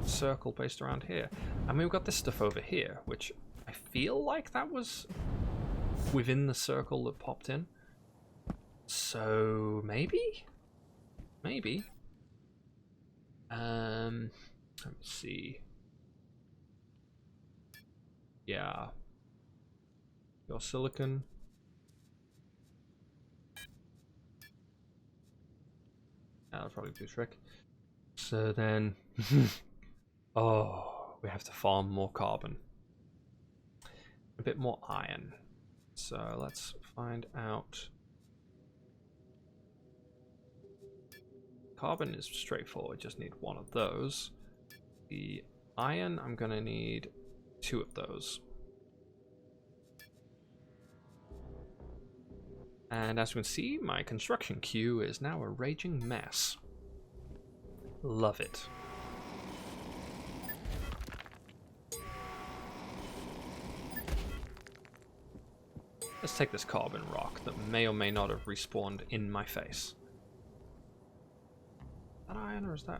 circle based around here? I mean, we've got this stuff over here, which I feel like that was within the circle that popped in. So maybe? Maybe. Let me see. Yeah. Your silicon. That'll probably do the trick. So then, oh, we have to farm more carbon. A bit more iron. So let's find out. Carbon is straightforward, just need one of those. The iron, I'm gonna need 2 of those. And as you can see, my construction queue is now a raging mess. Love it. Let's take this carbon rock that may or may not have respawned in my face. Is that iron or is that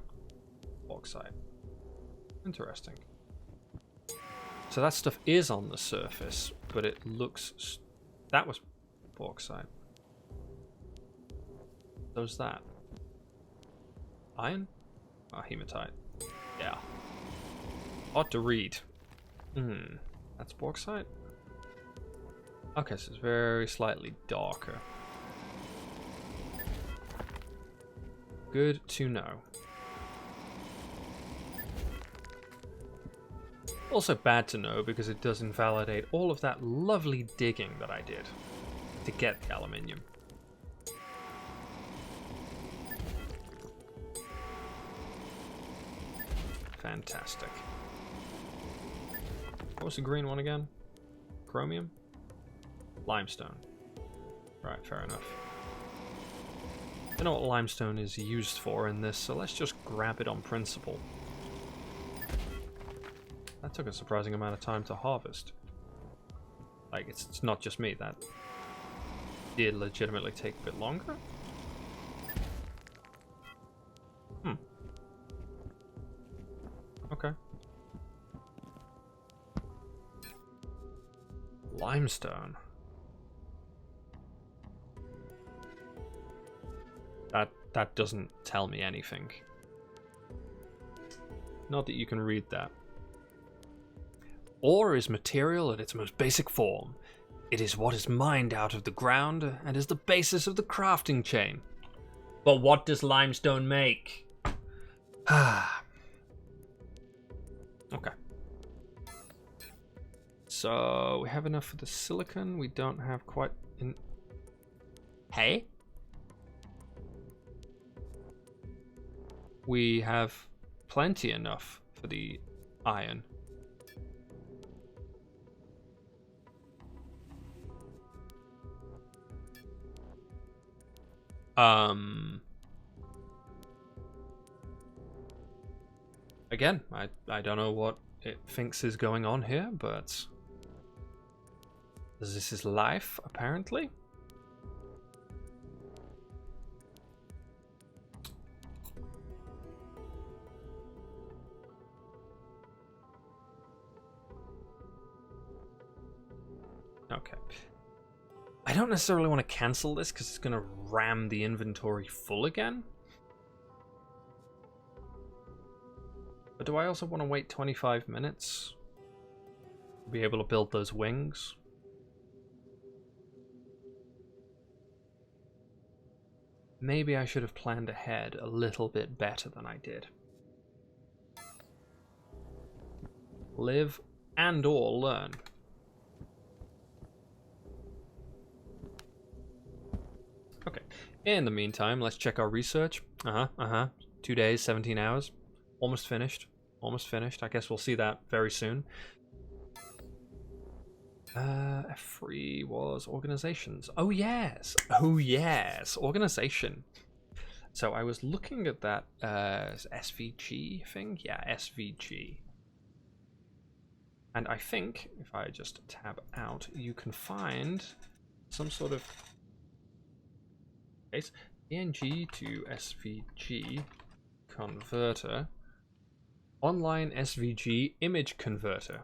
bauxite? Interesting. So that stuff is on the surface, but it looks... That was bauxite. So was that? Iron? Oh, hematite. Yeah. Hard to read. That's bauxite? Okay, so it's very slightly darker. Good to know. Also bad to know because it does invalidate all of that lovely digging that I did to get the aluminium. Fantastic. What was the green one again? Chromium? Limestone. Right, fair enough. I know what limestone is used for in this, so let's just grab it on principle. That took a surprising amount of time to harvest. Like, it's not just me, that did legitimately take a bit longer. Okay. Limestone. That doesn't tell me anything. Not that you can read that. Ore is material at its most basic form. It is what is mined out of the ground and is the basis of the crafting chain. But what does limestone make? Ah. Okay. So we have enough for the silicon. We don't have quite in. Hey? We have plenty enough for the iron. Again, I don't know what it thinks is going on here, but this is life, apparently. Okay. I don't necessarily want to cancel this because it's going to ram the inventory full again. But do I also want to wait 25 minutes to be able to build those wings? Maybe I should have planned ahead a little bit better than I did. Live and or learn. Okay, in the meantime, let's check our research. 2 days, 17 hours. Almost finished. Almost finished. I guess we'll see that very soon. F3 was organizations. Oh yes. Oh yes. Organization. So I was looking at that SVG thing. Yeah, SVG. And I think if I just tab out, you can find some sort of case PNG to SVG converter, online SVG image converter.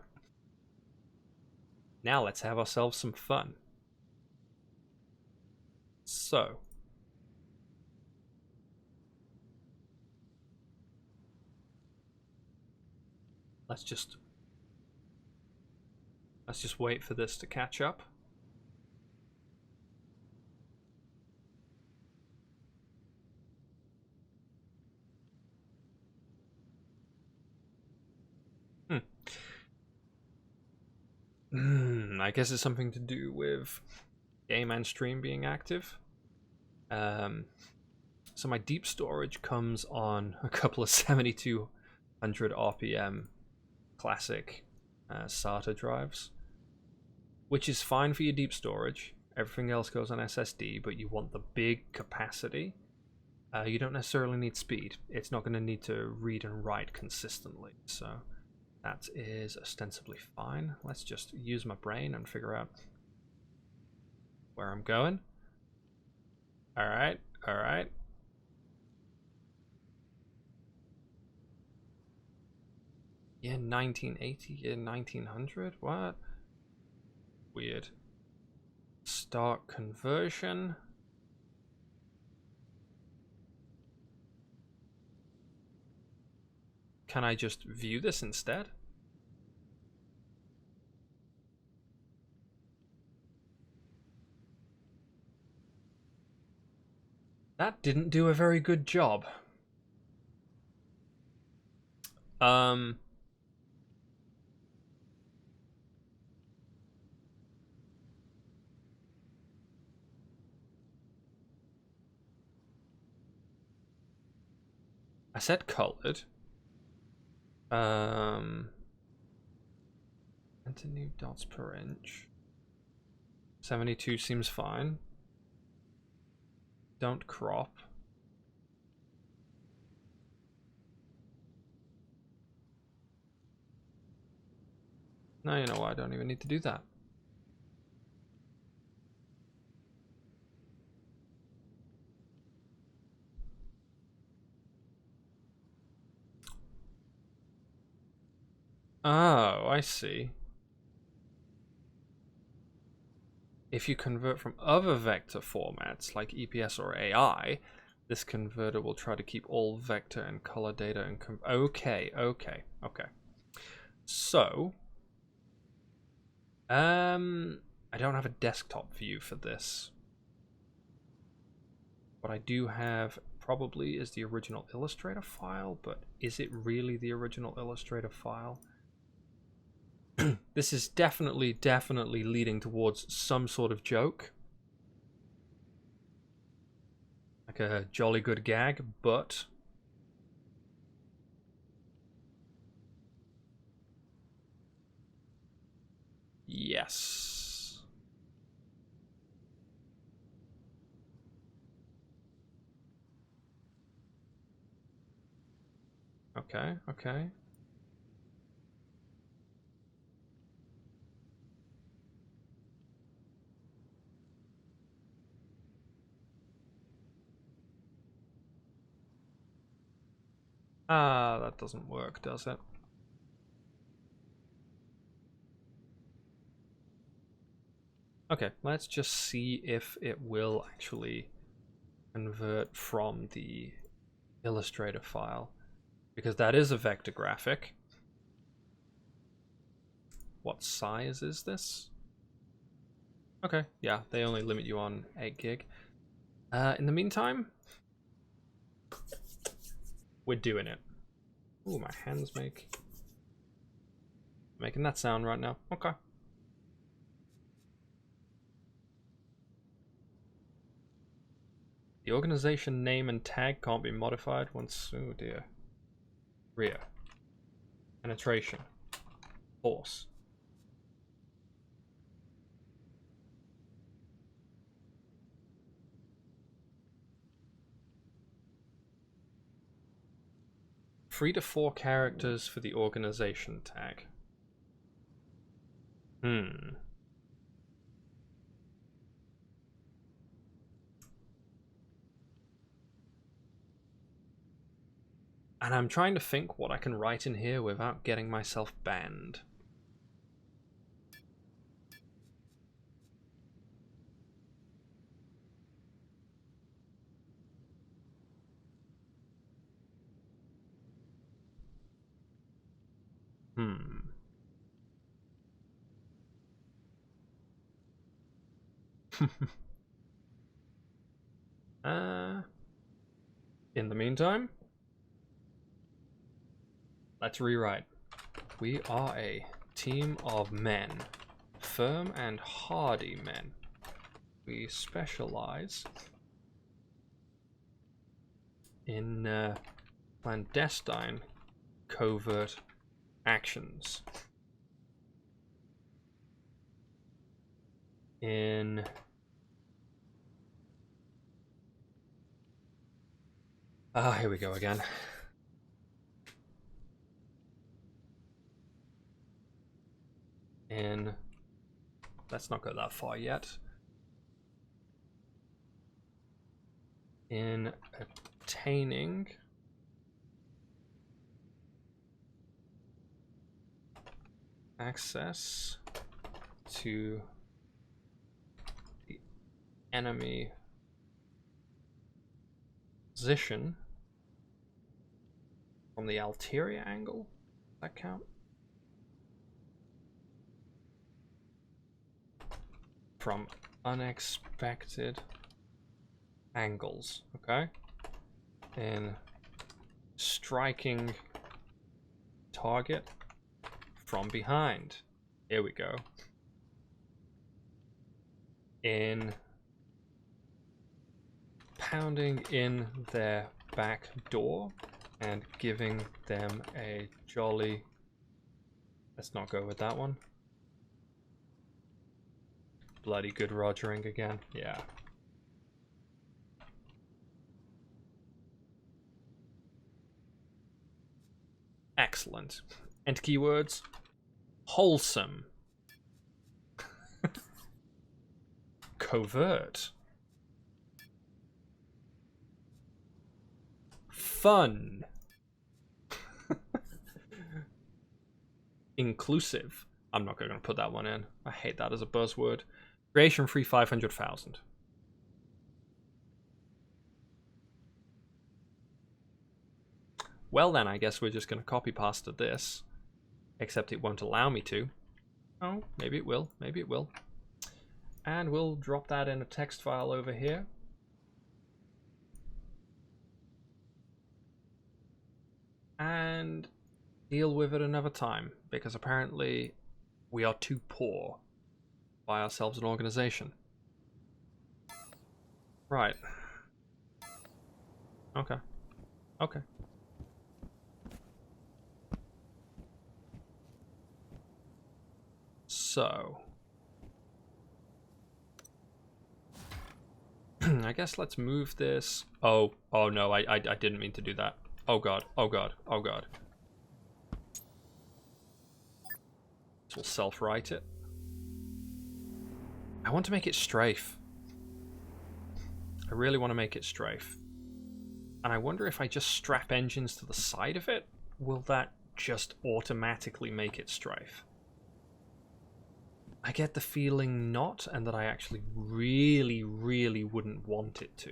Now let's have ourselves some fun. So let's just wait for this to catch up. I guess it's something to do with game and stream being active. So my deep storage comes on a couple of 7200 RPM classic SATA drives, which is fine for your deep storage. Everything else goes on SSD, but you want the big capacity. You don't necessarily need speed. It's not going to need to read and write consistently, so that is ostensibly fine. Let's just use my brain and figure out where I'm going. Alright, alright. Yeah, 1980, yeah, 1900? What? Weird. Start conversion. Can I just view this instead? That didn't do a very good job. I said colored. Enter new dots per inch. 72 seems fine. Don't crop. No, you know what? I don't even need to do that. Oh, I see. If you convert from other vector formats like EPS or AI, this converter will try to keep all vector and color data and okay. So, I don't have a desktop view for this. What I do have probably is the original Illustrator file, but is it really the original Illustrator file? This is definitely leading towards some sort of joke. Like a jolly good gag, but... Yes. Okay, okay. Ah, that doesn't work, does it? Okay, let's just see if it will actually convert from the Illustrator file, because that is a vector graphic. What size is this? Okay, yeah, they only limit you on 8 gig. In the meantime, we're doing it. Ooh, my hands making that sound right now. Okay. The organization name and tag can't be modified once... Oh dear. Rear. Penetration. Force. 3 to 4 characters for the organization tag. And I'm trying to think what I can write in here without getting myself banned. In the meantime, let's rewrite. We are a team of men, firm and hardy men. We specialize in clandestine covert actions. Here we go again. Let's not go that far yet. In obtaining access to the enemy position from the Alteria angle. Does that count? From unexpected angles, okay? In striking target from behind. Here we go. In pounding in their back door and giving them a jolly... Let's not go with that one. Bloody good rogering again. Yeah. Excellent. And keywords? Wholesome. Covert. Fun. Inclusive. I'm not going to put that one in. I hate that as a buzzword. Creation free 500,000. Well then, I guess we're just going to copy pasta this. Except it won't allow me to. Oh, maybe it will. Maybe it will. And we'll drop that in a text file over here. And deal with it another time. Because apparently we are too poor by ourselves an organization. Right. Okay. Okay. So, I guess let's move this. Oh no, I didn't mean to do that. Oh god, oh god, oh god. This will self-write it. I want to make it strafe. I really want to make it strafe. And I wonder if I just strap engines to the side of it, will that just automatically make it strafe? I get the feeling not, and that I actually really, really wouldn't want it to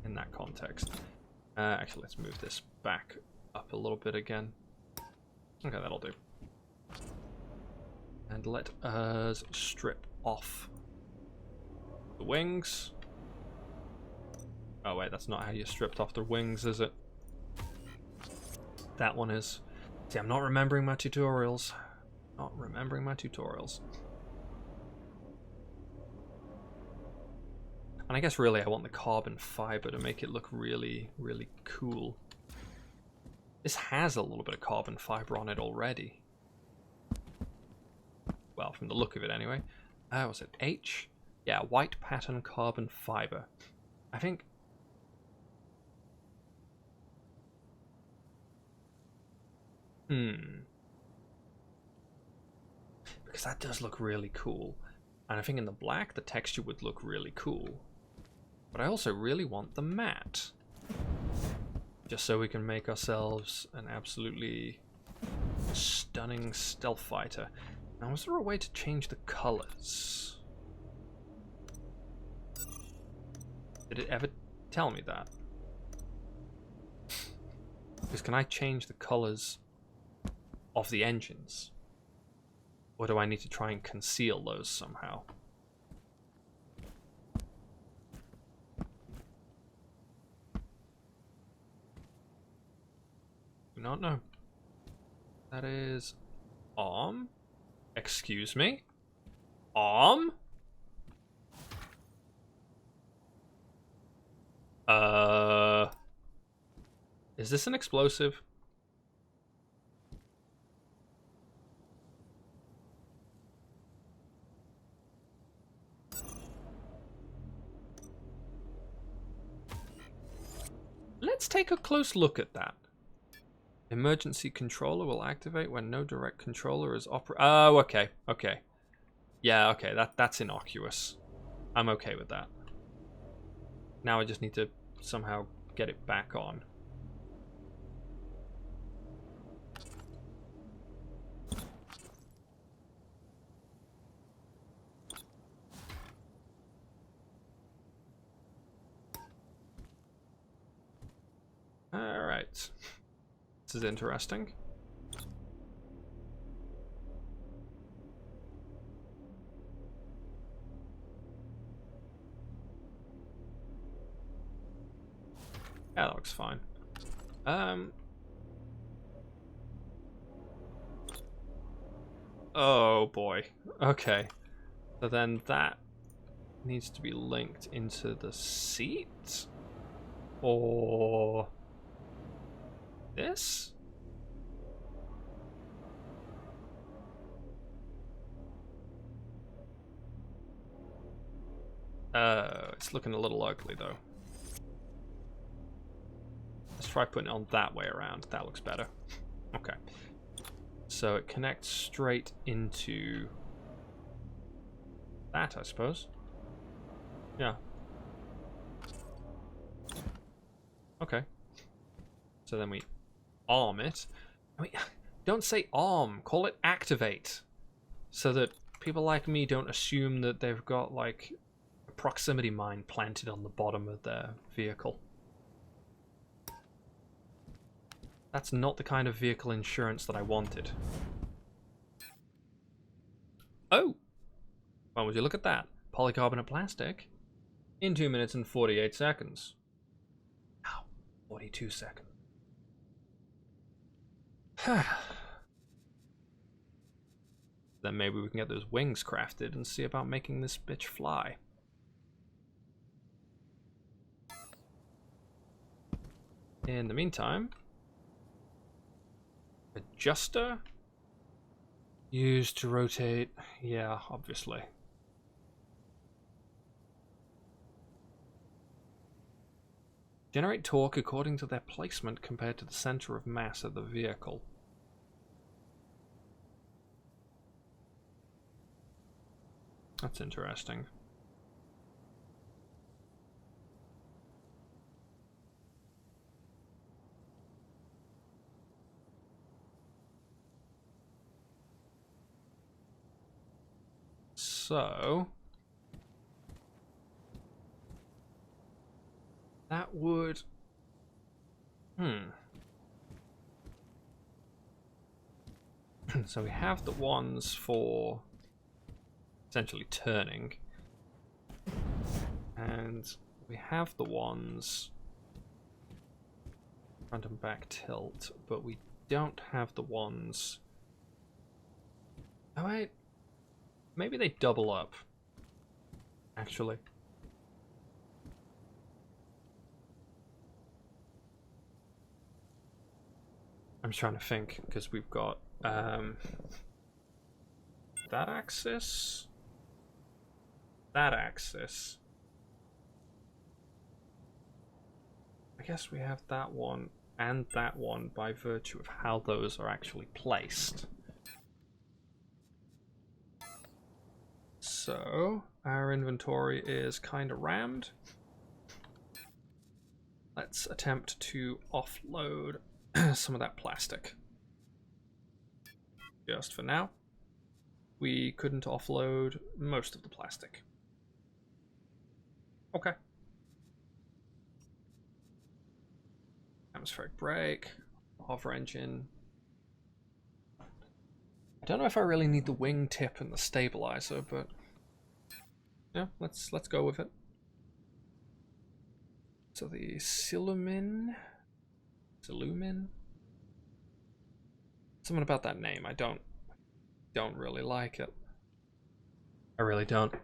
in that context. Actually, let's move this back up a little bit again. Okay, that'll do. And let us strip off the wings. Oh wait, that's not how you stripped off the wings, is it? That one is. See, I'm not remembering my tutorials. Not remembering my tutorials. And I guess really I want the carbon fiber to make it look really, really cool. This has a little bit of carbon fiber on it already. Well, from the look of it anyway. Was it H? Yeah, white pattern carbon fiber. I think... Because that does look really cool. And I think in the black, the texture would look really cool. But I also really want the matte. Just so we can make ourselves an absolutely stunning stealth fighter. Now, is there a way to change the colors? Did it ever tell me that? Because can I change the colors of the engines? Or do I need to try and conceal those somehow? Do not know. That is ARM. Excuse me? ARM? Is this an explosive? Let's take a close look at that. Emergency controller will activate when no direct controller is Oh, okay, okay. Yeah, okay, that's innocuous. I'm okay with that. Now I just need to somehow get it back on. Alright. This is interesting. Yeah, that looks fine. Oh boy. Okay. So then that needs to be linked into the seat? Or this? It's looking a little ugly though. Let's try putting it on that way around. That looks better. Okay. So it connects straight into that, I suppose. Yeah. Okay. So then we arm it. I mean, don't say arm, call it activate. So that people like me don't assume that they've got like a proximity mine planted on the bottom of their vehicle. That's not the kind of vehicle insurance that I wanted. Oh! Well, would you look at that? Polycarbonate plastic in 2 minutes and 48 seconds. Ow, 42 seconds. Then maybe we can get those wings crafted and see about making this bitch fly. In the meantime, adjuster used to rotate. Yeah, obviously. Generate torque according to their placement compared to the center of mass of the vehicle. That's interesting. So that would so we have the ones for essentially turning, and we have the ones front and back tilt, but we don't have the ones. Oh wait, maybe they double up actually. I'm trying to think because we've got that axis, that axis. I guess we have that one and that one by virtue of how those are actually placed. So, our inventory is kind of rammed. Let's attempt to offload some of that plastic. Just for now. We couldn't offload most of the plastic. Okay. Atmospheric brake, hover engine. I don't know if I really need the wing tip and the stabilizer, but yeah, let's go with it. So the Silumin, something about that name. I don't really like it. I really don't.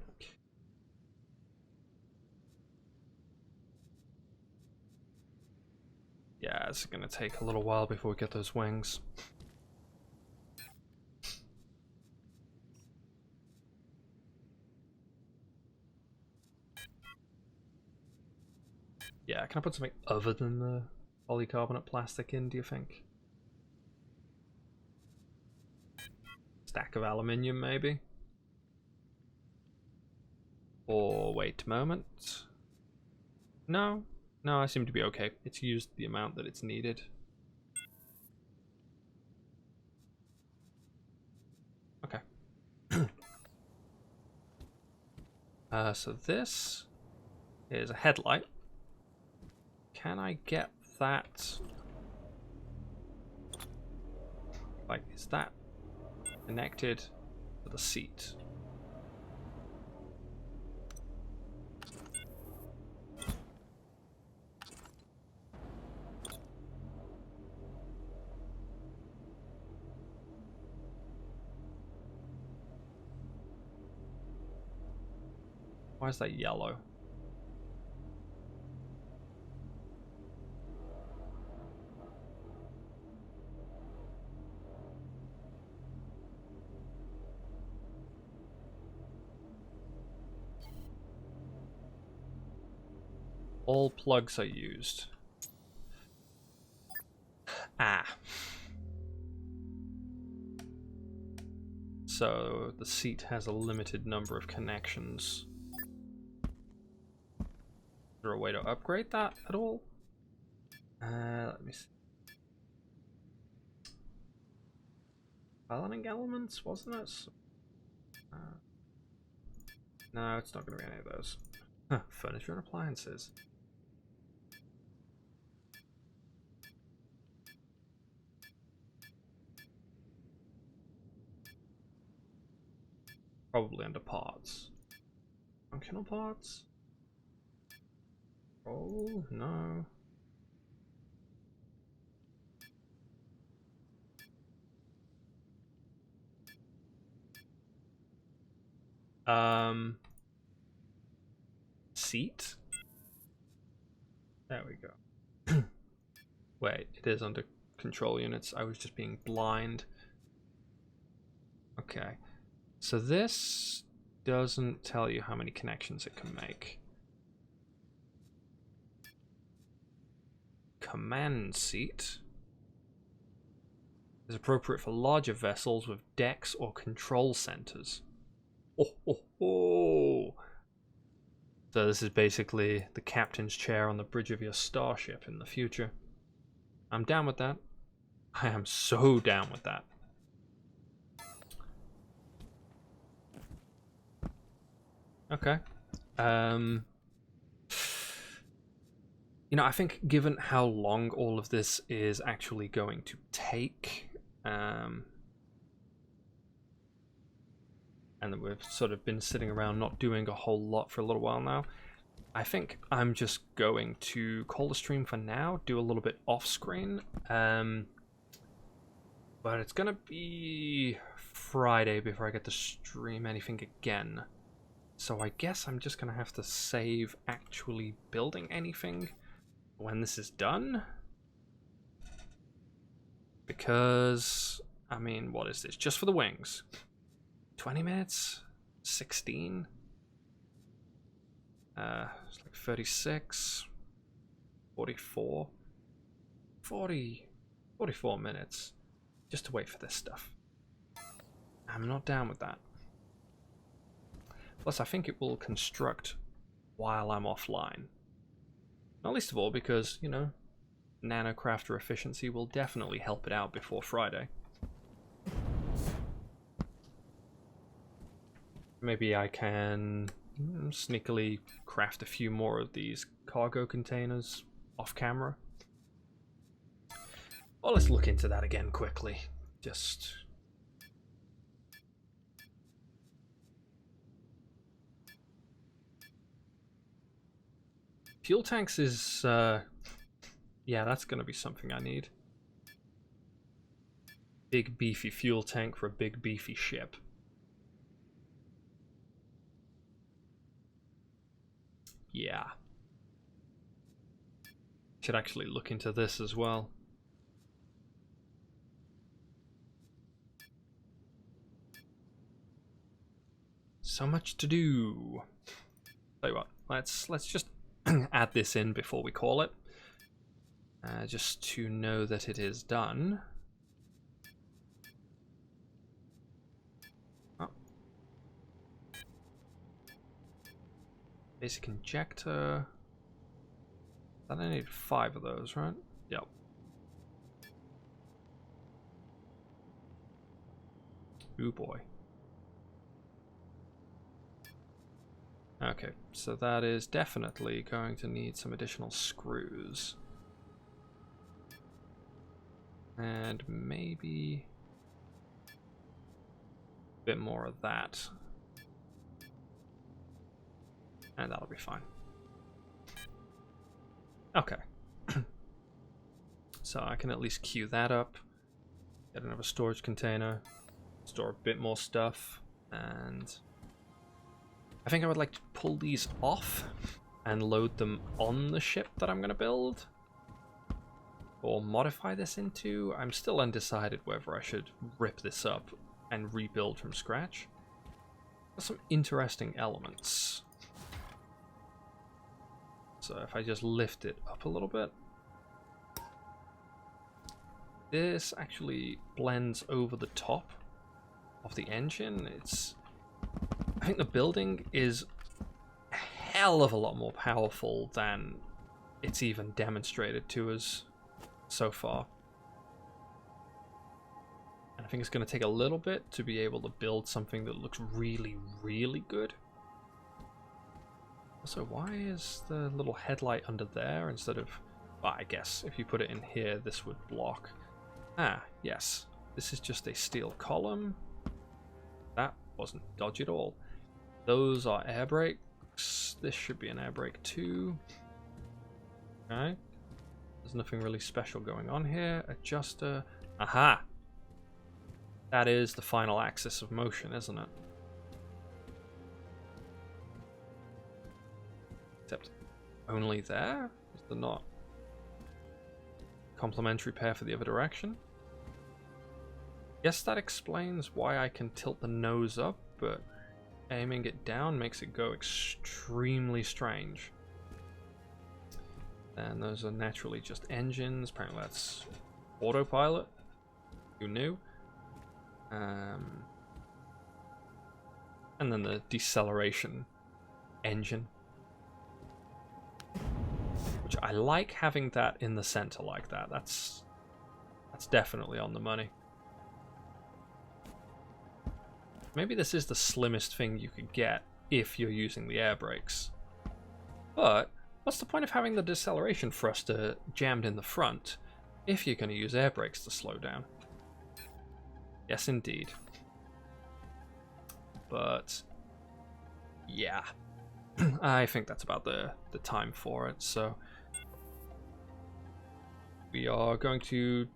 Yeah, it's gonna take a little while before we get those wings. Yeah, can I put something other than the polycarbonate plastic in, do you think? Stack of aluminium, maybe? Or wait a moment. No, I seem to be okay. It's used the amount that it's needed. Okay. So this is a headlight. Can I get that? Like, is that connected to the seat? Why is that yellow? All plugs are used. Ah. So the seat has a limited number of connections. Is there a way to upgrade that at all? Let me see. Balancing elements, wasn't it? No, it's not going to be any of those. Huh, furniture and appliances. Probably under parts. Functional parts? Oh, no. Seat? There we go. Wait, it is under control units. I was just being blind. Okay. So this doesn't tell you how many connections it can make. Command seat is appropriate for larger vessels with decks or control centers. Oh. So this is basically the captain's chair on the bridge of your starship in the future. I'm down with that. I am so down with that. Okay. You know, I think given how long all of this is actually going to take, and that we've sort of been sitting around not doing a whole lot for a little while now, I think I'm just going to call the stream for now, do a little bit off screen, but it's gonna be Friday before I get to stream anything again. So I guess I'm just gonna have to save actually building anything when this is done. Because, I mean, what is this? Just for the wings. 20 minutes? 16? It's like 36, 44. 44 minutes just to wait for this stuff. I'm not down with that. Plus, I think it will construct while I'm offline. Not least of all because, you know, nanocrafter efficiency will definitely help it out before Friday. Maybe I can sneakily craft a few more of these cargo containers off camera. Well, let's look into that again quickly. Just... Fuel tanks is, yeah, that's going to be something I need. Big beefy fuel tank for a big beefy ship. Yeah. Should actually look into this as well. So much to do. Tell you what, let's just add this in before we call it. Just to know that it is done. Oh. Basic injector. I need 5 of those, right? Yep. Ooh boy. Okay, so that is definitely going to need some additional screws. And maybe a bit more of that. And that'll be fine. Okay. So I can at least queue that up. Get another storage container. Store a bit more stuff. And I think I would like to pull these off and load them on the ship that I'm going to build. Or modify this into. I'm still undecided whether I should rip this up and rebuild from scratch. There's some interesting elements. So if I just lift it up a little bit. This actually blends over the top of the engine. I think the building is a hell of a lot more powerful than it's even demonstrated to us so far. And I think it's going to take a little bit to be able to build something that looks really, really good. So why is the little headlight under there instead of... Well, I guess if you put it in here, this would block. Ah, yes. This is just a steel column. That wasn't dodgy at all. Those are air brakes. This should be an air brake too. Okay. There's nothing really special going on here. Adjuster. Aha! That is the final axis of motion, isn't it? Except only there? Is there not? Complementary pair for the other direction? Guess that explains why I can tilt the nose up, but aiming it down makes it go extremely strange. And those are naturally just engines. Apparently that's autopilot. Who knew? And then the deceleration engine. Which I like having that in the center like that. That's definitely on the money. Maybe this is the slimmest thing you could get if you're using the air brakes. But what's the point of having the deceleration thruster jammed in the front if you're going to use air brakes to slow down? Yes, indeed. But yeah, I think that's about the time for it. So we are going to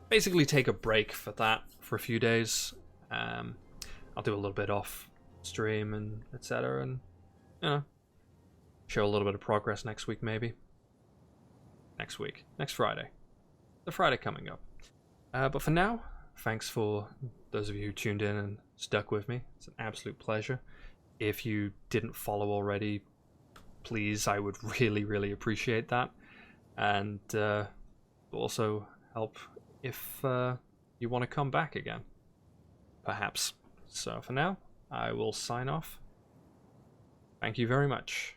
basically take a break for that for a few days. I'll do a little bit off stream and etc. And you know, show a little bit of progress next week, maybe. Next Friday, the Friday coming up. But for now, thanks for those of you who tuned in and stuck with me. It's an absolute pleasure. If you didn't follow already, please, I would really, really appreciate that. And will also help if you want to come back again, perhaps. So for now, I will sign off. Thank you very much.